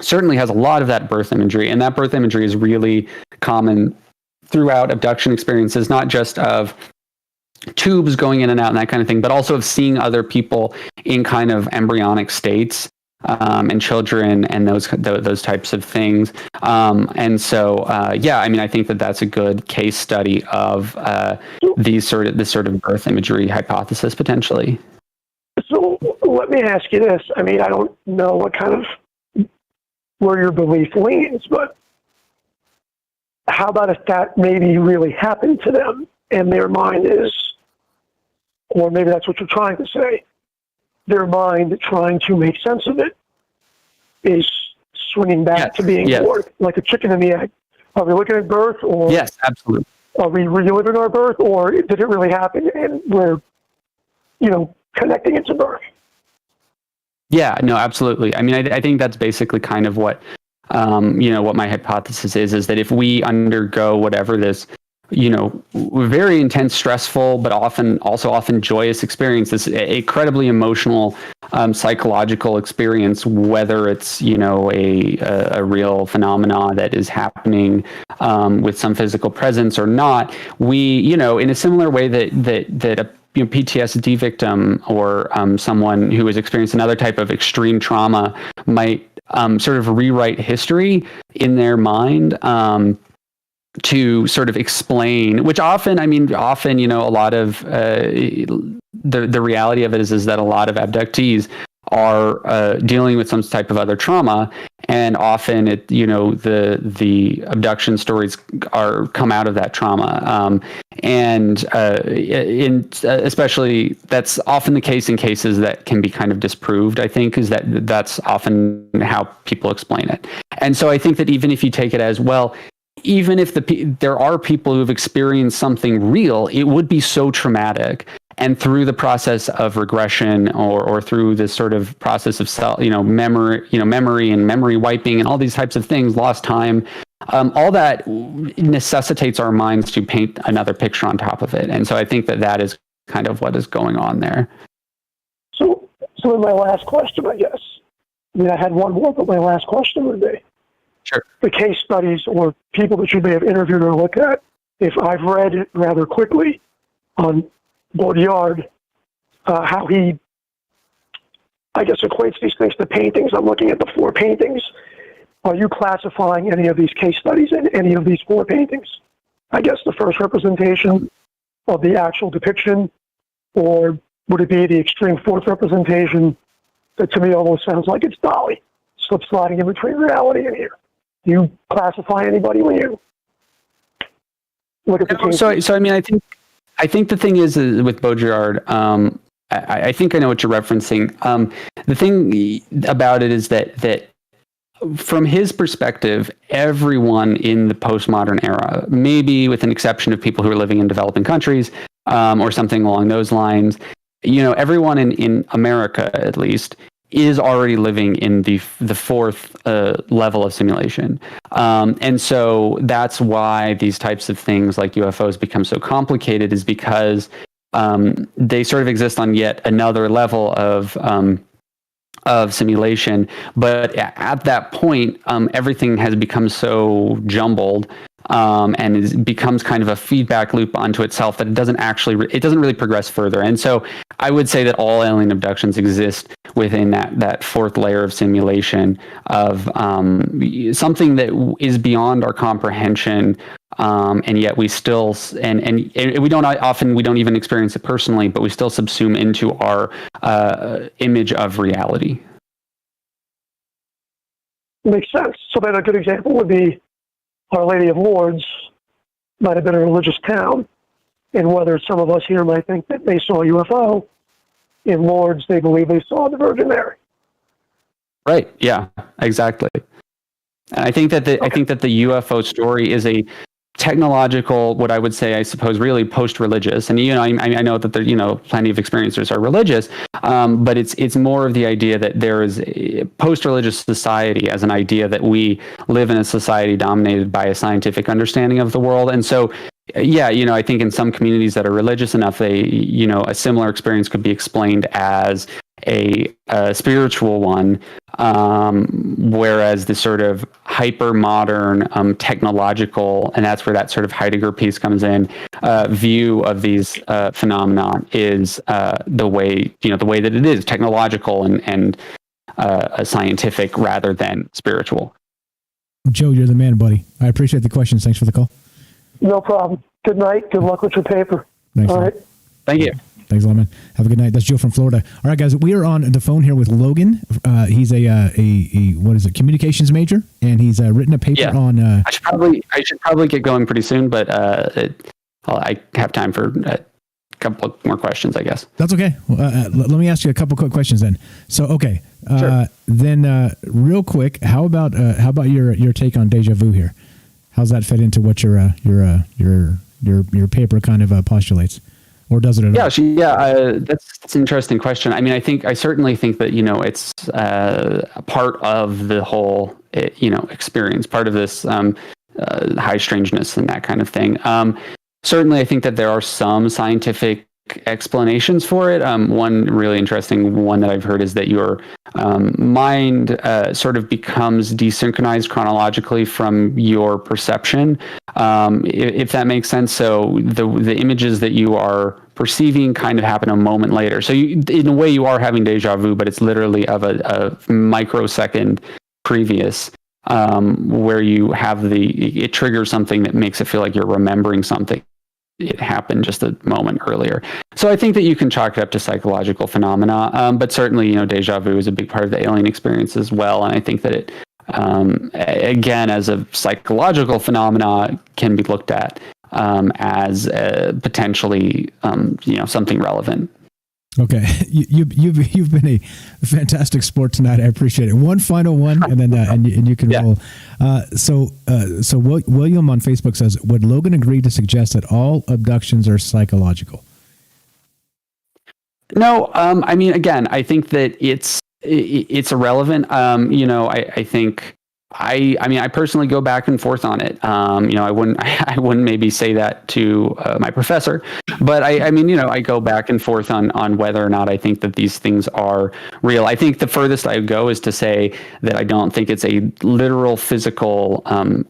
Certainly has a lot of that birth imagery, and that birth imagery is really common throughout abduction experiences, not just of tubes going in and out and that kind of thing, but also of seeing other people in kind of embryonic states, and children and those types of things. And so, I mean, I think that that's a good case study of this sort of birth imagery hypothesis potentially. So let me ask you this. I mean, I don't know where your belief leans, but how about if that maybe really happened to them and their mind is, or maybe that's what you're trying to say, their mind trying to make sense of it is swinging back to being bored, like a chicken and the egg. Are we looking at birth, or yes, absolutely. Are we reliving our birth, or did it really happen and we're, connecting it to birth? Yeah, no, absolutely. I mean, I think that's basically kind of what, what my hypothesis is that if we undergo whatever this, very intense, stressful, but often joyous experience, this incredibly emotional, psychological experience, whether it's, a real phenomena that is happening with some physical presence or not, we, in a similar way that a PTSD victim or someone who has experienced another type of extreme trauma might sort of rewrite history in their mind to sort of explain, which often, a lot of the reality of it is that a lot of abductees are dealing with some type of other trauma, and often the abduction stories come out of that trauma, especially that's often the case in cases that can be kind of disproved. I think that's often how people explain it, and so I think that even if you take it as well, even if there are people who've experienced something real, it would be so traumatic. And through the process of regression, or through this sort of process of memory and memory wiping and all these types of things, lost time, all that necessitates our minds to paint another picture on top of it. And so I think that is kind of what is going on there. So in my last question, I guess, I had one more, but my last question would be, sure, the case studies or people that you may have interviewed or looked at, if I've read it rather quickly on Baudrillard, how he, I guess, equates these things to paintings. I'm looking at the 4 paintings. Are you classifying any of these case studies in any of these 4 paintings? I guess the first representation of the actual depiction, or would it be the extreme 4th representation that to me almost sounds like it's Dolly, slip sliding in between reality and here? Do you classify anybody when you look at the case? So I mean, I think the thing is with Baudrillard, I think I know what you're referencing. The thing about it is that from his perspective, everyone in the postmodern era, maybe with an exception of people who are living in developing countries, or something along those lines, everyone in America, at least, is already living in the 4th level of simulation. And so that's why these types of things like UFOs become so complicated, is because they sort of exist on yet another level of simulation. But at that point, everything has become so jumbled, and it becomes kind of a feedback loop onto itself that it doesn't really progress further. And so I would say that all alien abductions exist within that 4th layer of simulation of something that is beyond our comprehension, and yet we still and we don't even experience it personally, but we still subsume into our image of reality. Makes sense. So then a good example would be Our Lady of Lourdes might have been a religious town, and whether some of us here might think that they saw a UFO, in Lourdes they believe they saw the Virgin Mary. Right. Yeah. Exactly. And I think that the UFO story is a technological, what I would say, I suppose, really post-religious. And I know that there, plenty of experiencers are religious, but it's more of the idea that there is a post-religious society as an idea that we live in a society dominated by a scientific understanding of the world. And so, yeah, I think in some communities that are religious enough, a similar experience could be explained as a spiritual one, whereas the sort of hyper modern technological, and that's where that sort of Heidegger piece comes in, view of these phenomenon is the way that it is technological and scientific rather than spiritual. Joe, you're the man, buddy. I appreciate the questions. Thanks for the call. No problem. Good night. Good luck with your paper. Thanks. All right. Thank you. Thanks a lot, man. Have a good night. That's Joe from Florida. All right, guys, we are on the phone here with Logan. He's a communications major, and he's written a paper on. I should probably get going pretty soon, but I have time for a couple of more questions, I guess. That's okay. Let me ask you a couple quick questions then. So, okay, sure. Then real quick, how about your take on deja vu here? How's that fit into what your paper kind of postulates? Or does it at all? That's an interesting question. I mean, I certainly think that, it's a part of the whole, experience, part of this high strangeness and that kind of thing. Certainly, I think that there are some scientific explanations for it. One really interesting one that I've heard is that your mind sort of becomes desynchronized chronologically from your perception, if that makes sense. So the images that you are perceiving kind of happen a moment later. So in a way, you are having deja vu, but it's literally of a microsecond previous, where you have it triggers something that makes it feel like you're remembering something. it happened just a moment earlier. So I think that you can chalk it up to psychological phenomena, but certainly, deja vu is a big part of the alien experience as well. And I think that it, again, as a psychological phenomena, can be looked at as potentially, something relevant. Okay, you've been a fantastic sport tonight. I appreciate it. One final one, and then and you can roll. So William on Facebook says, would Logan agree to suggest that all abductions are psychological? No, I mean, again, I think that it's irrelevant. I think. I personally go back and forth on it. I wouldn't maybe say that to my professor, but I go back and forth on whether or not I think that these things are real. I think the furthest I would go is to say that I don't think it's a literal physical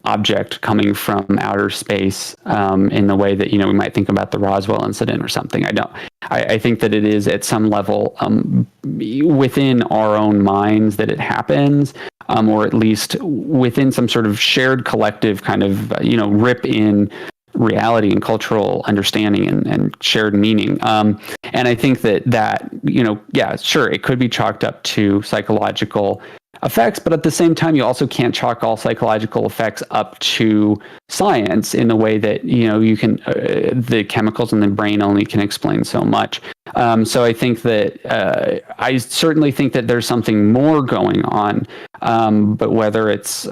object coming from outer space in the way that we might think about the Roswell incident or something. I think that it is at some level within our own minds that it happens. Or at least within some sort of shared collective kind of, rip in reality and cultural understanding and shared meaning. And I think that, sure, it could be chalked up to psychological effects, but at the same time, you also can't chalk all psychological effects up to science in the way that, you can, the chemicals in the brain only can explain so much. So I think that I certainly think that there's something more going on, but whether it's,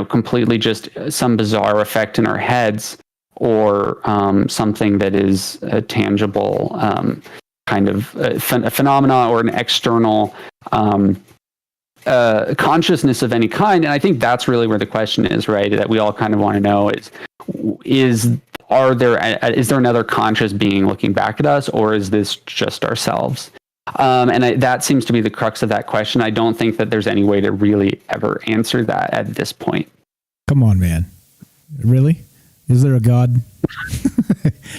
completely just some bizarre effect in our heads or something that is a tangible kind of a phenomena or an external consciousness of any kind. And I think that's really where the question is, right? That we all kind of want to know is there another conscious being looking back at us, or is this just ourselves? And that seems to be the crux of that question. I don't think that there's any way to really ever answer that at this point. Come on, man. Really? Is there a God?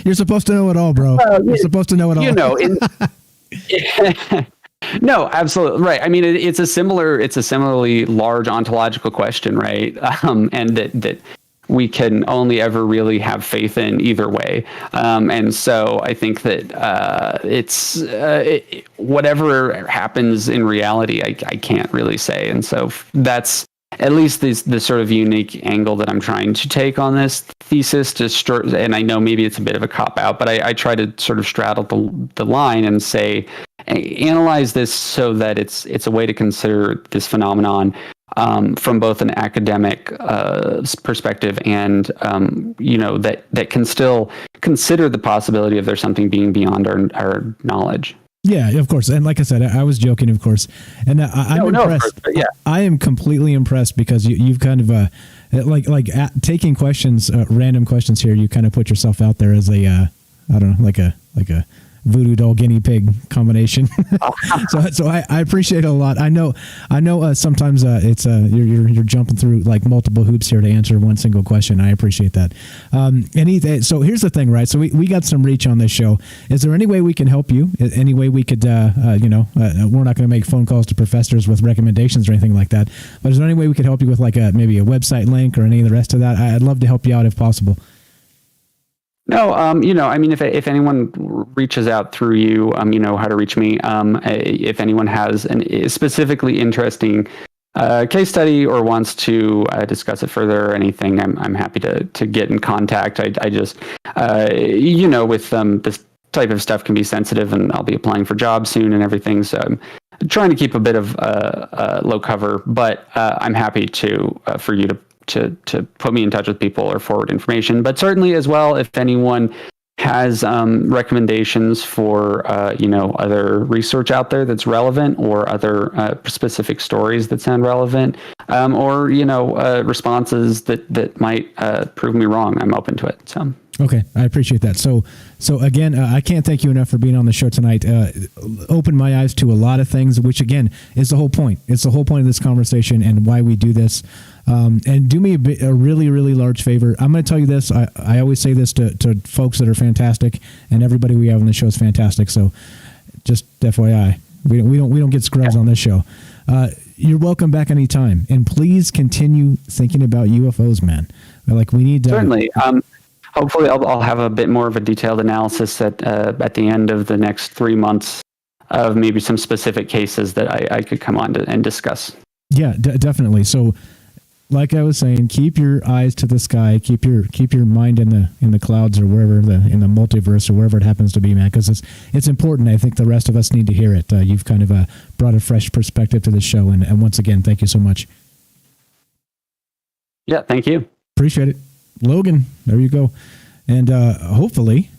You're supposed to know it all, bro. You're supposed to know it all. No, absolutely right. I mean, it's a similarly large ontological question, right? And that we can only ever really have faith in either way. And so I think that it's whatever happens in reality, I can't really say. And so that's at least this sort of unique angle that I'm trying to take on this thesis. And I know maybe it's a bit of a cop out, but I try to sort of straddle the line and say, analyze this so that it's a way to consider this phenomenon from both an academic perspective and that can still consider the possibility of there's something being beyond our knowledge. Yeah, of course. And like I said, I was joking, of course. And I'm impressed. Course, I am completely impressed because you've kind of taking questions, random questions here. You kind of put yourself out there as a like a voodoo doll guinea pig combination. so I appreciate it a lot. I know sometimes it's you're jumping through like multiple hoops here to answer one single question. I appreciate that. So here's the thing, right? So we got some reach on this show. Is there any way we can help you? Any way we could we're not going to make phone calls to professors with recommendations or anything like that, but is there any way we could help you with like maybe a website link or any of the rest of that? I'd love to help you out if possible. No, if anyone reaches out through you, you know how to reach me. If anyone has a specifically interesting case study or wants to discuss it further or anything, I'm happy to get in contact. I just, with this type of stuff can be sensitive, and I'll be applying for jobs soon and everything. So I'm trying to keep a bit of low cover, but I'm happy for you to put me in touch with people or forward information. But certainly as well, if anyone has recommendations for other research out there that's relevant, or other specific stories that sound relevant, or responses that might prove me wrong, I'm open to it. So. Okay, I appreciate that. So again, I can't thank you enough for being on the show tonight. Opened my eyes to a lot of things, which again is the whole point. It's the whole point of this conversation and why we do this. And do me a really, really large favor. I'm going to tell you this. I always say this to folks that are fantastic, and everybody we have on the show is fantastic. So just FYI, we don't get scrubs on this show. You're welcome back anytime, and please continue thinking about UFOs, man. Like we need to. Certainly. Hopefully, I'll have a bit more of a detailed analysis at the end of the next 3 months of maybe some specific cases that I could come on and discuss. Yeah, definitely. So, like I was saying, keep your eyes to the sky, keep your mind in the clouds or wherever in the multiverse or wherever it happens to be, man, because it's important. I think the rest of us need to hear it. You've kind of brought a fresh perspective to the show, and once again, thank you so much. Yeah, thank you. Appreciate it. Logan, there you go. And hopefully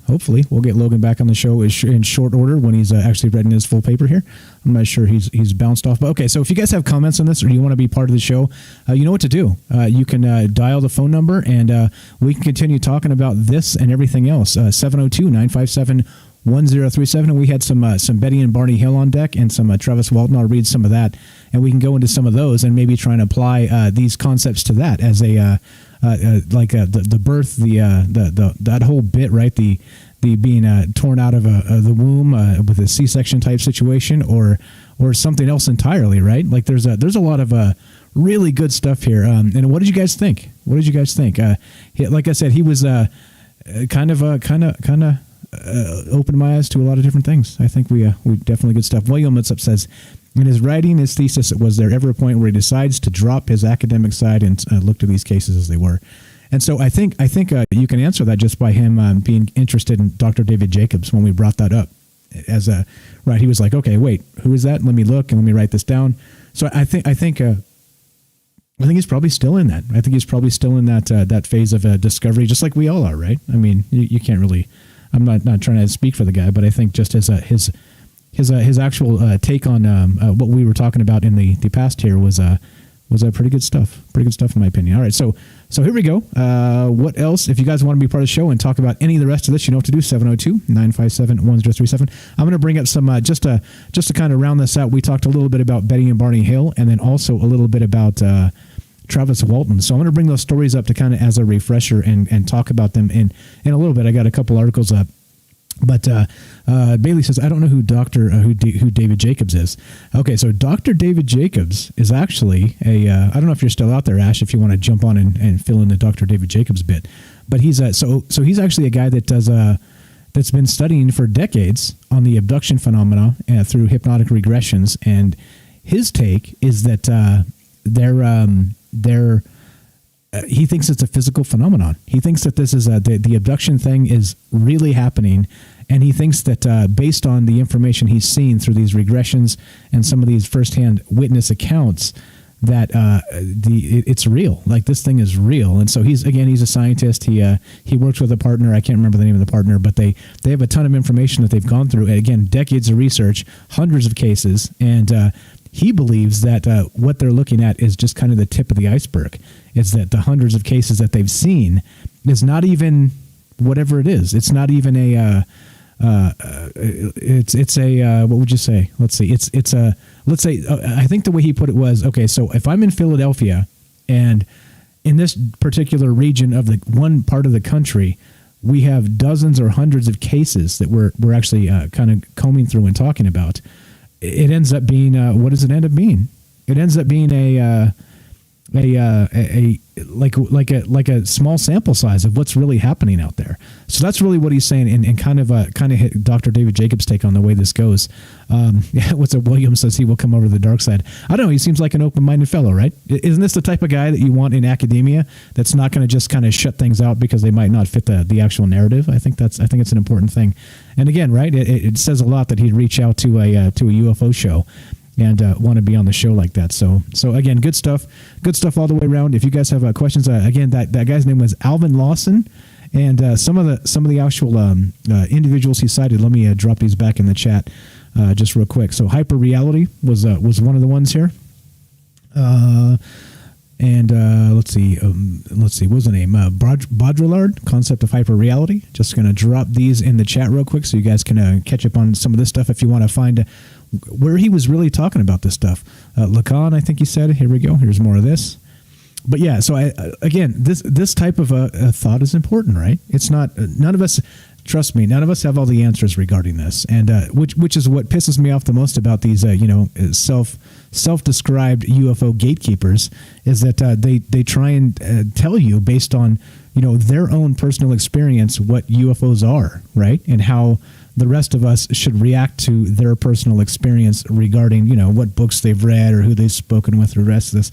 we'll get Logan back on the show in short order when he's actually written his full paper here. I'm not sure he's bounced off. But okay, so if you guys have comments on this or you want to be part of the show, you know what to do. You can dial the phone number and we can continue talking about this and everything else. 702-957-1037. We had some Betty and Barney Hill on deck and some Travis Walton. I'll read some of that, and we can go into some of those and maybe try and apply these concepts to that as a the birth, that whole bit, right? The being torn out of the womb with a C-section type situation, or something else entirely, right? Like there's a lot of really good stuff here. And what did you guys think? Like I said, he was kind of opened my eyes to a lot of different things. I think we definitely good stuff. William Mitsup says, in his writing his thesis, was there ever a point where he decides to drop his academic side and look to these cases as they were? And so I think you can answer that just by him being interested in Dr. David Jacobs when we brought that up. He was like, okay, wait, who is that? Let me look and let me write this down. So I think he's probably still in that. I think he's probably still in that phase of discovery, just like we all are, right? I mean, you can't really. I'm not trying to speak for the guy, but I think just as his actual take on what we were talking about in the past here was pretty good stuff. Pretty good stuff in my opinion. All right, so here we go. What else? If you guys want to be part of the show and talk about any of the rest of this, you know what to do. 702-957-1037. I'm going to bring up some just to kind of round this out. We talked a little bit about Betty and Barney Hill, and then also a little bit about Travis Walton. So I'm going to bring those stories up to kind of as a refresher and talk about them in a little bit. I got a couple articles up. But Bailey says, I don't know who David Jacobs is. Okay, so Dr. David Jacobs is actually I don't know if you're still out there, Ash, if you want to jump on and fill in the Dr. David Jacobs bit. But he's so he's actually a guy that does that's been studying for decades on the abduction phenomena through hypnotic regressions, and his take is that he thinks it's a physical phenomenon. He thinks that this is the abduction thing is really happening, and he thinks that based on the information he's seen through these regressions and some of these firsthand witness accounts, that it's real. Like this thing is real. And so he's a scientist. He works with a partner. I can't remember the name of the partner, but they have a ton of information that they've gone through. And again, decades of research, hundreds of cases, and he believes that what they're looking at is just kind of the tip of the iceberg. It's that the hundreds of cases that they've seen is not even whatever it is. It's not even it's a what would you say? Let's see. Let's say I think the way he put it was, okay, so if I'm in Philadelphia and in this particular region of the one part of the country, we have dozens or hundreds of cases that we're actually kind of combing through and talking about. It ends up being what does it end up being? It ends up being a small sample size of what's really happening out there. So that's really what he's saying, and kind of hit Dr. David Jacobs' take on the way this goes. What's it? William says he will come over to the dark side. I don't know. He seems like an open-minded fellow, right? Isn't this the type of guy that you want in academia? That's not going to just kind of shut things out because they might not fit the actual narrative. I think it's an important thing. And again, right? It says a lot that he'd reach out to a UFO show and want to be on the show like that. So again, good stuff all the way around. If you guys have questions, again, that guy's name was Alvin Lawson, and some of the actual individuals he cited. Let me drop these back in the chat just real quick. So hyper reality was one of the ones here. Let's see, what was the name? Baudrillard, concept of hyper reality. Just going to drop these in the chat real quick so you guys can catch up on some of this stuff if you want to find where he was really talking about this stuff. Lacan, I think he said. Here we go. Here's more of this. But yeah, so again, this type of a thought is important, right? It's not none of us. Trust me, none of us have all the answers regarding this, and which is what pisses me off the most about these self-described UFO gatekeepers is that they try and tell you based on their own personal experience, what UFOs are, right? And how the rest of us should react to their personal experience regarding, what books they've read or who they've spoken with or the rest of this.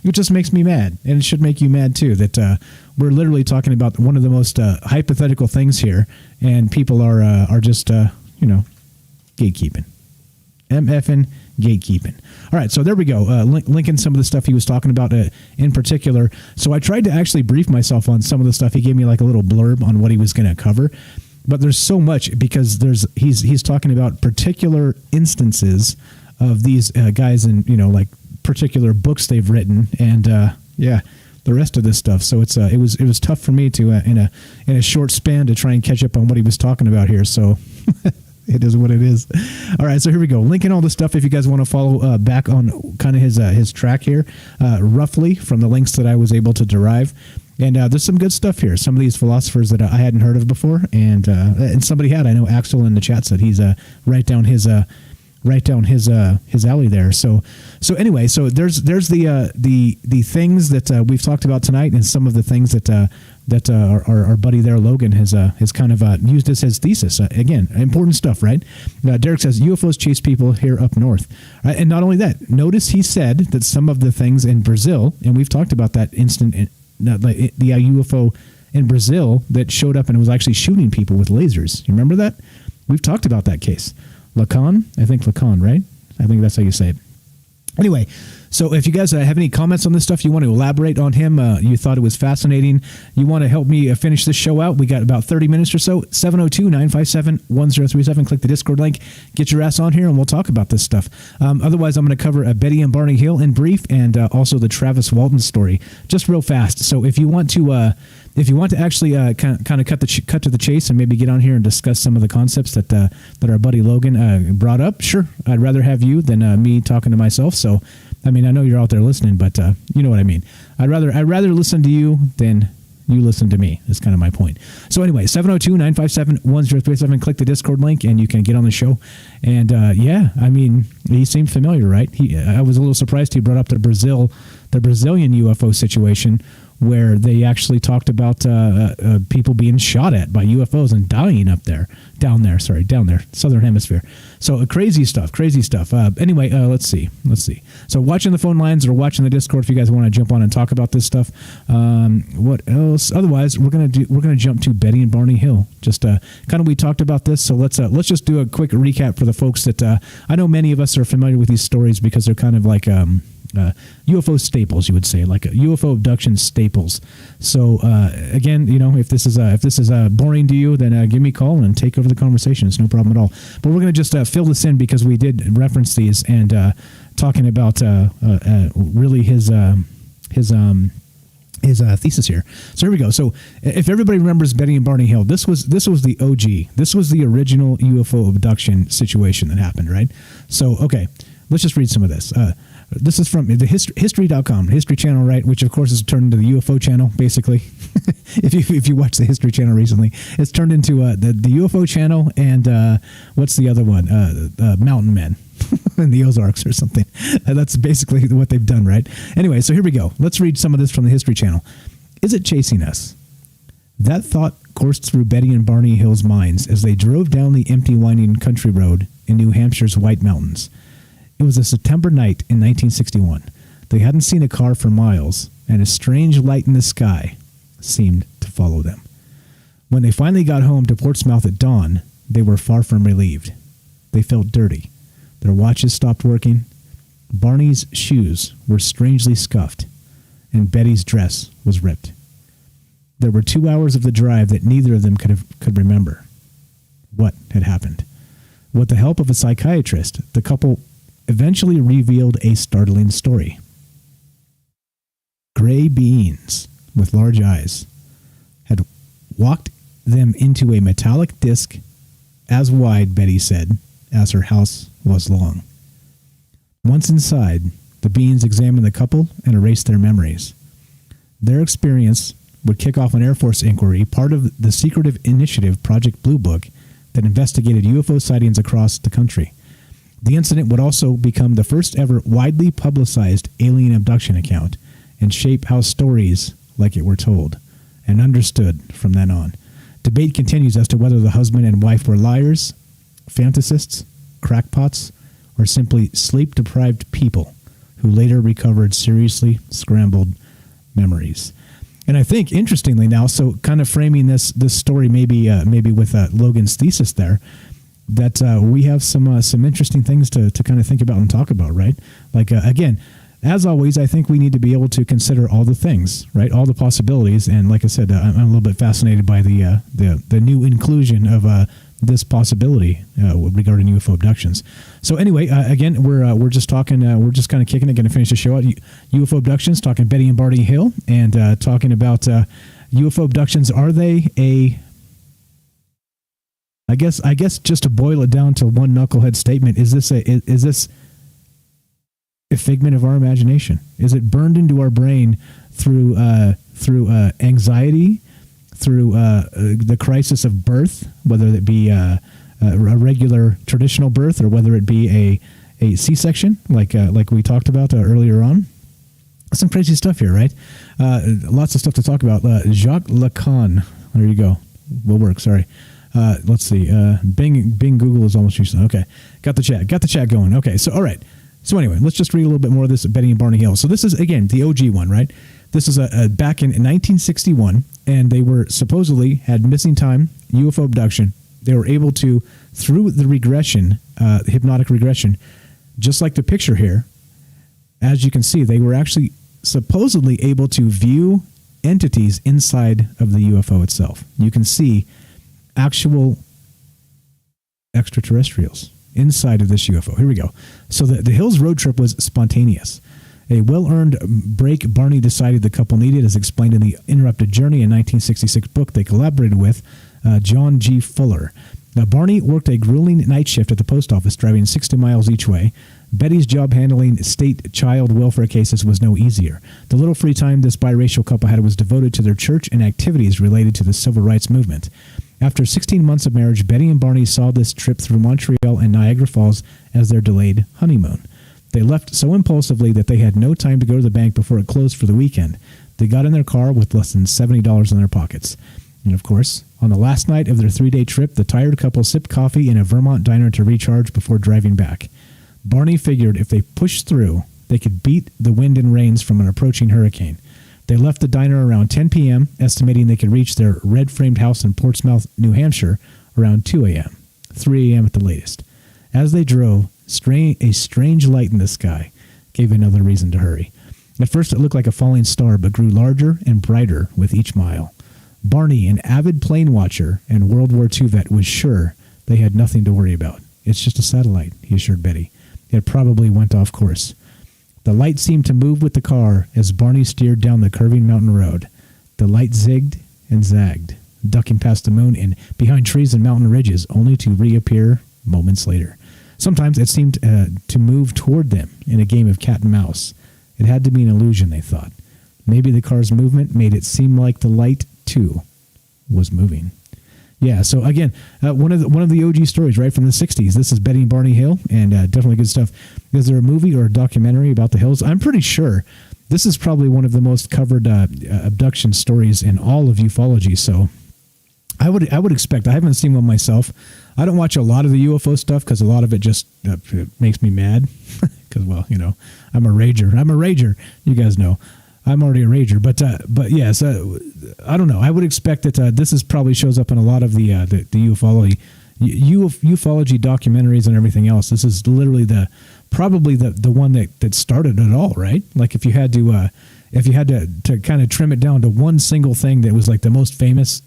It just makes me mad, and it should make you mad too, that we're literally talking about one of the most hypothetical things here, and people are just, gatekeeping. MFing gatekeeping. All right, so there we go. Linking some of the stuff he was talking about in particular. So I tried to actually brief myself on some of the stuff. He gave me like a little blurb on what he was going to cover. But there's so much, because he's talking about particular instances of these guys and, like particular books they've written, and the rest of this stuff. So it was tough for me to in a short span to try and catch up on what he was talking about here. So it is what it is. All right, so here we go. Linking all the stuff if you guys want to follow back on kind of his track here, roughly from the links that I was able to derive. And there's some good stuff here. Some of these philosophers that I hadn't heard of before, and somebody had. I know Axel in the chat said he's right down his alley there. So anyway, so there's the things that we've talked about tonight, and some of the things that our buddy there, Logan, has kind of used as his thesis. Again, important stuff, right? Derek says UFOs chase people here up north, right? And not only that, notice he said that some of the things in Brazil, and we've talked about that the UFO in Brazil that showed up and was actually shooting people with lasers. You remember that? We've talked about that case. Lacan, right? I think that's how you say it. Anyway, so if you guys have any comments on this stuff, you want to elaborate on him, you thought it was fascinating, you want to help me finish this show out, we got about 30 minutes or so, 702-957-1037. Click the Discord link, get your ass on here, and we'll talk about this stuff. Otherwise, I'm going to cover Betty and Barney Hill in brief, and also the Travis Walton story, just real fast. So if you want to actually kind of cut to the chase and maybe get on here and discuss some of the concepts that our buddy Logan brought up, sure, I'd rather have you than me talking to myself. So, I mean, I know you're out there listening, but you know what I mean. I'd rather listen to you than you listen to me. That's kind of my point. So anyway, 702-957-1037. Click the Discord link and you can get on the show. And I mean, he seemed familiar, right? I was a little surprised he brought up the Brazilian UFO situation, where they actually talked about people being shot at by UFOs and dying down there, Southern Hemisphere. So crazy stuff. Anyway, let's see. So watching the phone lines or watching the Discord if you guys want to jump on and talk about this stuff. What else? Otherwise, we're gonna jump to Betty and Barney Hill. Just kind of we talked about this, so let's just do a quick recap for the folks that I know many of us are familiar with these stories because they're kind of like UFO staples, you would say, like a UFO abduction staples. So again, if this is boring to you, then give me a call and take over the conversation. It's no problem at all. But we're going to just fill this in because we did reference these and talking about really his thesis here. So here we go. So if everybody remembers Betty and Barney Hill, this was the OG. This was the original UFO abduction situation that happened, right? So okay, let's just read some of this. This is from the history.com, History Channel, right? Which of course has turned into the UFO channel, basically. if you watch the History Channel recently, it's turned into the UFO channel and what's the other one? Mountain Men in the Ozarks or something. That's basically what they've done, right? Anyway, so here we go. Let's read some of this from the History Channel. Is it chasing us? That thought coursed through Betty and Barney Hill's minds as they drove down the empty, winding country road in New Hampshire's White Mountains. It was a September night in 1961. They hadn't seen a car for miles, and a strange light in the sky seemed to follow them. When they finally got home to Portsmouth at dawn, they were far from relieved. They felt dirty. Their watches stopped working. Barney's shoes were strangely scuffed, and Betty's dress was ripped. There were 2 hours of the drive that neither of them could remember. What had happened? With the help of a psychiatrist, the couple eventually revealed a startling story. Gray beings with large eyes had walked them into a metallic disc as wide, Betty said, as her house was long. Once inside, the beings examined the couple and erased their memories. Their experience would kick off an Air Force inquiry, part of the secretive initiative Project Blue Book that investigated UFO sightings across the country. The incident would also become the first ever widely publicized alien abduction account and shape how stories like it were told. and understood from then on. Debate continues as to whether the husband and wife were liars, fantasists, crackpots, or simply sleep-deprived people who later recovered seriously scrambled memories. And I think, interestingly now, so kind of framing this story maybe with Logan's thesis there, that we have some interesting things to kind of think about and talk about, right? Like, again, as always, I think we need to be able to consider all the things, right? All the possibilities. And like I said, I'm a little bit fascinated by the new inclusion of this possibility regarding UFO abductions. So anyway, again, we're just talking, we're just kind of kicking it, going to finish the show out. UFO abductions, talking Betty and Barney Hill, and talking about UFO abductions. Are they I guess just to boil it down to one knucklehead statement, is this a figment of our imagination? Is it burned into our brain through anxiety, through the crisis of birth, whether it be a regular traditional birth or whether it be a C-section, like we talked about earlier on? Some crazy stuff here, right? Lots of stuff to talk about. Jacques Lacan. There you go. Will work. Sorry. Let's see. Bing Google is almost useless. Okay. Got the chat going. Okay. So, all right. So anyway, let's just read a little bit more of this Betty and Barney Hill. So this is, again, the OG one, right? This is back in 1961, and they were supposedly had missing time, UFO abduction. They were able to, through the regression, hypnotic regression, just like the picture here, as you can see, they were actually supposedly able to view entities inside of the UFO itself. You can see actual extraterrestrials inside of this UFO. Here we go. So the Hills road trip was spontaneous. A well-earned break Barney decided the couple needed, as explained in the Interrupted Journey, a 1966 book they collaborated with John G. Fuller. Now, Barney worked a grueling night shift at the post office, driving 60 miles each way. Betty's job handling state child welfare cases was no easier. The little free time this biracial couple had was devoted to their church and activities related to the civil rights movement. After 16 months of marriage, Betty and Barney saw this trip through Montreal and Niagara Falls as their delayed honeymoon. They left so impulsively that they had no time to go to the bank before it closed for the weekend. They got in their car with less than $70 in their pockets. And of course, on the last night of their 3-day trip, the tired couple sipped coffee in a Vermont diner to recharge before driving back. Barney figured if they pushed through, they could beat the wind and rains from an approaching hurricane. They left the diner around 10 p.m., estimating they could reach their red-framed house in Portsmouth, New Hampshire, around 2 a.m., 3 a.m. at the latest. As they drove, a strange light in the sky gave another reason to hurry. At first it looked like a falling star, but grew larger and brighter with each mile. Barney, an avid plane watcher and World War II vet, was sure they had nothing to worry about. It's just a satellite, he assured Betty. It probably went off course. The light seemed to move with the car as Barney steered down the curving mountain road. The light zigged and zagged, ducking past the moon and behind trees and mountain ridges, only to reappear moments later. Sometimes it seemed to move toward them in a game of cat and mouse. It had to be an illusion, they thought. Maybe the car's movement made it seem like the light, too, was moving. Yeah, so again, one of the OG stories, right, from the 60s. This is Betty and Barney Hill, and definitely good stuff. Is there a movie or a documentary about the Hills? I'm pretty sure this is probably one of the most covered abduction stories in all of ufology, so I would expect. I haven't seen one myself. I don't watch a lot of the UFO stuff because a lot of it just makes me mad. Because, well, you know, I'm a rager. You guys know. I'm already a rager, but yes, I don't know. I would expect that this probably shows up in a lot of the ufology documentaries and everything else. This is literally probably the one that started it all, right? Like if you had to kind of trim it down to one single thing that was like the most famous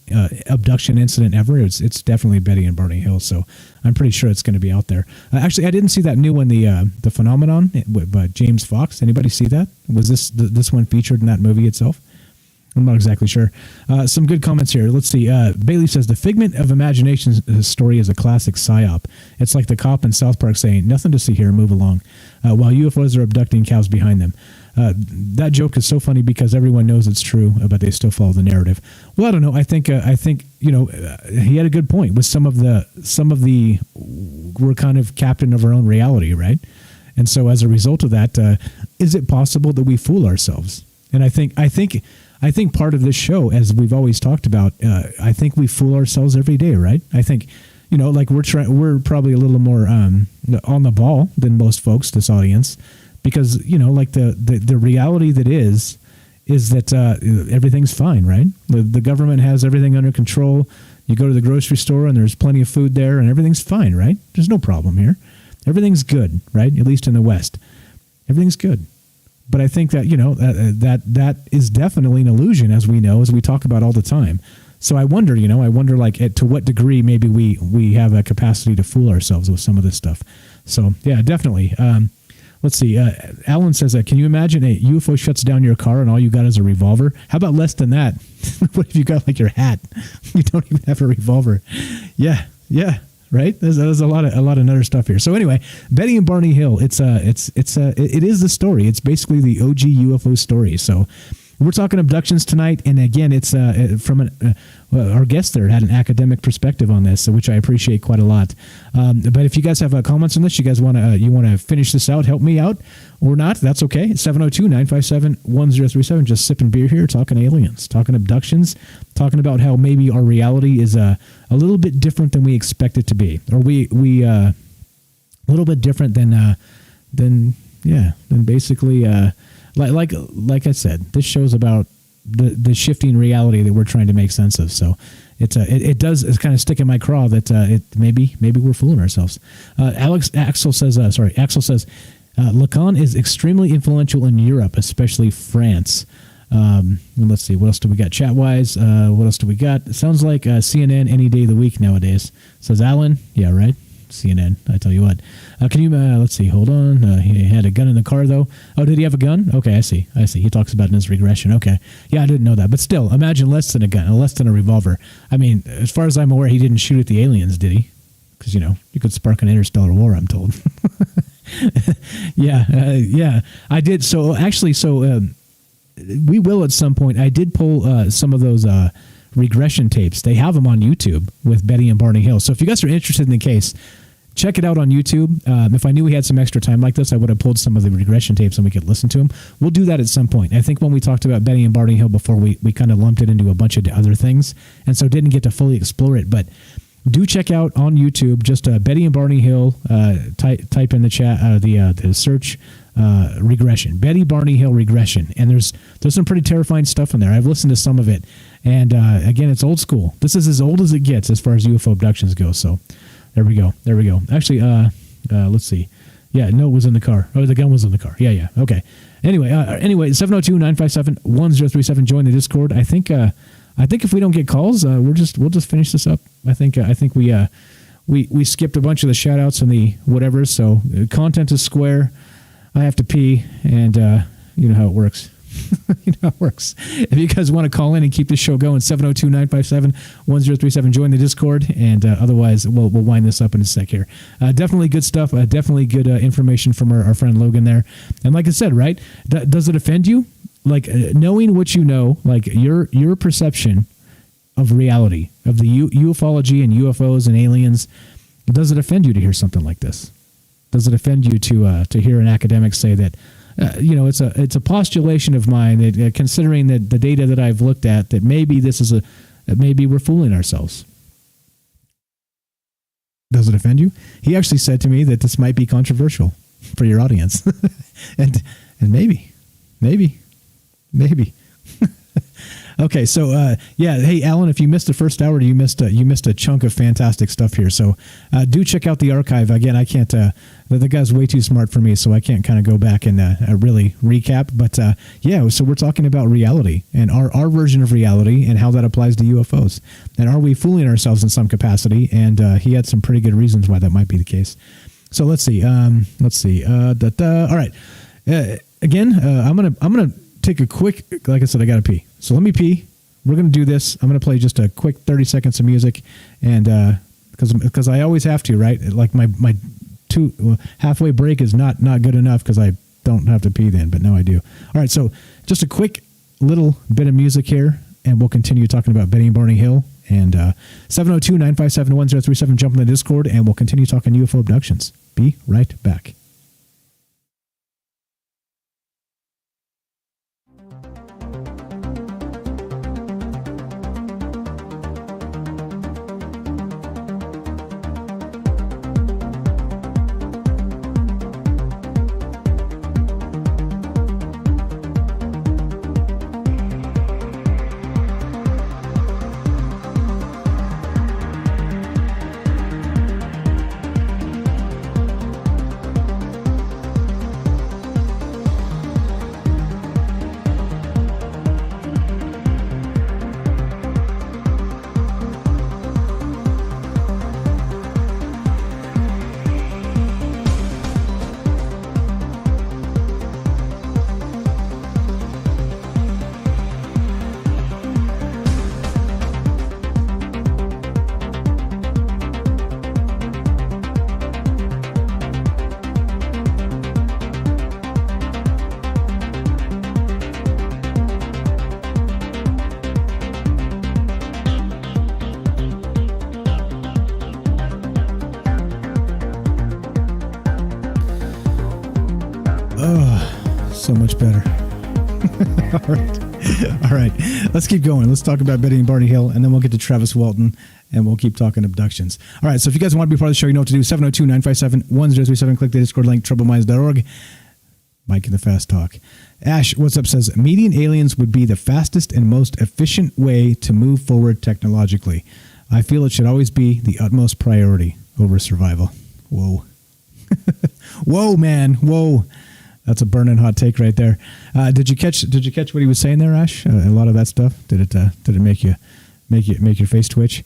abduction incident ever, it's definitely Betty and Barney Hill. So I'm pretty sure it's going to be out there. Actually, I didn't see that new one, the Phenomenon by James Fox. Anybody see that? Was this one featured in that movie itself? I'm not exactly sure. Some good comments here. Let's see. Bailey says, the figment of imagination story is a classic psyop. It's like the cop in South Park saying, nothing to see here, move along, while UFOs are abducting cows behind them. That joke is so funny because everyone knows it's true, but they still follow the narrative. Well, I don't know. I think you know, he had a good point with some of the we're kind of captain of our own reality, right? And so as a result of that, is it possible that we fool ourselves? And I think I think part of this show, as we've always talked about, I think we fool ourselves every day, right? I think, like we're probably a little more on the ball than most folks, this audience, because, like the reality that is that everything's fine, right? The government has everything under control. You go to the grocery store and there's plenty of food there and everything's fine, right? There's no problem here. Everything's good, right? At least in the West. Everything's good. But I think that, that is definitely an illusion, as we know, as we talk about all the time. So I wonder, like to what degree maybe we have a capacity to fool ourselves with some of this stuff. So, yeah, definitely. Let's see. Alan says, can you imagine a UFO shuts down your car and all you got is a revolver? How about less than that? What if you got like your hat? You don't even have a revolver. Yeah. Right. There's a lot of other stuff here. So anyway, Betty and Barney Hill. It is the story. It's basically the OG UFO story. So we're talking abductions tonight, and again, it's from our guest there had an academic perspective on this, which I appreciate quite a lot. But if you guys have comments on this, you guys want to finish this out, help me out, or not, that's okay. 702-957-1037. Just sipping beer here, talking aliens, talking abductions, talking about how maybe our reality is a little bit different than we expect it to be, or we a little bit different than basically. Like I said, this show's about the shifting reality that we're trying to make sense of. So it does kind of stick in my craw that maybe we're fooling ourselves. Axel says Lacan is extremely influential in Europe, especially France. Let's see, what else do we got chat wise? What else do we got? It sounds like CNN any day of the week nowadays. Says Alan. Yeah, right. CNN. I tell you what. Can you, let's see, hold on. He had a gun in the car, though. Oh, did he have a gun? Okay, I see. He talks about it in his regression. Okay. Yeah, I didn't know that. But still, imagine less than a gun, less than a revolver. I mean, as far as I'm aware, he didn't shoot at the aliens, did he? Because, you could spark an interstellar war, I'm told. Yeah, I did. So, actually, we will at some point. I did pull some of those regression tapes. They have them on YouTube with Betty and Barney Hill. So if you guys are interested in the case, check it out on YouTube. If I knew we had some extra time like this, I would have pulled some of the regression tapes and we could listen to them. We'll do that at some point. I think when we talked about Betty and Barney Hill before, we kind of lumped it into a bunch of other things, and so didn't get to fully explore it. But do check out on YouTube, just Betty and Barney Hill, type in the chat, the search, regression, Betty Barney Hill regression. And there's some pretty terrifying stuff in there. I've listened to some of it. And again, it's old school. This is as old as it gets as far as UFO abductions go. So there we go. Actually, let's see. Yeah, no, it was in the car. Oh, the gun was in the car. Yeah. Okay. Anyway, 702-957-1037. Join the Discord. I think if we don't get calls, we'll just finish this up. I think we skipped a bunch of the shout outs and the whatever. So content is square. I have to pee, and you know how it works. If you guys want to call in and keep this show going, 702-957-1037. Join the Discord, and otherwise we'll wind this up in a sec here. Definitely good stuff. Definitely good information from our friend Logan there. And like I said, right, does it offend you? Like knowing what you know, like your perception of reality, of the ufology and UFOs and aliens, does it offend you to hear something like this? Does it offend you to hear an academic say that? It's a postulation of mine that, considering the data that I've looked at, that maybe maybe we're fooling ourselves. Does it offend you? He actually said to me that this might be controversial for your audience, and maybe. Okay, so hey Alan, if you missed the first hour, you missed a chunk of fantastic stuff here. So do check out the archive. Again, I can't. The guy's way too smart for me, so I can't kind of go back and really recap. But so we're talking about reality and our version of reality and how that applies to UFOs. And are we fooling ourselves in some capacity? And he had some pretty good reasons why that might be the case. So let's see. All right. Again, I'm gonna take a quick. Like I said, I gotta pee. So let me pee. We're going to do this. I'm going to play just a quick 30 seconds of music, and because I always have to, right? Like my halfway break is not good enough because I don't have to pee then, but now I do. All right, so just a quick little bit of music here, and we'll continue talking about Betty and Barney Hill. And 702-957-1037, jump in the Discord, and we'll continue talking UFO abductions. Be right back. So much better. All right. Let's keep going. Let's talk about Betty and Barney Hill, and then we'll get to Travis Walton, and we'll keep talking abductions. All right. So if you guys want to be part of the show, you know what to do. 702-957-1037. Click the Discord link, troubleminds.org. Mike in the Fast Talk. Ash, what's up, says, meeting aliens would be the fastest and most efficient way to move forward technologically. I feel it should always be the utmost priority over survival. Whoa. Whoa, man. Whoa. That's a burning hot take right there. Did you catch what he was saying there, Ash? A lot of that stuff. Did it make your face twitch?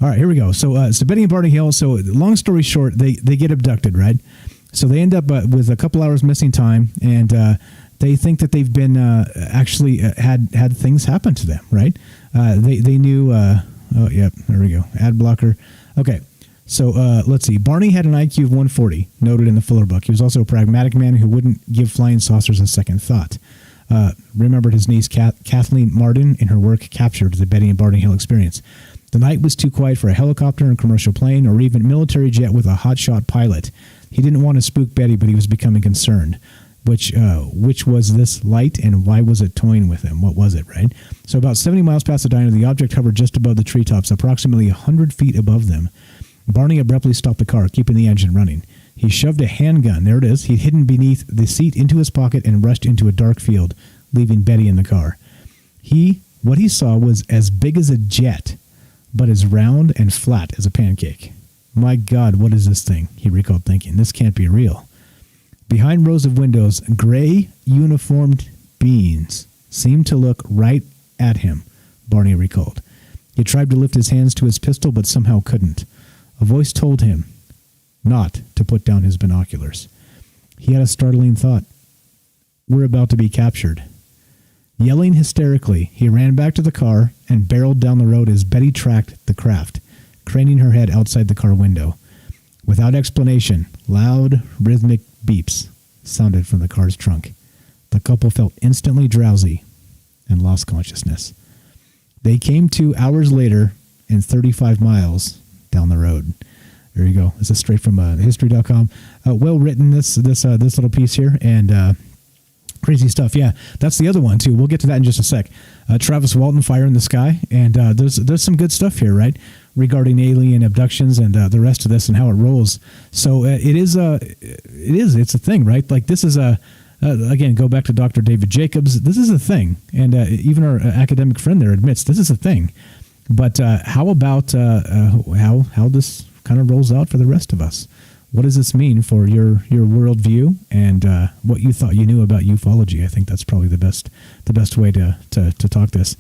All right, here we go. So Betty and Barney Hill. So long story short, they get abducted, right? So they end up with a couple hours missing time, and they think that they've been actually had things happen to them, right? They knew. Oh, yep. There we go. Ad blocker. Okay. So let's see. Barney had an IQ of 140, noted in the Fuller book. He was also a pragmatic man who wouldn't give flying saucers a second thought. Remembered his niece Kathleen Martin in her work Captured, the Betty and Barney Hill experience. The night was too quiet for a helicopter and commercial plane or even military jet with a hotshot pilot. He didn't want to spook Betty, but he was becoming concerned. Which was this light, and why was it toying with him? What was it, right? So about 70 miles past the diner, the object hovered just above the treetops, approximately 100 feet above them. Barney abruptly stopped the car, keeping the engine running. He shoved a handgun, there it is, he'd hidden beneath the seat, into his pocket and rushed into a dark field, leaving Betty in the car. What he saw was as big as a jet, but as round and flat as a pancake. My God, what is this thing? He recalled thinking. This can't be real. Behind rows of windows, gray uniformed beings seemed to look right at him, Barney recalled. He tried to lift his hands to his pistol, but somehow couldn't. A voice told him not to put down his binoculars. He had a startling thought. We're about to be captured. Yelling hysterically, he ran back to the car and barreled down the road as Betty tracked the craft, craning her head outside the car window. Without explanation, loud, rhythmic beeps sounded from the car's trunk. The couple felt instantly drowsy and lost consciousness. They came to hours later and 35 miles down the road. There you go. This is straight from history.com. Well written, this little piece here, and crazy stuff. Yeah, that's the other one too. We'll get to that in just a sec. Travis Walton, Fire in the Sky, and there's some good stuff here, right, regarding alien abductions and the rest of this and how it rolls. So it's a thing, right? Like this is again, go back to Dr. David Jacobs. This is a thing, and even our academic friend there admits this is a thing. But how about how this kind of rolls out for the rest of us? What does this mean for your worldview and what you thought you knew about ufology? I think that's probably the best way to talk this.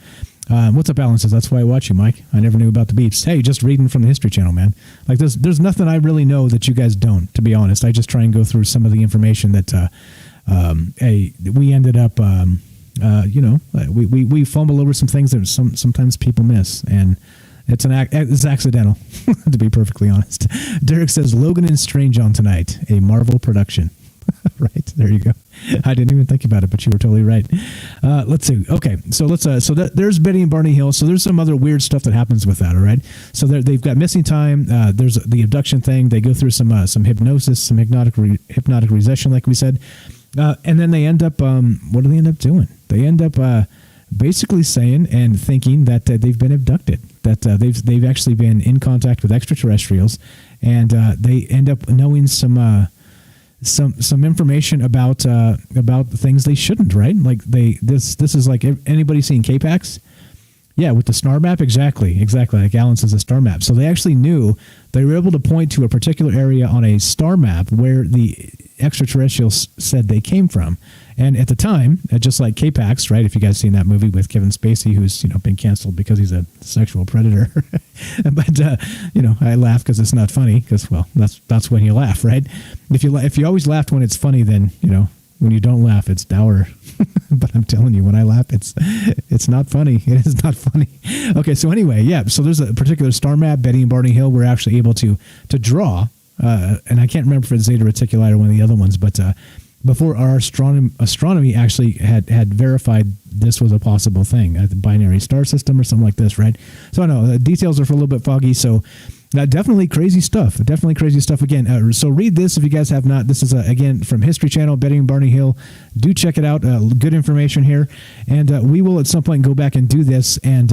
What's up, Alan says, that's why I watch you, Mike. I never knew about the beeps. Hey, just reading from the History Channel, man. Like there's nothing I really know that you guys don't, to be honest. I just try and go through some of the information that we ended up we fumble over some things that sometimes people miss, and it's accidental, to be perfectly honest. Derek says Logan and Strange on tonight, a Marvel production. Right, there you go. I didn't even think about it, but you were totally right. Let's see. Okay, so there's Betty and Barney Hill. So there's some other weird stuff that happens with that. All right. So they've got missing time. There's the abduction thing. They go through some hypnosis, some hypnotic recession, like we said, and then they end up. What do they end up doing? They end up basically saying and thinking that they've been abducted. That they've actually been in contact with extraterrestrials, and they end up knowing some information about things they shouldn't, right? Like this is like, anybody seen K-Pax? Yeah, with the star map, exactly. Like Alan says, a star map. So they actually knew, they were able to point to a particular area on a star map where the extraterrestrials said they came from. And at the time, just like K-Pax, right? If you guys seen that movie with Kevin Spacey, who's been canceled because he's a sexual predator, but I laugh because it's not funny. Because that's when you laugh, right? If you always laugh when it's funny, then when you don't laugh, it's dour. But I'm telling you, when I laugh, it's not funny. It is not funny. Okay, so anyway, yeah. So there's a particular star map. Betty and Barney Hill were actually able to draw, and I can't remember if it's Zeta Reticuli or one of the other ones, but. Before our astronomy actually had verified this was a possible thing, a binary star system or something like this, right? So I know the details are a little bit foggy. So Definitely crazy stuff. Definitely crazy stuff again. So read this if you guys have not. This is, again, from History Channel, Betty and Barney Hill. Do check it out. Good information here. And we will at some point go back and do this and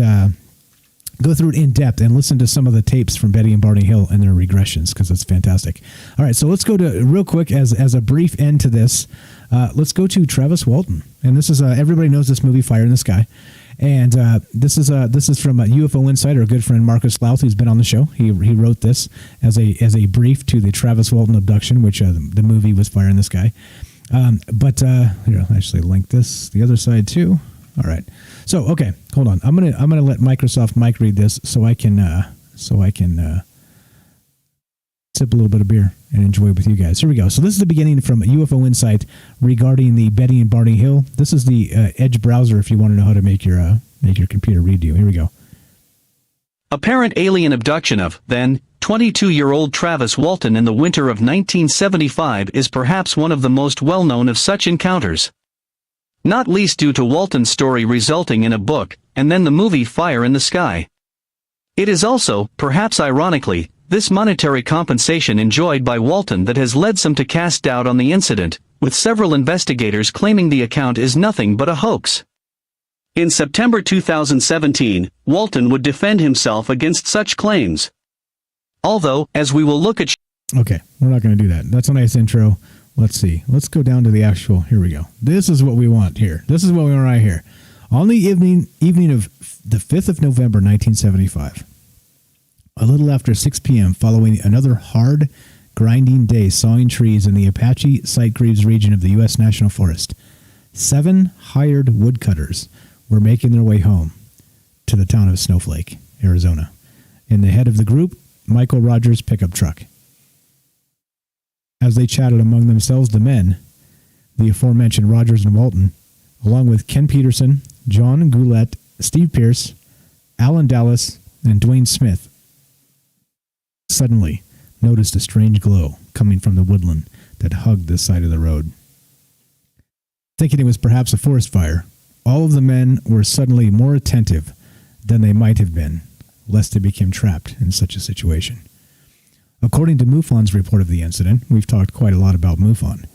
go through it in depth and listen to some of the tapes from Betty and Barney Hill and their regressions, because it's fantastic. All right, so let's go to, real quick, as a brief end to this, let's go to Travis Walton. And this is, everybody knows this movie, Fire in the Sky. And this is from UFO Insider, a good friend Marcus Louth, who's been on the show. He wrote this as a brief to the Travis Walton abduction, which the movie was Fire in the Sky. But here, I'll actually link this the other side too. All right. So okay, hold on. I'm gonna let Microsoft Mike read this so I can sip a little bit of beer and enjoy it with you guys. Here we go. So this is the beginning from UFO Insight regarding the Betty and Barney Hill. This is the Edge browser if you want to know how to make your computer read you. Here we go. Apparent alien abduction of, then, 22-year-old Travis Walton in the winter of 1975 is perhaps one of the most well-known of such encounters. Not least due to Walton's story resulting in a book, and then the movie Fire in the Sky. It is also, perhaps ironically, this monetary compensation enjoyed by Walton that has led some to cast doubt on the incident, with several investigators claiming the account is nothing but a hoax. In September 2017, Walton would defend himself against such claims. Although, as we will look at... Okay, we're not going to do that. That's a nice intro. Let's see. Let's go down to the actual... Here we go. This is what we want here. This is what we want right here. On the evening of the 5th of November, 1975, a little after 6 p.m., following another hard, grinding day sawing trees in the Apache Sitgreaves region of the U.S. National Forest, 7 hired woodcutters were making their way home to the town of Snowflake, Arizona. In the head of the group, Michael Rogers' pickup truck. As they chatted among themselves, the men, the aforementioned Rogers and Walton, along with Ken Peterson, John Goulette, Steve Pierce, Alan Dallas, and Dwayne Smith, suddenly noticed a strange glow coming from the woodland that hugged the side of the road. Thinking it was perhaps a forest fire, all of the men were suddenly more attentive than they might have been, lest they became trapped in such a situation. According to MUFON's report of the incident, we've talked quite a lot about MUFON,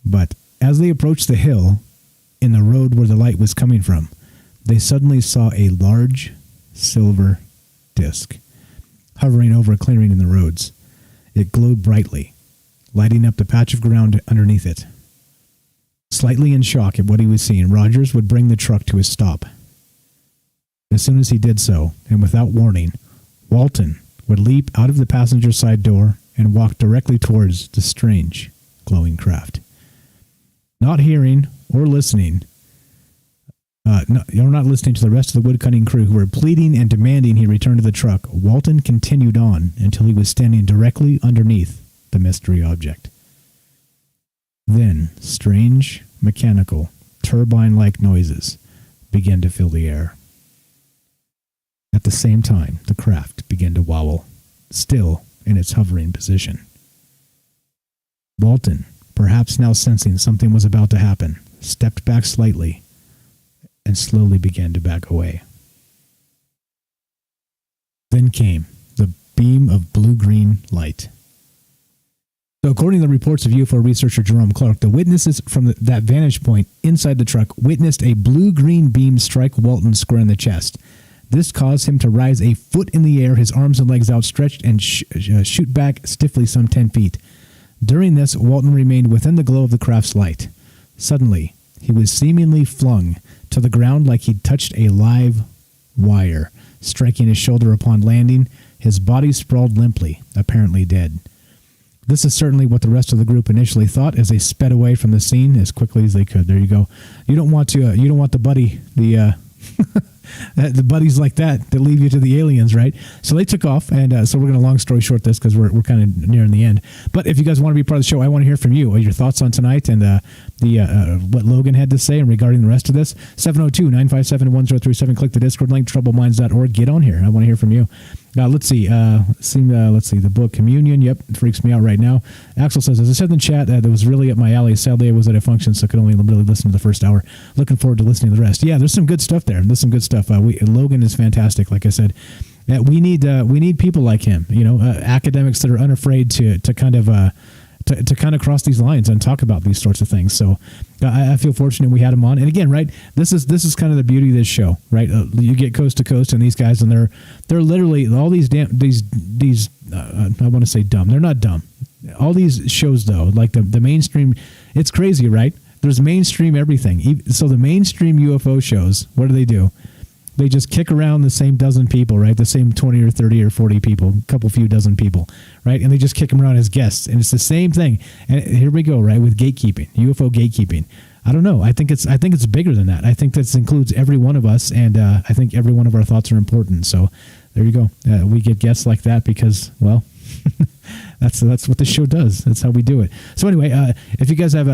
but as they approached the hill in the road where the light was coming from, they suddenly saw a large silver disc hovering over a clearing in the roads. It glowed brightly, lighting up the patch of ground underneath it. Slightly in shock at what he was seeing, Rogers would bring the truck to a stop. As soon as he did so, and without warning, Walton would leap out of the passenger side door and walk directly towards the strange, glowing craft. Not hearing or listening, not listening to the rest of the woodcutting crew who were pleading and demanding he return to the truck, Walton continued on until he was standing directly underneath the mystery object. Then, strange, mechanical, turbine-like noises began to fill the air. At the same time, the craft began to wobble, still in its hovering position. Walton, perhaps now sensing something was about to happen, stepped back slightly and slowly began to back away. Then came the beam of blue-green light. So according to the reports of UFO researcher Jerome Clark, the witnesses from that vantage point inside the truck witnessed a blue-green beam strike Walton square in the chest. This caused him to rise a foot in the air, his arms and legs outstretched, and shoot back stiffly some 10 feet. During this, Walton remained within the glow of the craft's light. Suddenly, he was seemingly flung to the ground like he'd touched a live wire, striking his shoulder upon landing. His body sprawled limply, apparently dead. This is certainly what the rest of the group initially thought as they sped away from the scene as quickly as they could. There you go. You don't want the buddy, the buddies like that leave you to the aliens, right? So they took off, and so we're going to long story short this because we're kind of nearing the end. But if you guys want to be part of the show, I want to hear from you. Your thoughts on tonight and what Logan had to say and regarding the rest of this. 702-957-1037. Click the Discord link, troubleminds.org. Get on here. I want to hear from you. Let's see. Let's see. The book Communion. Yep, it freaks me out right now. Axel says, as I said in the chat, that was really up my alley. Sadly, I was at a function, so I could only really listen to the first hour. Looking forward to listening to the rest. Yeah, there's some good stuff there. There's some good stuff. Logan is fantastic, like I said. We need people like him, academics that are unafraid to kind of to kind of cross these lines and talk about these sorts of things. So I feel fortunate we had him on. And again, right, this is kind of the beauty of this show, right? You get coast to coast, and these guys, and they're literally all these I want to say dumb. They're not dumb. All these shows though, like the mainstream, it's crazy, right? There's mainstream everything. So the mainstream UFO shows, what do? They just kick around the same dozen people, right? The same 20 or 30 or 40 people, a couple few dozen people, right? And they just kick them around as guests. And it's the same thing. And here we go, right? With gatekeeping, UFO gatekeeping. I don't know. I think it's bigger than that. I think this includes every one of us, and I think every one of our thoughts are important. So there you go. We get guests like that because, well, that's what the show does. That's how we do it. So anyway, if you guys have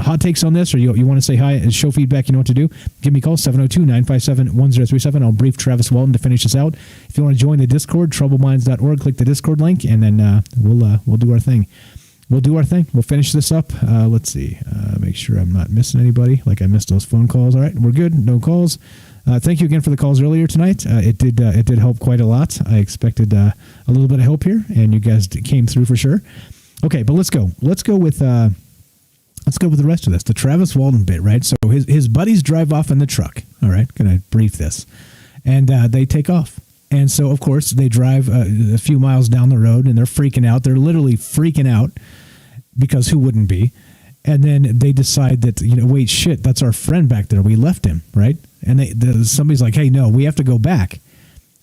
hot takes on this, or you want to say hi and show feedback, you know what to do. Give me a call, 702-957-1037. I'll brief Travis Walton to finish this out. If you want to join the Discord, troubleminds.org, click the Discord link, and then we'll do our thing. We'll finish this up. Let's see. Make sure I'm not missing anybody, like I missed those phone calls. All right, we're good. No calls. Thank you again for the calls earlier tonight. It did help quite a lot. I expected a little bit of help here, and you guys came through for sure. Okay, but let's go. Let's go with the rest of this. The Travis Walton bit, right? So his buddies drive off in the truck. All right, gonna brief this, and they take off. And so, of course, they drive a few miles down the road, and they're freaking out. They're literally freaking out because who wouldn't be? And then they decide that, wait, shit, that's our friend back there. We left him, right? And somebody's like, hey, no, we have to go back.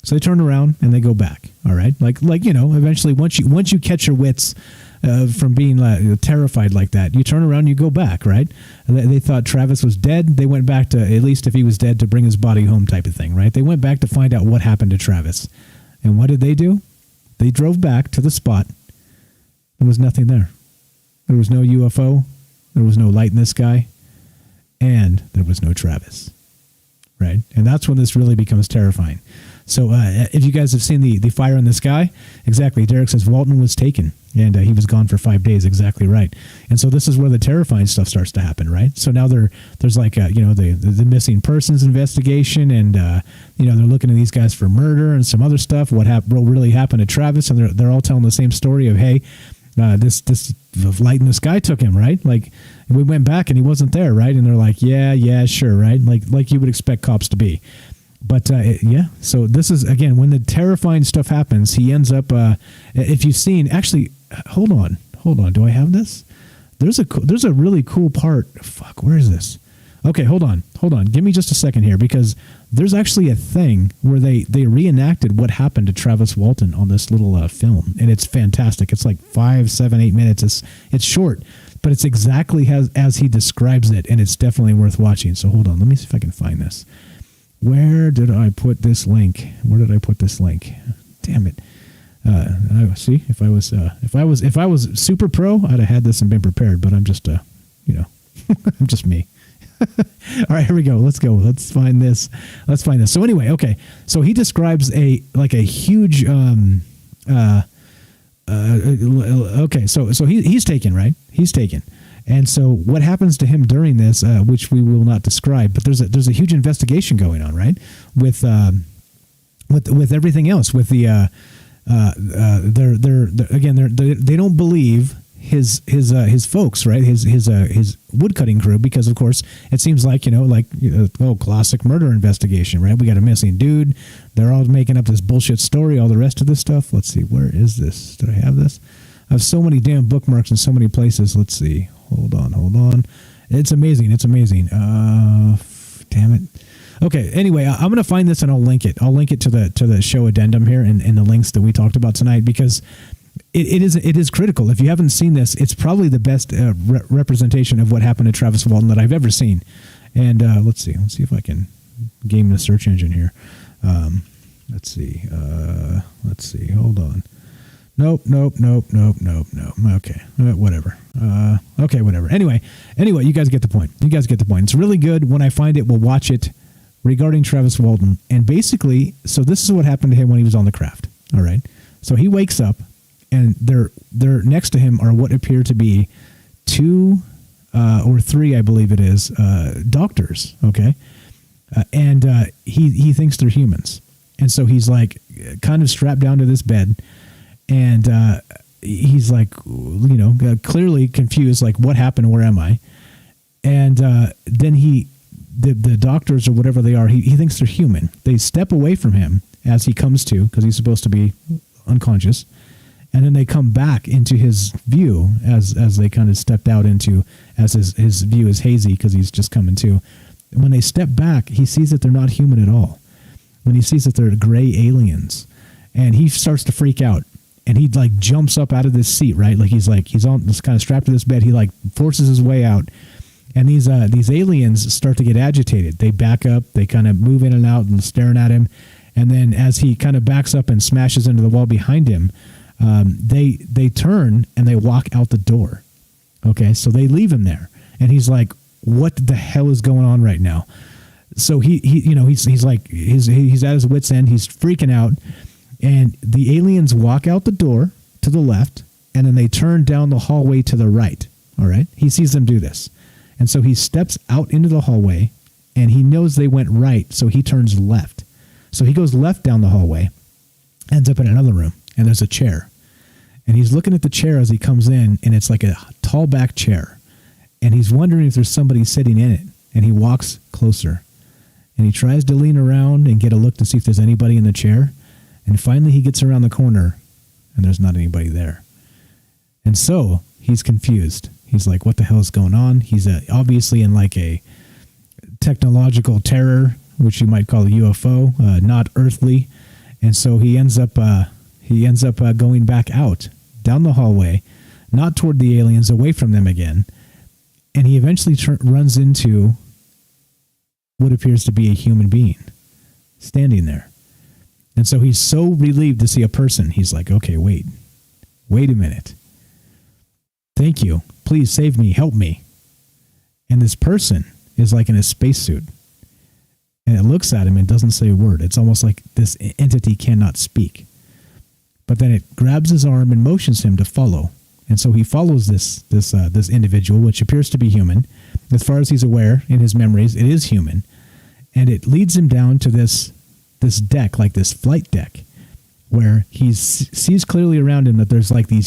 So they turn around and they go back. All right, like eventually, once you catch your wits from being terrified like that, you turn around, you go back, right? And they thought Travis was dead. They went back to, at least if he was dead, to bring his body home, type of thing, right? They went back to find out what happened to Travis. And what did they do? They drove back to the spot. There was nothing there. There was no UFO. There was no light in the sky. And there was no Travis. Right? And that's when this really becomes terrifying. So if you guys have seen the fire in the sky, exactly, Derek says Walton was taken, and he was gone for 5 days. Exactly right. And so this is where the terrifying stuff starts to happen, right? So now there's like the missing persons investigation, and they're looking at these guys for murder and some other stuff. What really happened to Travis? And they're all telling the same story of, hey, this light in the sky took him, right? Like, we went back and he wasn't there, right? And they're like, yeah, sure, right? Like you would expect cops to be. But so this is, again, when the terrifying stuff happens, he ends up, if you've seen, actually, hold on, do I have this? There's a really cool part. Fuck, where is this? Okay, hold on, give me just a second here, because there's actually a thing where they reenacted what happened to Travis Walton on this little film, and it's fantastic. It's like 5, 7, 8 minutes. It's short, but it's exactly as he describes it, and it's definitely worth watching. So hold on, let me see if I can find this. Where did I put this link? Damn it! See, if I was super pro, I'd have had this and been prepared. But I'm just I'm just me. All right, here we go. Let's go. Let's find this. So anyway, okay. So he describes a huge. Okay. So he's taken, right? He's taken. And so what happens to him during this, which we will not describe, but there's a huge investigation going on, right? With everything else, with the they don't believe his folks, right? His woodcutting crew, because of course it seems like classic murder investigation, right? We got a missing dude. They're all making up this bullshit story, all the rest of this stuff. Let's see, where is this? Did I have this? I have so many damn bookmarks in so many places. Let's see. Hold on. It's amazing. Damn it. Okay. Anyway, I'm going to find this and I'll link it. I'll link it to the show addendum here and the links that we talked about tonight, because it is critical. If you haven't seen this, it's probably the best representation of what happened to Travis Walton that I've ever seen. And let's see if I can game the search engine here. Let's see. Hold on. Nope. Okay. Whatever. Okay, whatever. Anyway, you guys get the point. It's really good. When I find it, we'll watch it, regarding Travis Walton. And basically, so this is what happened to him when he was on the craft. All right. So he wakes up, and they're next to him are what appear to be 2 or 3, I believe it is, doctors. Okay. And he thinks they're humans. And so he's like kind of strapped down to this bed, and he's like, clearly confused, like, what happened? Where am I? And then the doctors or whatever they are, he thinks they're human. They step away from him as he comes to, because he's supposed to be unconscious. And then they come back into his view as they kind of stepped out into, as his view is hazy because he's just coming to. When they step back, he sees that they're not human at all. When he sees that they're gray aliens, and he starts to freak out, and he like jumps up out of this seat, right? Like he's on this kind of strapped to this bed. He like forces his way out, and these aliens start to get agitated. They back up, they kind of move in and out and staring at him, and then as he kind of backs up and smashes into the wall behind him, they turn and they walk out the door. Okay, so they leave him there, and he's like, "What the hell is going on right now?" So he's like he's at his wit's end. He's freaking out, and the aliens walk out the door to the left, and then they turn down the hallway to the right. All right, he sees them do this, and so he steps out into the hallway, and he knows they went right, so he turns left. So he goes left down the hallway, ends up in another room, and there's a chair, and he's looking at the chair as he comes in, and it's like a tall back chair, and he's wondering if there's somebody sitting in it, and he walks closer. And he tries to lean around and get a look to see if there's anybody in the chair. And finally he gets around the corner, and there's not anybody there. And so he's confused. He's like, what the hell is going on? He's obviously in like a technological terror, which you might call a UFO, not earthly. And so he ends up going back out, down the hallway, not toward the aliens, away from them again. And he eventually runs into what appears to be a human being standing there. And so he's so relieved to see a person. He's like, okay, wait a minute. Thank you. Please save me. Help me. And this person is like in a spacesuit. And it looks at him and doesn't say a word. It's almost like this entity cannot speak. But then it grabs his arm and motions him to follow. And so he follows this individual, which appears to be human. As far as he's aware, in his memories, it is human. And it leads him down to this deck, like this flight deck, where he sees clearly around him that there's like he's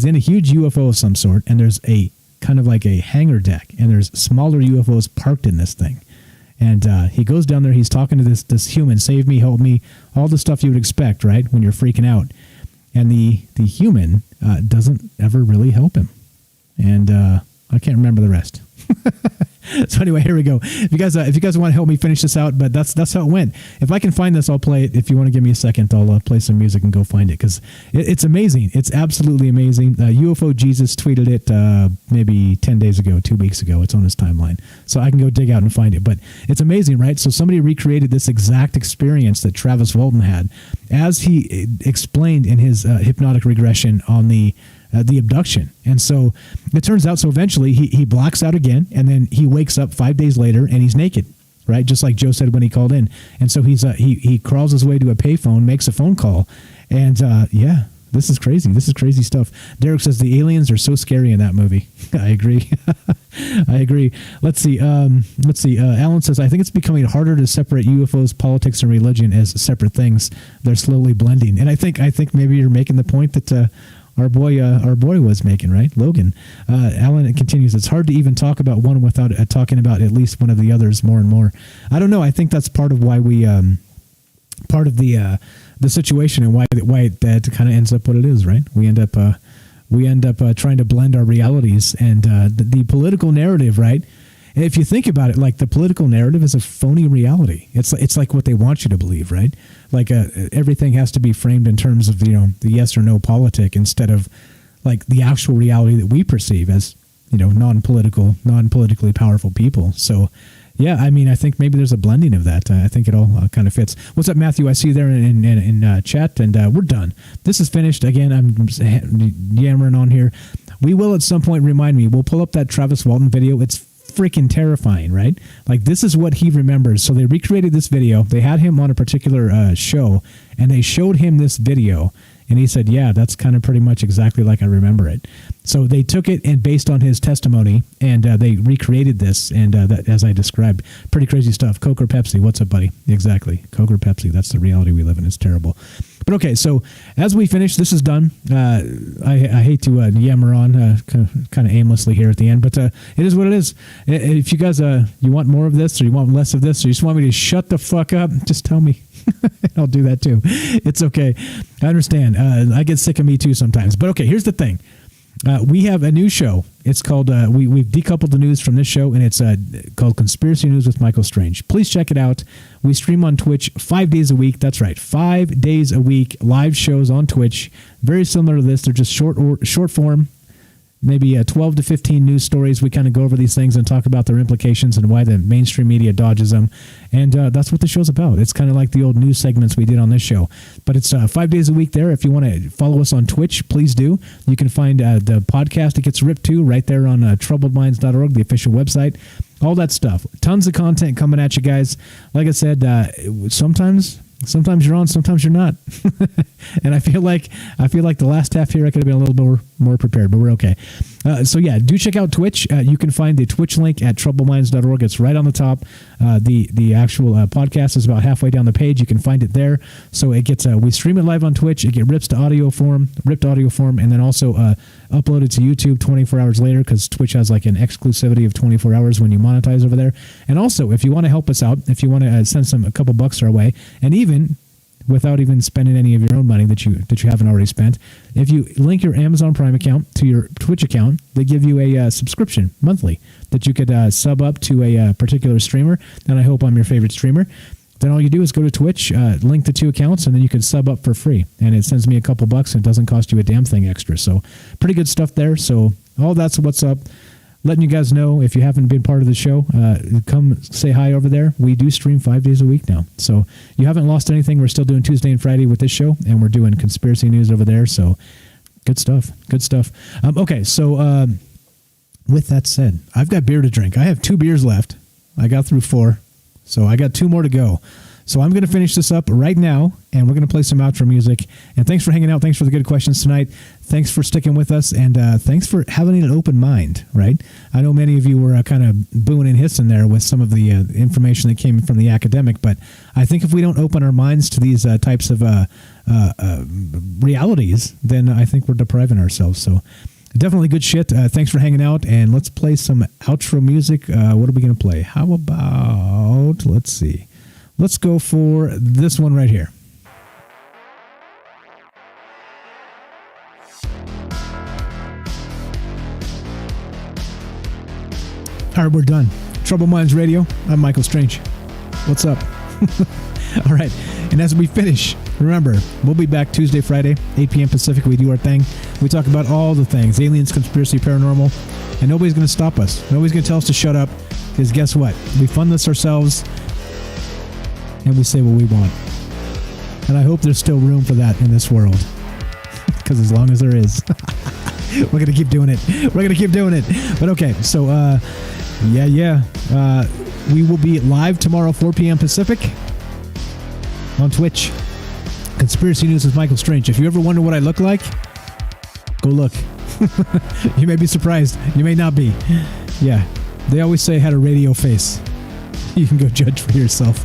in a huge UFO of some sort, and there's a kind of like a hangar deck, and there's smaller UFOs parked in this thing. And he goes down there, he's talking to this human, save me, help me, all the stuff you would expect, right, when you're freaking out. And the human doesn't ever really help him. And I can't remember the rest. So anyway, here we go. If you guys want to help me finish this out, but that's how it went. If I can find this, I'll play it. If you want to give me a second, I'll play some music and go find it, because it's amazing. It's absolutely amazing. UFO Jesus tweeted it maybe 10 days ago, 2 weeks ago. It's on his timeline, so I can go dig out and find it. But it's amazing, right? So somebody recreated this exact experience that Travis Walton had, as he explained in his hypnotic regression on the abduction. And so it turns out, so eventually he blacks out again, and then he wakes up 5 days later and he's naked, right? Just like Joe said when he called in. And so he crawls his way to a payphone, makes a phone call, and yeah, this is crazy. This is crazy stuff. Derek says the aliens are so scary in that movie. I agree. I agree. Let's see. Alan says, I think it's becoming harder to separate UFOs, politics, and religion as separate things. They're slowly blending. And I think maybe you're making the point that our boy was making, right? Logan. Alan continues, it's hard to even talk about one without talking about at least one of the others more and more. I don't know. I think that's part of why we, part of the situation, and why that kind of ends up what it is, right? We end up trying to blend our realities, and the political narrative, right? And if you think about it, like the political narrative is a phony reality. It's like what they want you to believe, right? Like everything has to be framed in terms of the yes or no politic, instead of like the actual reality that we perceive as non-politically powerful people. So yeah, I mean, I think maybe there's a blending of that. I think it all kind of fits. What's up, Matthew? I see you there in chat, and we're done. This is finished. Again, I'm yammering on here. We will at some point, remind me, we'll pull up that Travis Walton video. It's freaking terrifying, right? Like, this is what he remembers. So they recreated this video. They had him on a particular show, and they showed him this video, And he said, yeah, that's kind of pretty much exactly like I remember it. So they took it and based on his testimony, and they recreated this, and that, as I described, pretty crazy stuff. Coke or Pepsi? What's up, buddy? Exactly. Coke or Pepsi. That's the reality we live in. It's terrible. But okay, so as we finish, this is done. I hate to yammer on kind of aimlessly here at the end, but it is what it is. If you guys you want more of this, or you want less of this, or you just want me to shut the fuck up, just tell me. I'll do that too. It's okay. I understand. I get sick of me too sometimes. But okay, here's the thing. We have a new show. It's called, we've decoupled the news from this show, and it's called Conspiracy News with Michael Strange. Please check it out. We stream on Twitch 5 days a week. That's right, 5 days a week, live shows on Twitch. Very similar to this. They're just short form, maybe 12 to 15 news stories. We kind of go over these things and talk about their implications and why the mainstream media dodges them. And that's what the show's about. It's kind of like the old news segments we did on this show. But it's 5 days a week there. If you want to follow us on Twitch, please do. You can find the podcast It Gets Ripped to right there on troubledminds.org, the official website. All that stuff. Tons of content coming at you guys. Like I said, sometimes you're on, sometimes you're not. And I feel like the last half here I could have been a little more prepared, but we're okay. So yeah, do check out Twitch. You can find the Twitch link at troubledminds.org. It's right on the top. The actual podcast is about halfway down the page. You can find it there. So it gets we stream it live on Twitch. It gets ripped audio form, and then also uploaded to YouTube 24 hours later, because Twitch has like an exclusivity of 24 hours when you monetize over there. And also, if you want to help us out, if you want to send a couple bucks our way, and even without even spending any of your own money that you haven't already spent, if you link your Amazon Prime account to your Twitch account, they give you a subscription monthly that you could sub up to a particular streamer. And I hope I'm your favorite streamer. Then all you do is go to Twitch, link the two accounts, and then you can sub up for free. And it sends me a couple bucks, and it doesn't cost you a damn thing extra. So pretty good stuff there. So all that's what's up. Letting you guys know, if you haven't been part of the show, come say hi over there. We do stream 5 days a week now. So you haven't lost anything. We're still doing Tuesday and Friday with this show, and we're doing conspiracy news over there. So good stuff. Good stuff. Okay, so with that said, I've got beer to drink. I have 2 beers left. I got through 4, so I got 2 more to go. So I'm going to finish this up right now, and we're going to play some outro music. And thanks for hanging out. Thanks for the good questions tonight. Thanks for sticking with us, and thanks for having an open mind, right? I know many of you were kind of booing and hissing there with some of the information that came from the academic, but I think if we don't open our minds to these types of realities, then I think we're depriving ourselves. So definitely good shit. Thanks for hanging out, and let's play some outro music. What are we going to play? How about, let's see. Let's go for this one right here. All right, we're done. Troubled Minds Radio. I'm Michael Strange. What's up? All right. And as we finish, remember, we'll be back Tuesday, Friday, 8 p.m. Pacific. We do our thing. We talk about all the things, aliens, conspiracy, paranormal, and nobody's going to stop us. Nobody's going to tell us to shut up, because guess what? We fund this ourselves, and we say what we want. And I hope there's still room for that in this world. Because as long as there is, we're going to keep doing it. We're going to keep doing it. But okay, so, we will be live tomorrow, 4 p.m. Pacific on Twitch. Conspiracy News with Michael Strange. If you ever wonder what I look like, go look. You may be surprised. You may not be. Yeah, they always say I had a radio face. You can go judge for yourself.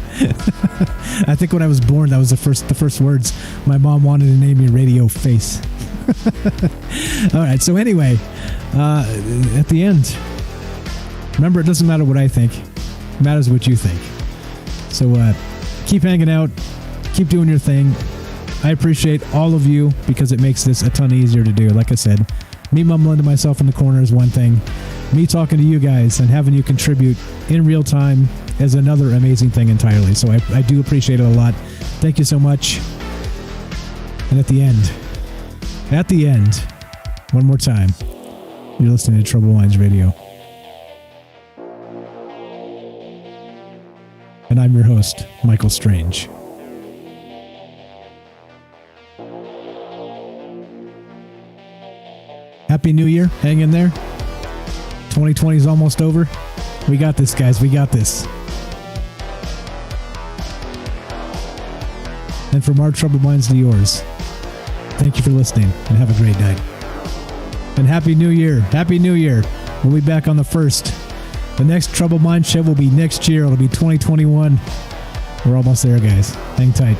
I think when I was born, that was the first words. My mom wanted to name me Radio Face. All right, so anyway, at the end, remember, it doesn't matter what I think. It matters what you think. So keep hanging out. Keep doing your thing. I appreciate all of you, because it makes this a ton easier to do. Like I said, me mumbling to myself in the corner is one thing. Me talking to you guys and having you contribute in real time is another amazing thing entirely. So I do appreciate it a lot. Thank you so much. And at the end, one more time, you're listening to Troubled Minds Radio. And I'm your host, Michael Strange. Happy New Year. Hang in there. 2020 is almost over. We got this, guys. We got this. And from our troubled minds to yours, Thank you for listening, and have a great night. And Happy New Year. Happy New Year. We'll be back on the 1st. The next Troubled Mind show will be next year. It'll be 2021. We're almost there, guys. Hang tight.